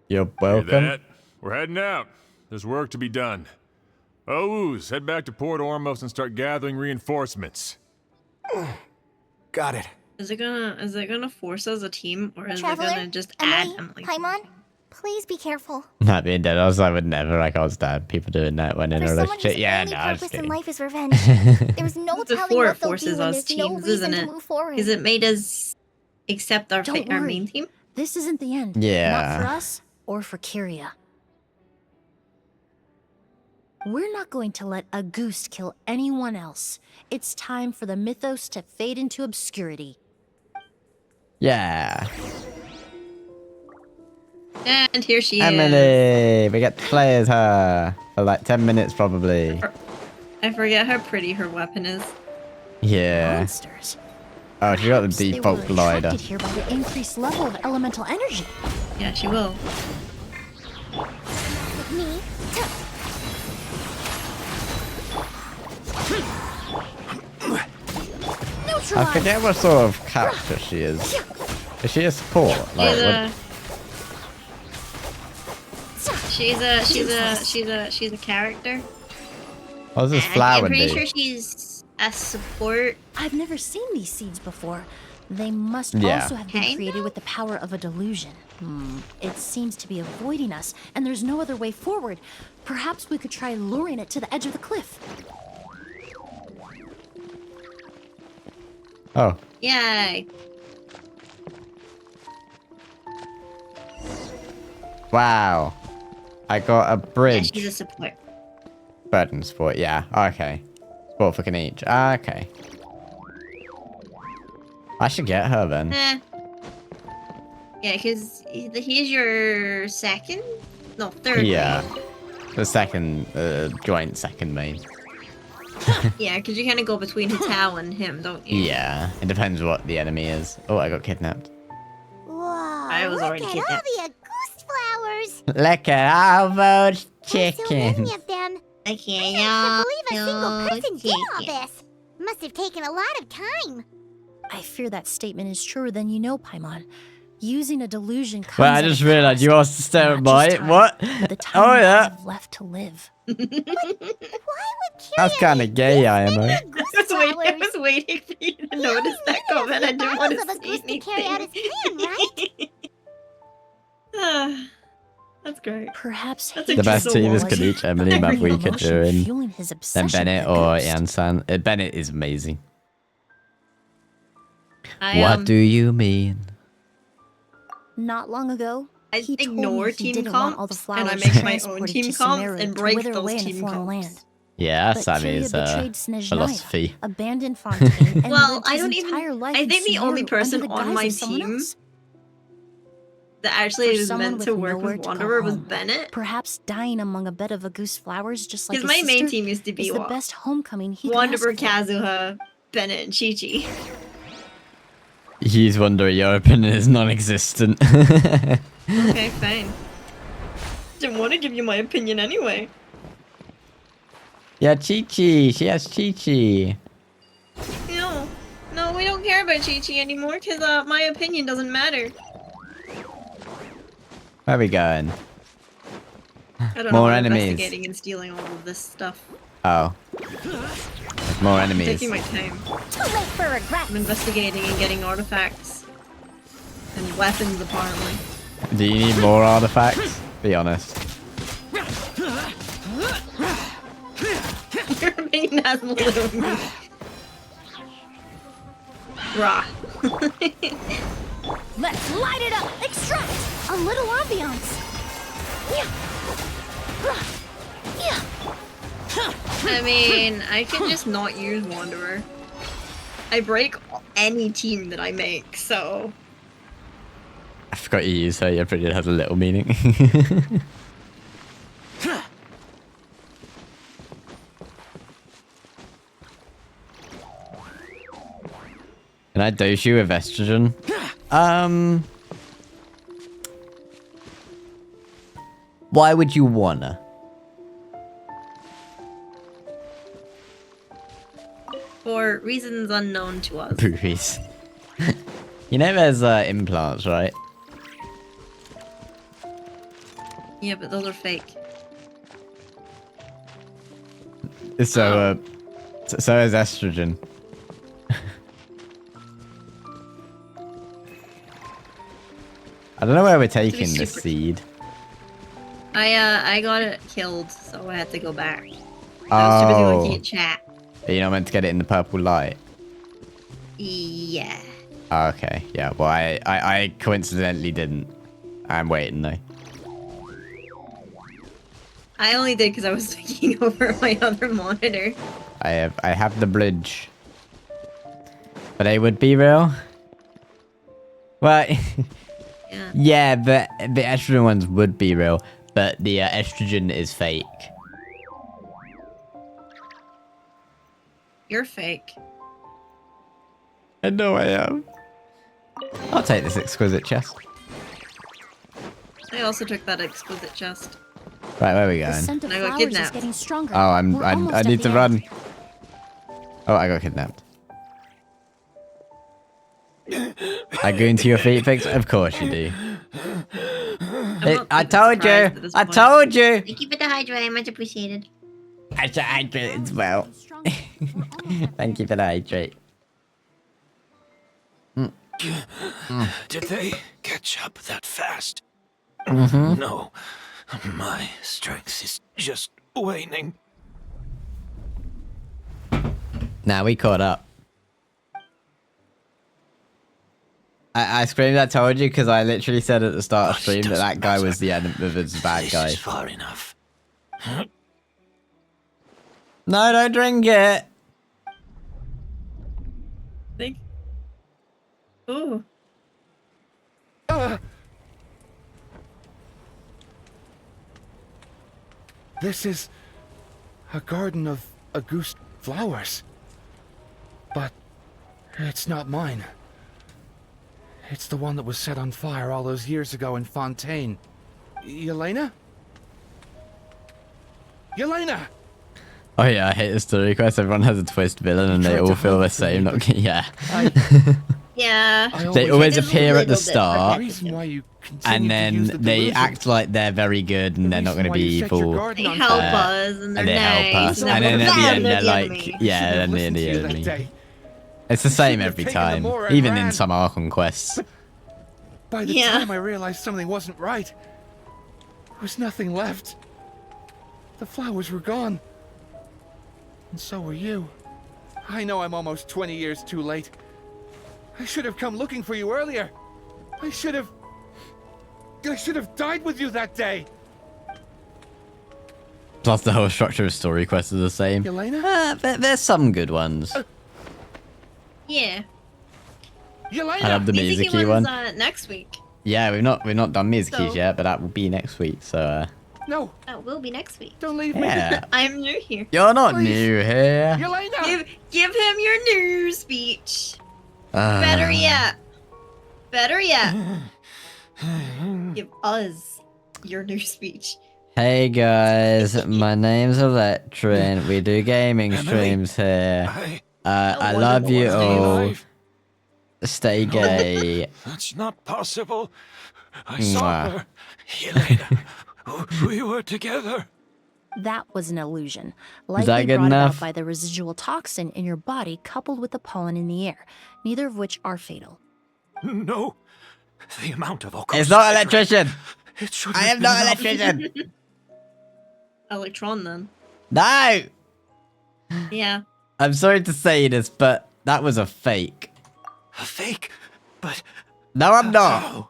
You're Hear welcome. that? We're heading out. There's work to be done. Ooze, head back to Port Ormos and start gathering reinforcements. Got it. Is it gonna force us a team, or is Traveler, it gonna just add Emily, Emily? Paimon, please be careful. Not being dead, I would never, I can't stand people doing that when in For a someone relationship. whose Yeah, only no, I'm just purpose in kidding. life is revenge, there's no telling Before what it they'll do forces when us there's no teams, reason isn't to it? move forward. Because it made us accept our Don't our worry. main team. This isn't the end. Yeah. Not for us or for Kiria. We're not going to let a goose kill anyone else. It's time for the mythos to fade into obscurity. Yeah. And here she is. Emily! We get to play as her for like 10 minutes probably. I forget how pretty her weapon is. Yeah. Monsters. Oh, she got the They were default glider. attracted here by the increased level of elemental energy. Yeah, she will. Me? I forget what sort of character she is. Is she a support? Like, She's a character. what does this I'm flower pretty do? sure she's a support. I've never seen these seeds before. They must Yeah. also have been created with the power of a delusion. It seems to be avoiding us, and there's no other way forward. Perhaps we could try luring it to the edge of the cliff. Oh. Yay. Wow. I got a Yeah, bridge. she's a support. Burden support, yeah. Okay. Support for each. Okay. I should get her then. Yeah, because he's your second? No, third. Yeah. The second, joint second main. Yeah, because you kind of go between Hitao and him, don't you? Yeah. It depends what the enemy is. Oh, I got kidnapped. Whoa, I was look already at all kidnapped. the Auguste flowers. Look at all those So many chickens. of them. I I can't believe a single person did all this. Must have taken a lot of time. I fear that statement is truer than you know, Paimon. Using a delusion comes Well, I at a just realized you asked to stare at not my just time, what? but the time Oh you yeah, have left to live. that's kind of gay, IMO. I was waiting for you to notice that comment. I didn't want to say anything. Carry out his plan, right? That's great. Perhaps That's The best team is was Kalich, Emily, Mabuika, fueling Durin, his then obsession Bennett with the or ghost. Yansan. Bennett is amazing. I, What do you mean? Not long ago, I he told ignore me he team didn't want all the comps, and I flowers make my own transported team to comps Sumeru and to break wither those away in a team foreign comps. land. Yeah, But Sammy's Kiria betrayed Snezhnaya, philosophy. abandoned Fontaine, and Well, lived I his don't even. entire life I in think the only Sumeru person under the on guise my of someone team else. that actually For was someone meant with to work nowhere with to call Wanderer was home, Bennett. Perhaps dying among a bed of Agus flowers, just like Because his my main sister, team used to be is the best homecoming he could Wanderer, ask for. Kazuha, Bennett, and Chi-Chi. He's wondering your opinion is non-existent. Okay, fine. Didn't want to give you my opinion anyway. Yeah, Chi-Chi. She has Chi-Chi. No, we don't care about Chi-Chi anymore because my opinion doesn't matter. Where are we going? I don't More know. I'm enemies. investigating and stealing all of this stuff. Oh. There's more I'm enemies. taking my time. I'm investigating and getting artifacts and weapons, apparently. Do you need more artifacts? Be honest. Your opinion has little. Rah. Let's light it up! Extract! A little ambiance! I mean, I can just not use Wanderer. I break any team that I make, so... I forgot you used her. Your opinion has a little meaning. Can I dose you with estrogen? Why would you wanna? For reasons unknown to us. Boobies. You know there's implants, right? Yeah, but those are fake. So, so is estrogen. I don't know where we're taking this seed. I got it killed, so I had to go back. I was too busy looking at chat. Are you not meant to get it in the purple light? Yeah. Oh, okay, yeah. Well, I coincidentally didn't. I'm waiting though. I only did because I was looking over my other monitor. I have the bridge. But they would be real. Well, yeah, but the estrogen ones would be real, but the estrogen is fake. You're fake. I know I am. I'll take this exquisite chest. I also took that exquisite chest. Right, where are we The going? scent of I got flowers is kidnapped. getting stronger. Oh, We're almost I at need the to end. run. Oh, I got kidnapped. I go into your feet pics? Of course you do. I told you! I told you! Thank you for the hydrate, much appreciated. I should hydrate as well. Thank you for the hydrate. Did they catch up that fast? Mhm. No, my strength is just waning. Now we caught up. I screamed I told you because I literally said at the start of stream that that guy was the bad guy. This is far enough. No, don't drink it. Think. Ooh. This is a garden of Auguste flowers. But it's not mine. It's the one that was set on fire all those years ago in Fontaine. Yelena? Yelena! Oh yeah, I hate this story quest. Everyone has a twist villain and they all feel the same. Not, yeah. Yeah. They always It is a appear at the little bit start, repetitive. and then they act like they're very good and they're not going to be evil. They help us and they're they help nice. us, and then at the end they're like, enemy. yeah, then they're the enemy. It's the same every time, even in some Archon quests. By the time I realized something wasn't right, there was nothing left. The flowers were gone. And so were you. I know I'm almost 20 years too late. I should have come looking for you earlier. I should have died with you that day. Plus the whole structure of story quests is the same. There's some good ones. Yeah. I love the Mizuki one. Next week. Yeah, we've not done Mizuki's So- yet, but that will be next week. So No. That will be next week. Don't leave Yeah. me. I'm new here. you're not new here. Give him your new speech. Better yet. Give us your new speech. Hey guys, my name's Eletrin. We do gaming streams here. I love you all. Stay gay. That's not possible. I Mwah. saw her. Elena, we were together. That was an illusion, Is that likely good brought enough? about by the residual toxin in your body coupled with the pollen in the air, neither of which are fatal. No. The amount of It's not electrician. It I am not electrician. Electron then. No. Yeah. I'm sorry to say this, but that was a fake. A fake? But no, I'm not.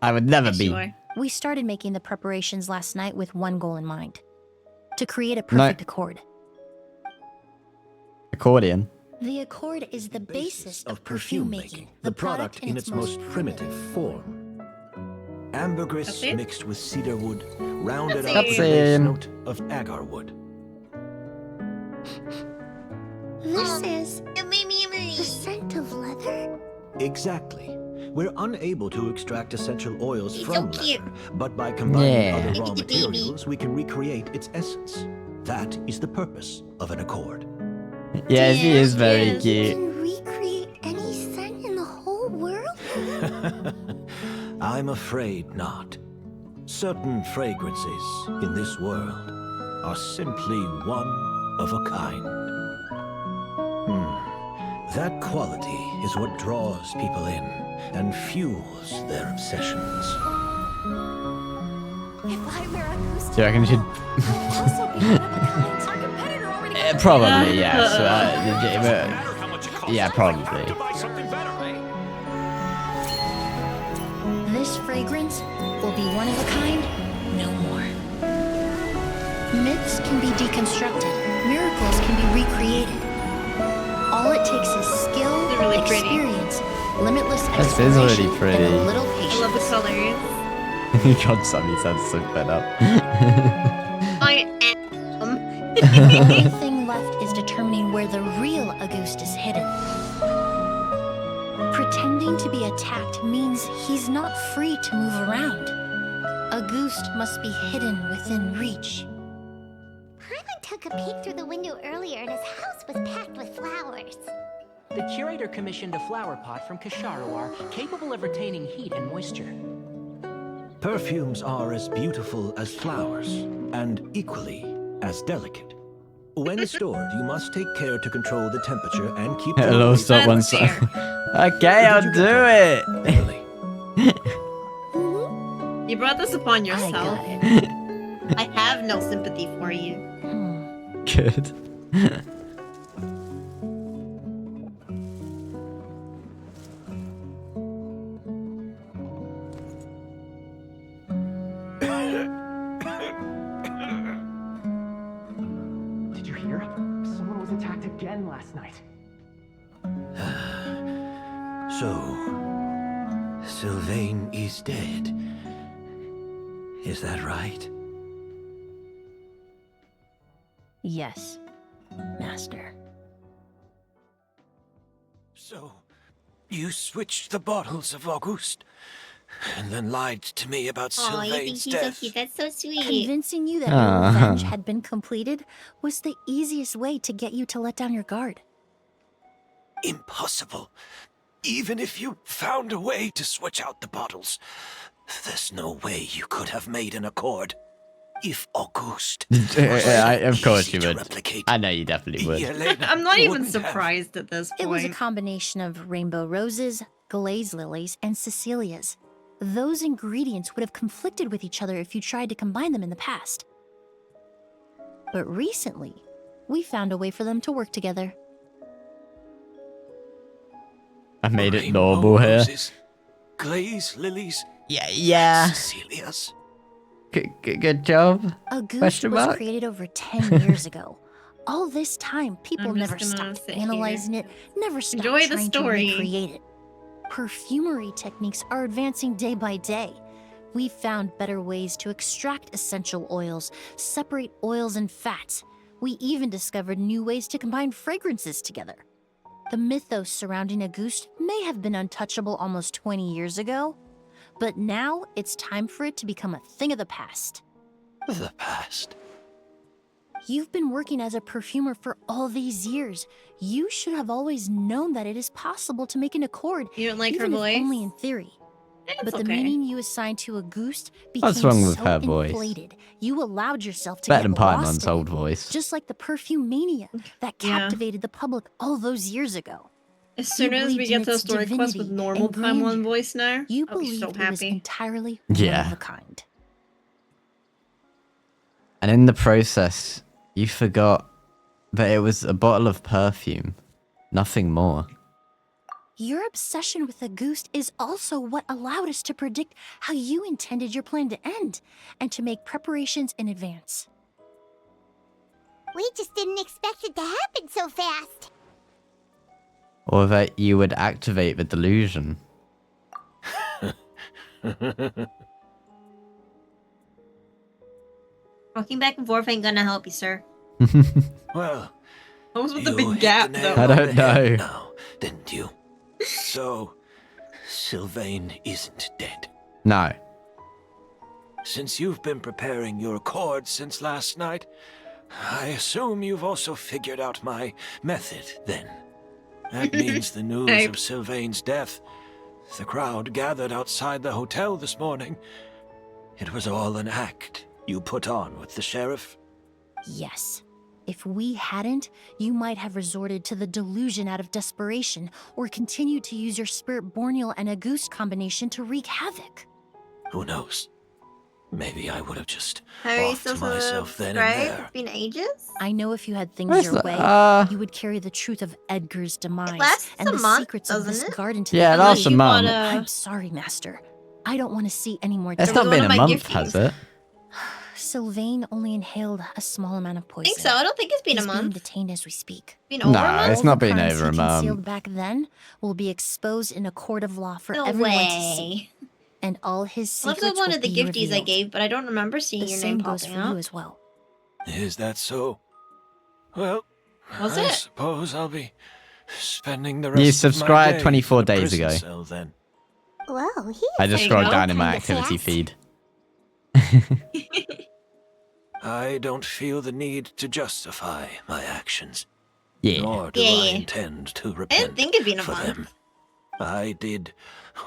I would never be. We started making the preparations last night with one goal in mind: to create a perfect accord. Accordion. The accord is the basis of perfume making, the product in its most primitive form. Ambergris mixed with cedar wood, rounded out with a base note of agar wood. This is the scent of leather. Exactly. We're unable to extract essential oils He's from so cute. leather, but by combining Yeah. other Look raw at the baby. materials, we can recreate its essence. That is the purpose of an accord. Yeah, she is very You cute. can recreate any scent in the whole world? I'm afraid not. Certain fragrances in this world are simply one of a kind. That quality is what draws people in and fuels their obsessions. If I wear a goose Do you reckon you should? also be one of a kind. Our competitor already Probably, yes. Yeah, probably. This fragrance will be one of a kind, no more. Myths can be deconstructed, miracles can be recreated. All it takes is skill, They're really pretty. experience, limitless This is exploration, really pretty. and a little I patience. love the colors. God, Sammy sounds so fed up. I am. The only thing left is determining where the real Auguste is hidden. Pretending to be attacked means he's not free to move around. Auguste must be hidden within reach. Paimon took a peek through the window earlier and his house was packed with flowers. The curator commissioned a flower pot from Kasharawar capable of retaining heat and moisture. Perfumes are as beautiful as flowers, and equally as delicate. When stored, you must take care to control the temperature and keep them Hello, away stop from one the sec. air. Okay, I'll do it. You brought this upon yourself. I have no sympathy for you. Good. Did you hear? Someone was attacked again last night. So, Sylvain is dead. Is that right? Yes, Master. So, you switched the bottles of Auguste, and then lied to me about Oh, you think Sylvain's he's so death. cute? That's so sweet. Convincing you that your revenge had been completed was the easiest way to get you to let down your guard. Impossible. Even if you found a way to switch out the bottles, there's no way you could have made an accord. If August of course you would. I know you definitely would. I'm not even surprised at this point. It was a combination of rainbow roses, glaze lilies, and Cecilias. Those ingredients would have conflicted with each other if you tried to combine them in the past. But recently, we found a way for them to work together. I made it normal here. Roses, glaze lilies, yeah. Cecilias. Good job. A goose was created over 10 years ago. All this time, people never stopped analyzing it, never stopped trying to recreate it. Perfumery techniques are advancing day by day. We've found better ways to extract essential oils, separate oils and fats. We even discovered new ways to combine fragrances together. The mythos surrounding a goose may have been untouchable almost 20 years ago, but now it's time for it to become a thing of the past. The past? You've been working as a perfumer for all these years. You should have always known that it is possible to make an accord. You don't like her even if voice? only in theory. But the okay. meaning you assigned to a goose became What's wrong with so her voice? inflated. You allowed yourself to Better get than lost Paimon's in old it, voice. just like the perfume mania that captivated the public all those years ago. As soon as we get to the story quest with normal Paimon voice now, You I'll be believed so it was happy. entirely Yeah. one of a kind. And in the process, you forgot that it was a bottle of perfume, nothing more. Your obsession with the goose is also what allowed us to predict how you intended your plan to end, and to make preparations in advance. We just didn't expect it to happen so fast. Or that you would activate the delusion. Walking back and forth ain't gonna help you, sir. Well, What was with the you big hit gap, the nail though? I on don't the head know. now, didn't you? So, Sylvain isn't dead. No. Since you've been preparing your accord since last night, I assume you've also figured out my method, then. That means the news of Sylvain's death. The crowd gathered outside the hotel this morning. It was all an act you put on with the sheriff? Yes. If we hadn't, you might have resorted to the delusion out of desperation, or continued to use your spirit borneal and a goose combination to wreak havoc. Who knows? Maybe I would have just How are you offed supposed to myself then and there. subscribe? It's been ages? I know if you had things Where's your the- way, you would carry the truth of Edgar's demise lasts and a the month, secrets of this doesn't it? garden to Yeah, the it lasts a enemy. month. I'm sorry, Master. I don't want to see any more It's death. not been a month, has it? Sylvain only inhaled a small amount of I poison. think so. I don't think it's been He's a being month. detained as we speak. Been over a month? it's All not the been crimes over a he concealed month. back then will be exposed in a court of law for No everyone way. to see. And all his I love secrets the one will of the be gifties I revealed. gave, but I don't remember seeing The your same name goes popping for you up. as well. Is that so? Well, Was I it? suppose I'll be spending the rest You of my subscribed day 24 in a days prison ago. cell then. Whoa, he I just There you scrolled go. down in my Kinda activity fast. feed. I don't feel the need to justify my actions. Yeah. Nor do Yeah, I yeah. intend to I didn't repent think it'd been a for month. them. I did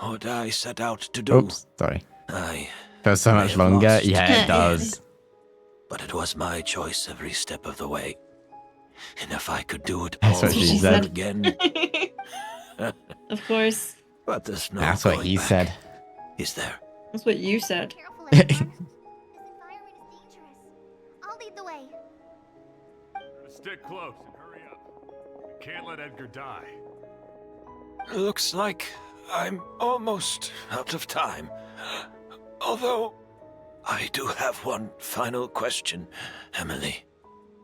what I set out to do. Oops, sorry. I Feels so may much have longer. lost Yeah, in it the does. end, But it was my choice every step of the way. And if I could do it That's all what she over said. again, Of course. but there's no That's what going he back, said. is there? That's what you said. Careful, Edgar. This environment is dangerous. I'll lead the way. Stick close and hurry up. We can't let Edgar die. Looks like I'm almost out of time. Although, I do have one final question, Emily.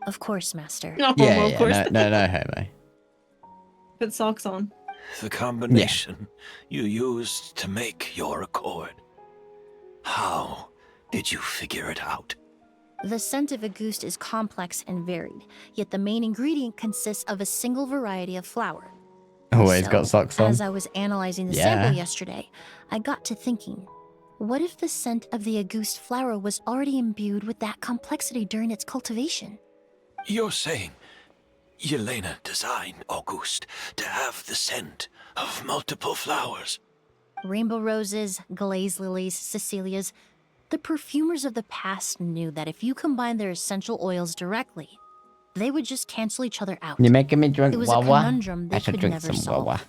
Of course, Master. No, Yeah, of course. no, homo. Put socks on. The combination you used to make your accord. How did you figure it out? The scent of a goose is complex and varied, yet the main ingredient consists of a single variety of flower. Always So, got socks on. As I was analyzing the Yeah. sample yesterday, I got to thinking, what if the scent of the auguste flower was already imbued with that complexity during its cultivation? You're saying Yelena designed August to have the scent of multiple flowers. Rainbow roses, glaze lilies, Cecilias. The perfumers of the past knew that if you combine their essential oils directly, they would just cancel each other out. You're making me drink It was a Wawa. conundrum they I should could drink never some solve. Wawa.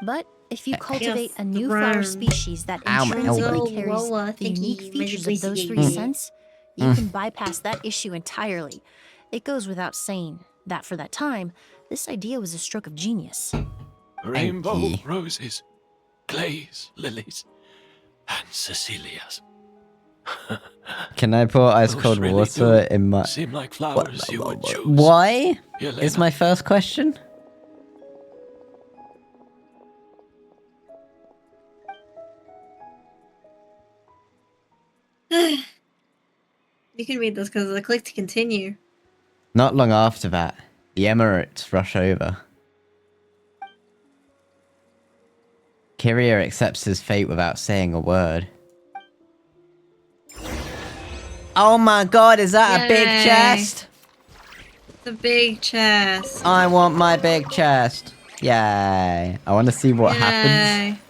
But if you cultivate Yes, a new the flower brown. species that Ow, my intrinsically elbow. carries Wawa, the thank unique you, features my of those three appreciate. scents, you can bypass that issue entirely. It goes without saying that for that time, this idea was a stroke of genius. Rainbow roses, glaze lilies, and Cecilias. Can I pour ice Those cold really water do in my... seem like flowers you would choose. Why? Yelena. Is my first question? You can read this because I clicked to continue. Not long after that, the Emirates rush over. Kiria accepts his fate without saying a word. Oh my god, is that a big Yay. chest? The big chest. I want my big chest. Yay. I want to see what happens. Yay.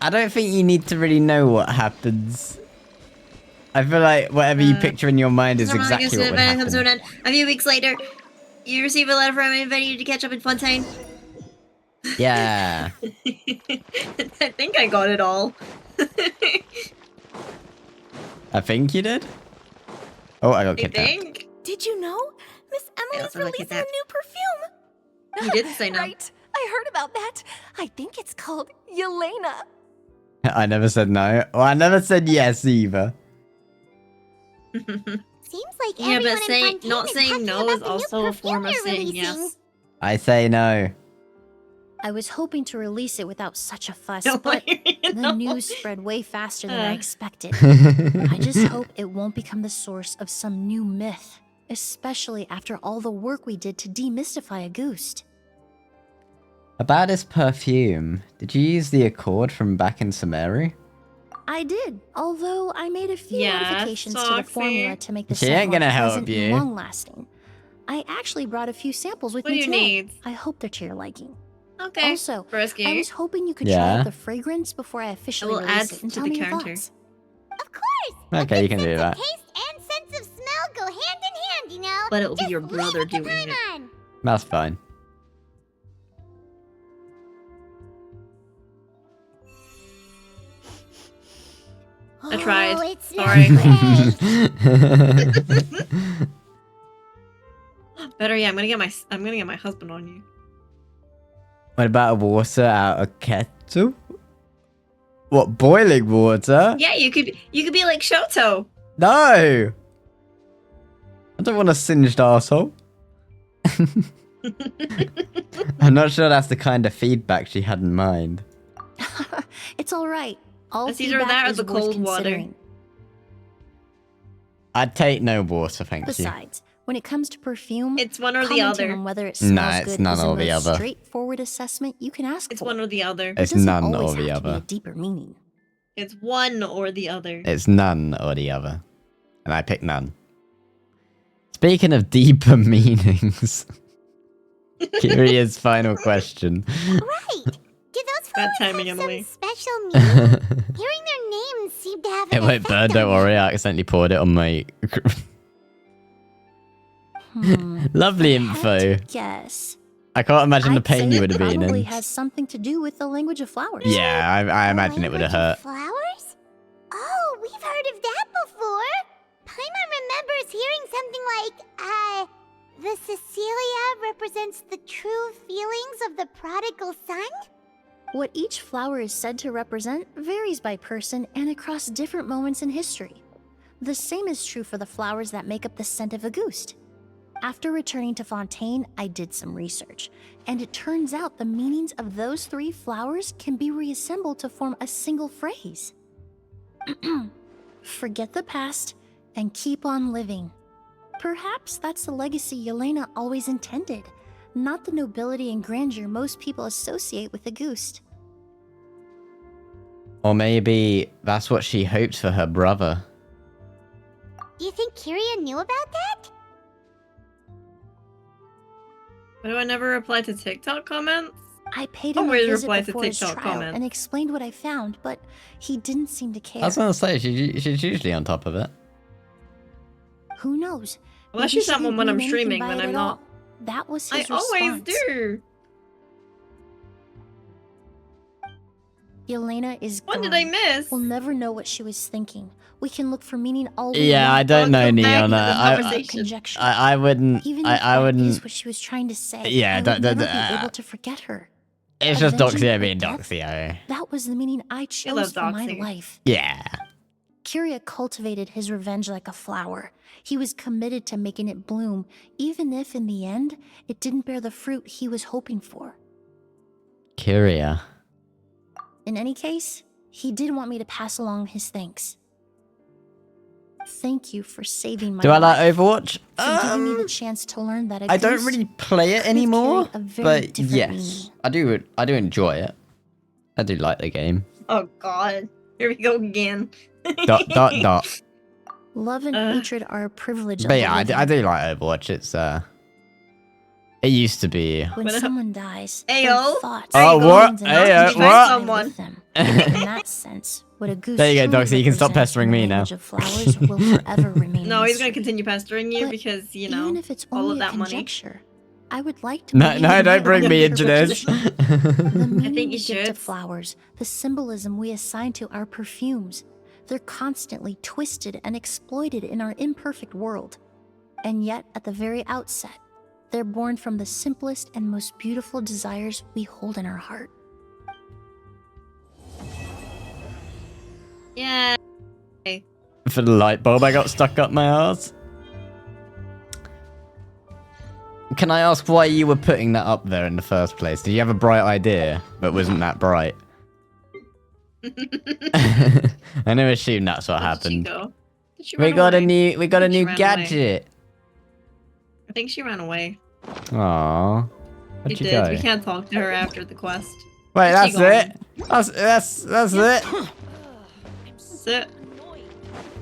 I don't think you need to really know what happens. I feel like whatever you picture in your mind is exactly what would Comes to an happen. end. A few weeks later, you receive a letter from him inviting you to catch up in Fontaine. Yeah. I think I got it all. I think you did. Oh, I got I kidnapped. think. Did you know? Miss Emily's releasing a new perfume. You didn't say no. Right. I heard about that. I think it's called Yelena. I never said no. Well, I never said yes either. Seems like Yeah, everyone but in Fontaine not is saying talking no about is the new also a perfume form of you're saying releasing. yes. I say no. I was hoping to release it without such a fuss, No, but the no. news spread way faster than I expected. I just hope it won't become the source of some new myth, especially after all the work we did to demystify Auguste. About this perfume, did you use the Accord from back in Sumeru? I did, although I made a few Yeah, modifications to the Soxy. formula to make the She scent ain't more gonna help pleasant you. and long-lasting. I actually brought a few samples with What me do you today. need? I hope they're to your liking. Okay. Also, Frisky. I was hoping you could try Yeah. out the fragrance before I officially will release add it and to tell the me your counter. thoughts. Of course. Okay, you can do that. Taste and sense of smell go hand in hand, you know. But it'll be Just your leave brother it to doing it. Paimon. That's fine. I tried. Oh, it's Sorry. great. Better yeah, I'm gonna get my husband on you. What about water out of kettle? What, boiling water? Yeah, you could be like Shoto. No! I don't want a singed arsehole. I'm not sure that's the kind of feedback she had in mind. It's all right. All It's either feedback that or is the worth cold water. considering. I'd take no water, thank you. Besides, when it comes to perfume, It's one or the commenting other. on whether it Nah, smells it's good none is the or the most other. straightforward assessment you can ask It's for. one or the other. It's It doesn't none always or the have to be other. a deeper meaning. It's one or the other. It's none or the other. And I picked none. Speaking of deeper meanings, Kiria's final question. Right. Do those Bad flowers timing, have Emily. some special meaning? Hearing their names seemed to have It an won't effect burn, on don't me. worry. I accidentally poured it on my... Lovely info. Yes. I can't imagine the I'd say pain you it would have been probably in. has something to do with the language of flowers. Yeah, I imagine it would have hurt. Flowers? Oh, we've heard of that before. Paimon remembers hearing something like, the Cecilia represents the true feelings of the prodigal son? What each flower is said to represent varies by person and across different moments in history. The same is true for the flowers that make up the scent of Auguste. After returning to Fontaine, I did some research, and it turns out the meanings of those three flowers can be reassembled to form a single phrase. Forget the past and keep on living. Perhaps that's the legacy Yelena always intended, not the nobility and grandeur most people associate with Auguste. Or maybe that's what she hoped for her brother. Do you think Kiria knew about that? Why do I never reply to TikTok comments? I paid him a Always visit reply to before his TikTok trial comments. and explained what I found, but he didn't seem to care. I was gonna say she's usually on top of it. Who knows? Unless Maybe she's she someone didn't when I'm mean anything streaming, by then it I'm at not. all. That was I his always response. do. Elena is What gone. did I miss? We'll never know what she was thinking. We can look for meaning all we Yeah, I want. don't know, back Neona. into the conversation. Conjecture. I wouldn't. Even I if that wouldn't. is what she was trying to say. Yeah, I would never be able to forget her. It's just Avenging Doxio her being death, Doxio. That was the meaning I love chose for my Doxy. life. Yeah. Kiria cultivated his revenge like a flower. He was committed to making it bloom, even if in the end, it didn't bear the fruit he was hoping for. Kiria. In any case, he did want me to pass along his thanks. Thank you for saving my Do I life. like Overwatch? For giving me the chance to learn that a I don't goose really play it could anymore, carry a very but different yes, I do enjoy it. I do like the game. Oh god. Here we go again. Dot. Love and hatred are a privilege of But the yeah, living. I do like Overwatch. It's it used to be. When someone dies, Ayo. their thoughts, Oh, what? feelings, and Ayo, actions what? die Someone. with them. In that sense, what a goose There you go, truly Doxy. You can stop represents pestering in the me now. language of flowers will forever remain No, a he's mystery. gonna continue pestering you because, you know, Even if it's all only of that a money. conjecture, I would like to. No, believe no, in don't my bring me into this. The meaning think we you give to should. flowers, the symbolism we assign to our perfumes, they're constantly twisted and exploited in our imperfect world. And yet, at the very outset, they're born from the simplest and most beautiful desires we hold in our heart. Yeah. For the light bulb, I got stuck up my ass. Can I ask why you were putting that up there in the first place? Did you have a bright idea, but wasn't that bright? I never assumed that's what happened. We got a new gadget. I think she ran away. Aww. She Where'd you did. go? We can't talk to her after the quest. Wait, Where's that's she it? That's it? That's it.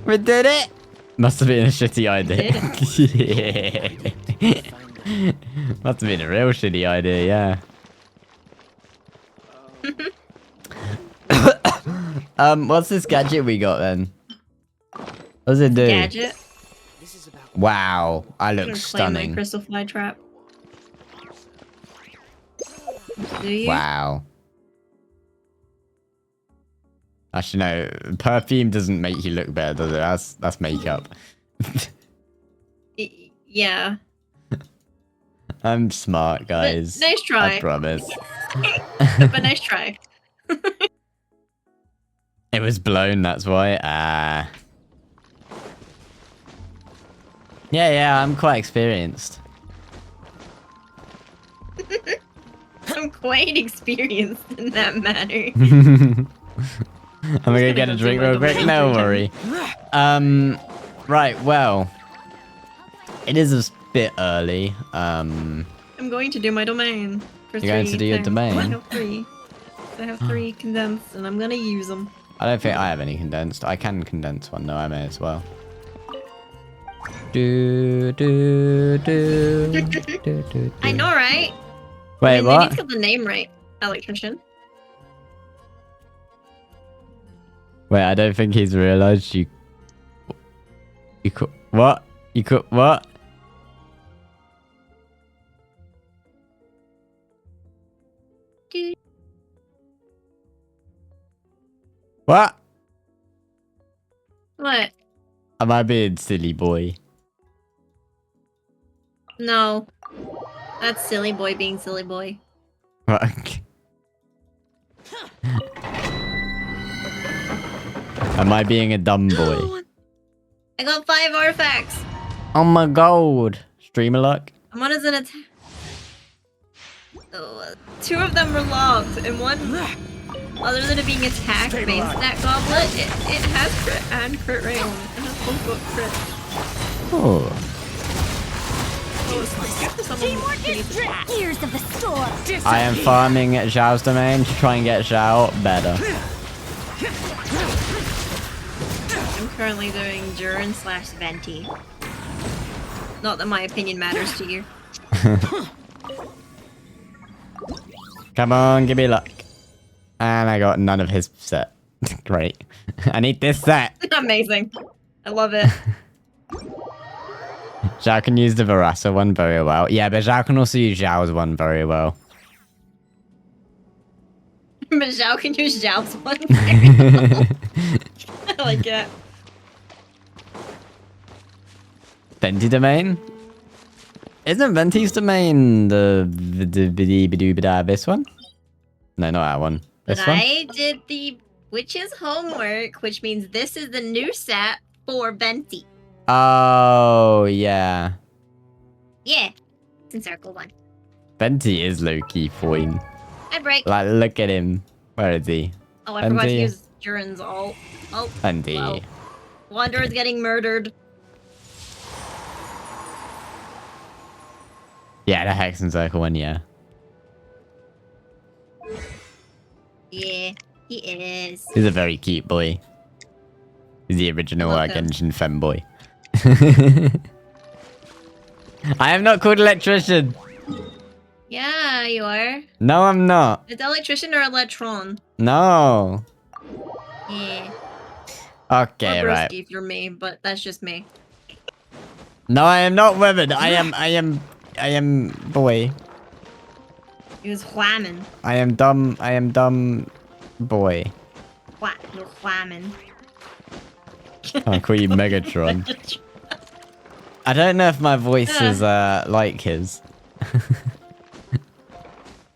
We did it? Must have been a shitty idea. Must have been a real shitty idea, yeah. What's this gadget we got then? What does it do? Gadget. Wow, I I'm look gonna play my stunning. crystal fly trap. Do you? Wow. Actually, no. Perfume doesn't make you look better, does it? That's makeup. Yeah. I'm smart, guys. Nice try. I promise. But nice try. It was blown, that's why. Yeah, I'm quite experienced. I'm quite experienced in that matter. I'm gonna get a drink real quick. No worry. Right. Well, it is a bit early. I'm going to do my domain. For You're going to do your domain? I have 3. I have 3 condensed, and I'm gonna use them. I don't think I have any condensed. I can condense one though. I may as well. I know, right? Wait, I mean, what? Maybe it's got the name right. Electrician. Wait, I don't think he's realized you. You could what? You could what? What? What? Am I being silly boy? No. That's silly boy being silly boy. What? Am I being a dumb boy? I got 5 artifacts. Oh my god. Streamer luck? One is an attack. 2 of them were logged, and one, other than it being attack based that goblet, it has crit and crit rate on it. It has both book crit. Oh. Teamwork is strict. Ears of the storm. I am farming Zhao's domain to try and get Zhao better. I'm currently doing Durin/Venti. Not that my opinion matters to you. Come on, give me luck. And I got none of his set. Great. I need this set. Amazing. I love it. Zhao can use the Verasa one very well. Yeah, but Zhao can also use Zhao's one very well. But Zhao can use Zhao's one. I like it. Venti domain? Isn't Venti's domain this one? No, not that one. This But one? I did the witch's homework, which means this is the new set for Venti. Oh, yeah. Yeah. It's in circle 1. Venti is low-key fine. I break. Like, look at him. Where is he? Oh, I forgot to Venti. use Durin's ult. Oh, Venti. well. Wanderer's getting murdered. Yeah, the Hex and Circle one, yeah. Yeah, he is. He's a very cute boy. He's the original Genshin Femboy. I am not called Electrician. Yeah, you are. No, I'm not. It's Electrician or Eletron. No. Yeah. Okay, or right. Broski if you're me, but that's just me. No, I am not women. I am boy. He was whamming. I am dumb boy. What? You're whamming. I'll call you Megatron. I don't know if my voice is like his.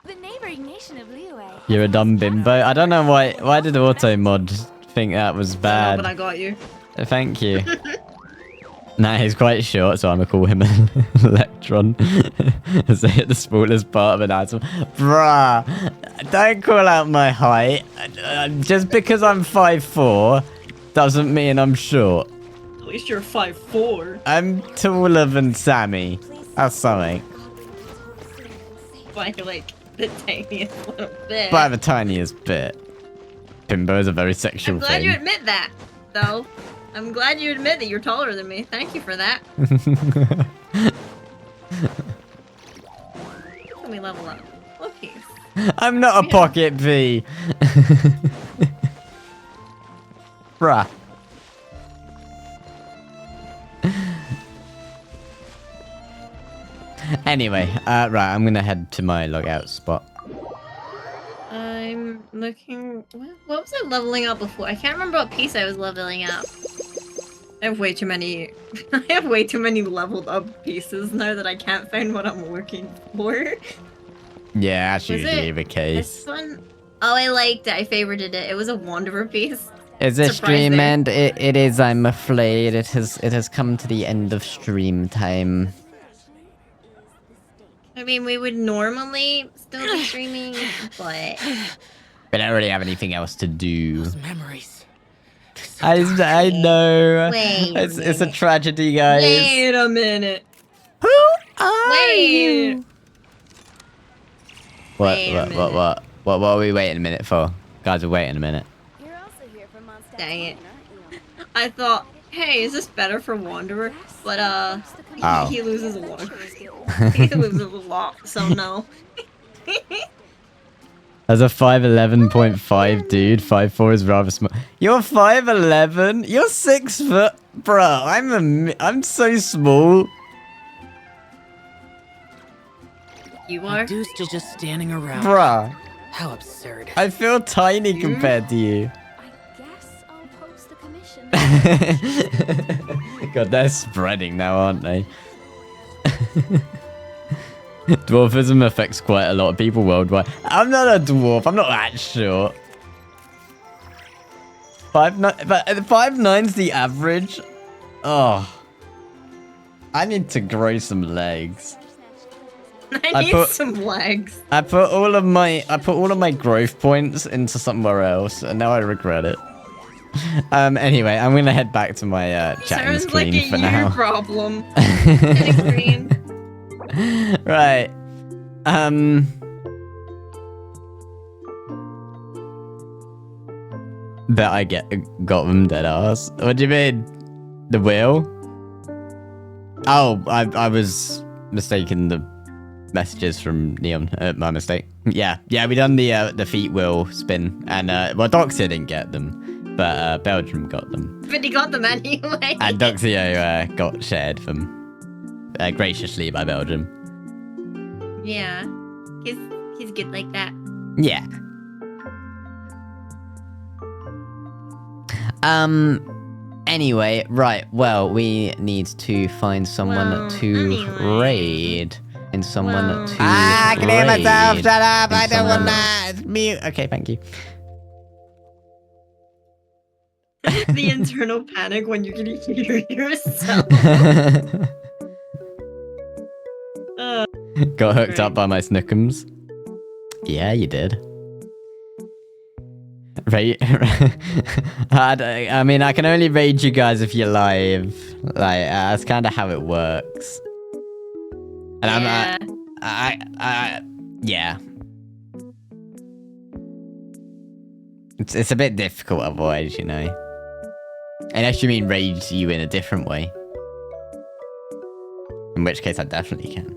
The neighboring nation of Liyue. You're a dumb bimbo. I don't know why did auto mod think that was bad. But I got you. Thank you. Nah, he's quite short, so I'm gonna call him an Electron. As they hit the smallest part of an atom. Bruh, don't call out my height. Just because I'm 5'4" doesn't mean I'm short. At least you're 5'4". I'm taller than Sammy. That's something. By like the tiniest little bit. By the tiniest bit. Bimbo is a very sexual I'm glad thing. you admit that, though. I'm glad you admit that you're taller than me. Thank you for that. Let me level up. Okay. I'm not a pocket V. Bruh. Anyway, right, I'm gonna head to my logout spot. I'm looking... What was I leveling up before? I can't remember what piece I was leveling up. I have way too many... I have way too many leveled up pieces now that I can't find what I'm looking for. Yeah, that's Was usually it the case. This one? Oh, I liked it. I favorited it. It was a Wanderer piece. Is this Surprising. stream end? It is, I'm afraid. It has come to the end of stream time. I mean, we would normally still be streaming, but... We don't really have anything else to do. Those memories. I know. Wait a It's a tragedy, guys. Wait a minute. Who are you? Wait a minute. What are we waiting a minute for? Guys, we're waiting a minute. Dang it. I thought, hey, is this better for Wanderer? But, Oh. he loses a lot. He loses a lot, so no. As a 5'11.5 dude, 5'4 is rather small. You're 5'11? You're 6 foot? Bruh, I'm so small. You are? Reduced to just standing around. Bruh. How absurd. I feel tiny compared to you. God, they're spreading now, aren't they? Dwarfism affects quite a lot of people worldwide. I'm not a dwarf. I'm not that short. 5'9", but 5'9's the average. Oh, I need to grow some legs. I need some legs. I put all of my growth points into somewhere else, and now I regret it. Anyway, I'm gonna head back to my chatting Sounds screen like a for you now. problem. Chatting screen. Right. Bet I got them dead ass. What do you mean? The wheel? Oh, I was mistaken. messages from Neon. My mistake. Yeah, we done the feet wheel spin, and well, Doxia didn't get them, but Belgium got them. But he got them anyway. And Doxio got shared them graciously by Belgium. Yeah, he's good like that. Yeah. Anyway, right. Well, we need to find someone to raid. And someone to I can hear myself. Shut up. I don't want that. It's mute. Okay, thank you. The internal panic when you can hear yourself. Got hooked up by my snookums. Yeah, you did. Right. I mean, I can only raid you guys if you're live. Like, that's kind of how it works. And yeah. Yeah. It's a bit difficult otherwise, you know. Unless you mean raid you in a different way. In which case I definitely can.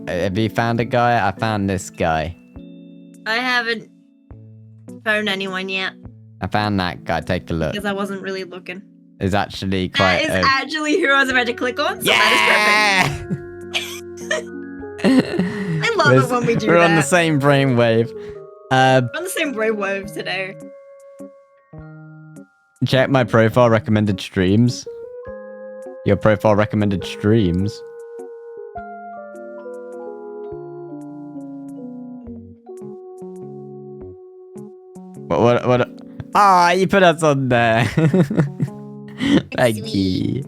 Have you found a guy? I found this guy. I haven't found anyone yet. I found that guy. Take a look. Because I wasn't really looking. It's actually quite. That is actually who I was about to click on. So that is perfect. I love it when we do that. We're on the same brainwave. We're on the same brainwave today. Check my profile recommended streams. Your profile recommended streams. What? Ah, you put us on there. Thank you.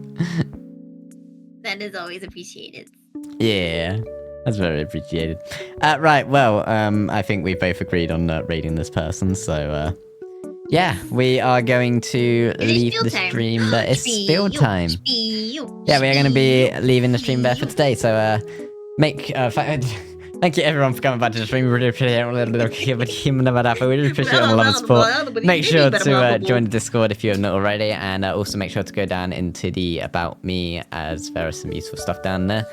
That is always appreciated. Yeah, that's very appreciated. Right, well, I think we both agreed on raiding this person, so yeah, we are going to leave the stream, but it's spill time. Yeah, we are going to be leaving the stream there for today, so thank you everyone for coming back to the stream. We really appreciate it. We really appreciate all the love and support. Make sure to join the Discord if you have not already, and also make sure to go down into the About Me, as there is some useful stuff down there.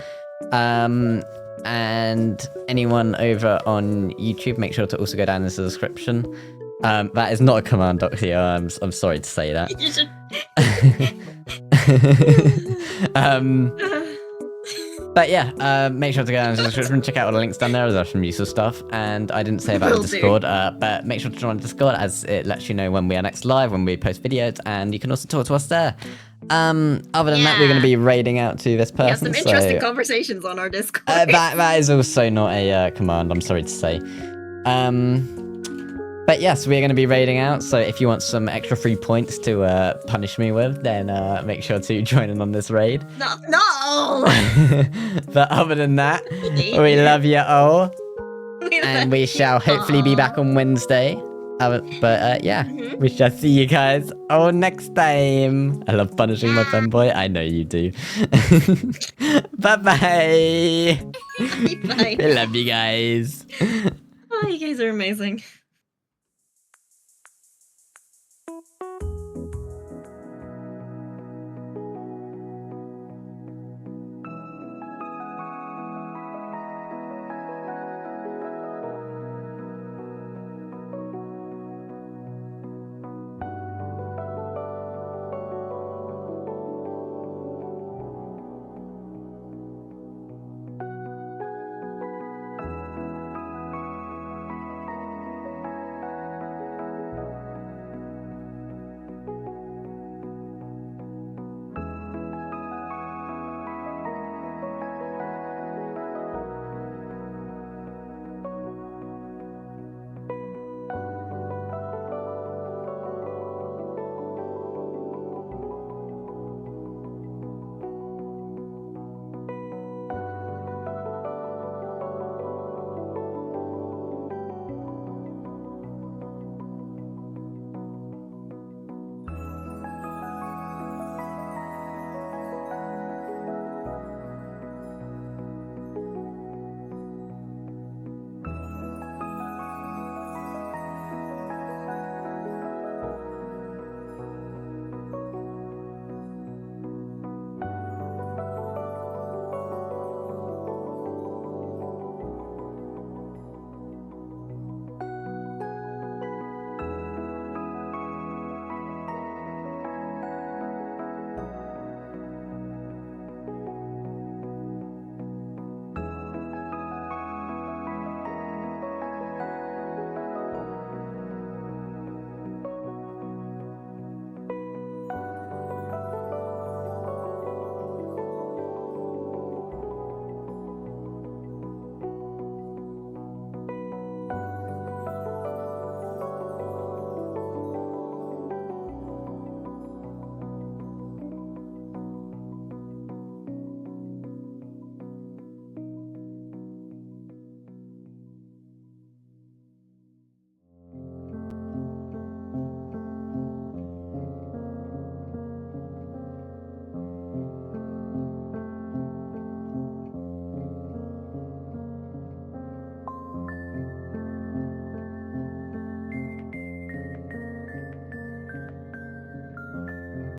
And anyone over on YouTube, make sure to also go down into the description. That is not a command, Doctor. I'm sorry to say that. But yeah, make sure to go down to the description, check out all the links down there, there's some useful stuff. And I didn't say about the Discord, but make sure to join the Discord, as it lets you know when we are next live, when we post videos, and you can also talk to us there. Other than that, we're going to be raiding out to this person. Yeah, some interesting conversations on our Discord. That is also not a command, I'm sorry to say. But yes, we're going to be raiding out, so if you want some extra free points to punish me with, then make sure to join in on this raid. No! But other than that, we love you all. And we shall hopefully be back on Wednesday. But yeah, we shall see you guys all next time. I love punishing my Femboy. I know you do. Bye-bye. Bye. I love you guys. Oh, you guys are amazing.